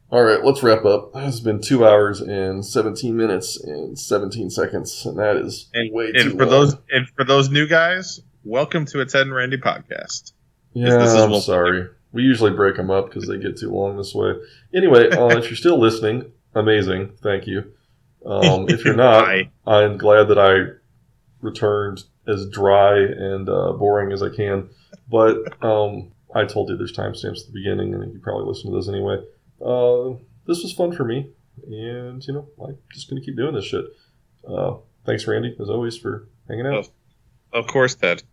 All right, let's wrap up. It's been 2 hours and 17 minutes and 17 seconds, and that is way too long. And for those new guys, welcome to a Ted and Randy podcast. Yeah, I'm sorry. We usually break them up because they get too long this way. Anyway, if you're still listening, amazing. Thank you. If you're not, I'm glad that I returned as dry and boring as I can. But I told you there's timestamps at the beginning, and you probably listen to those anyway. This was fun for me, and I'm just going to keep doing this shit. Thanks, Randy, as always, for hanging out. Of course, Ted.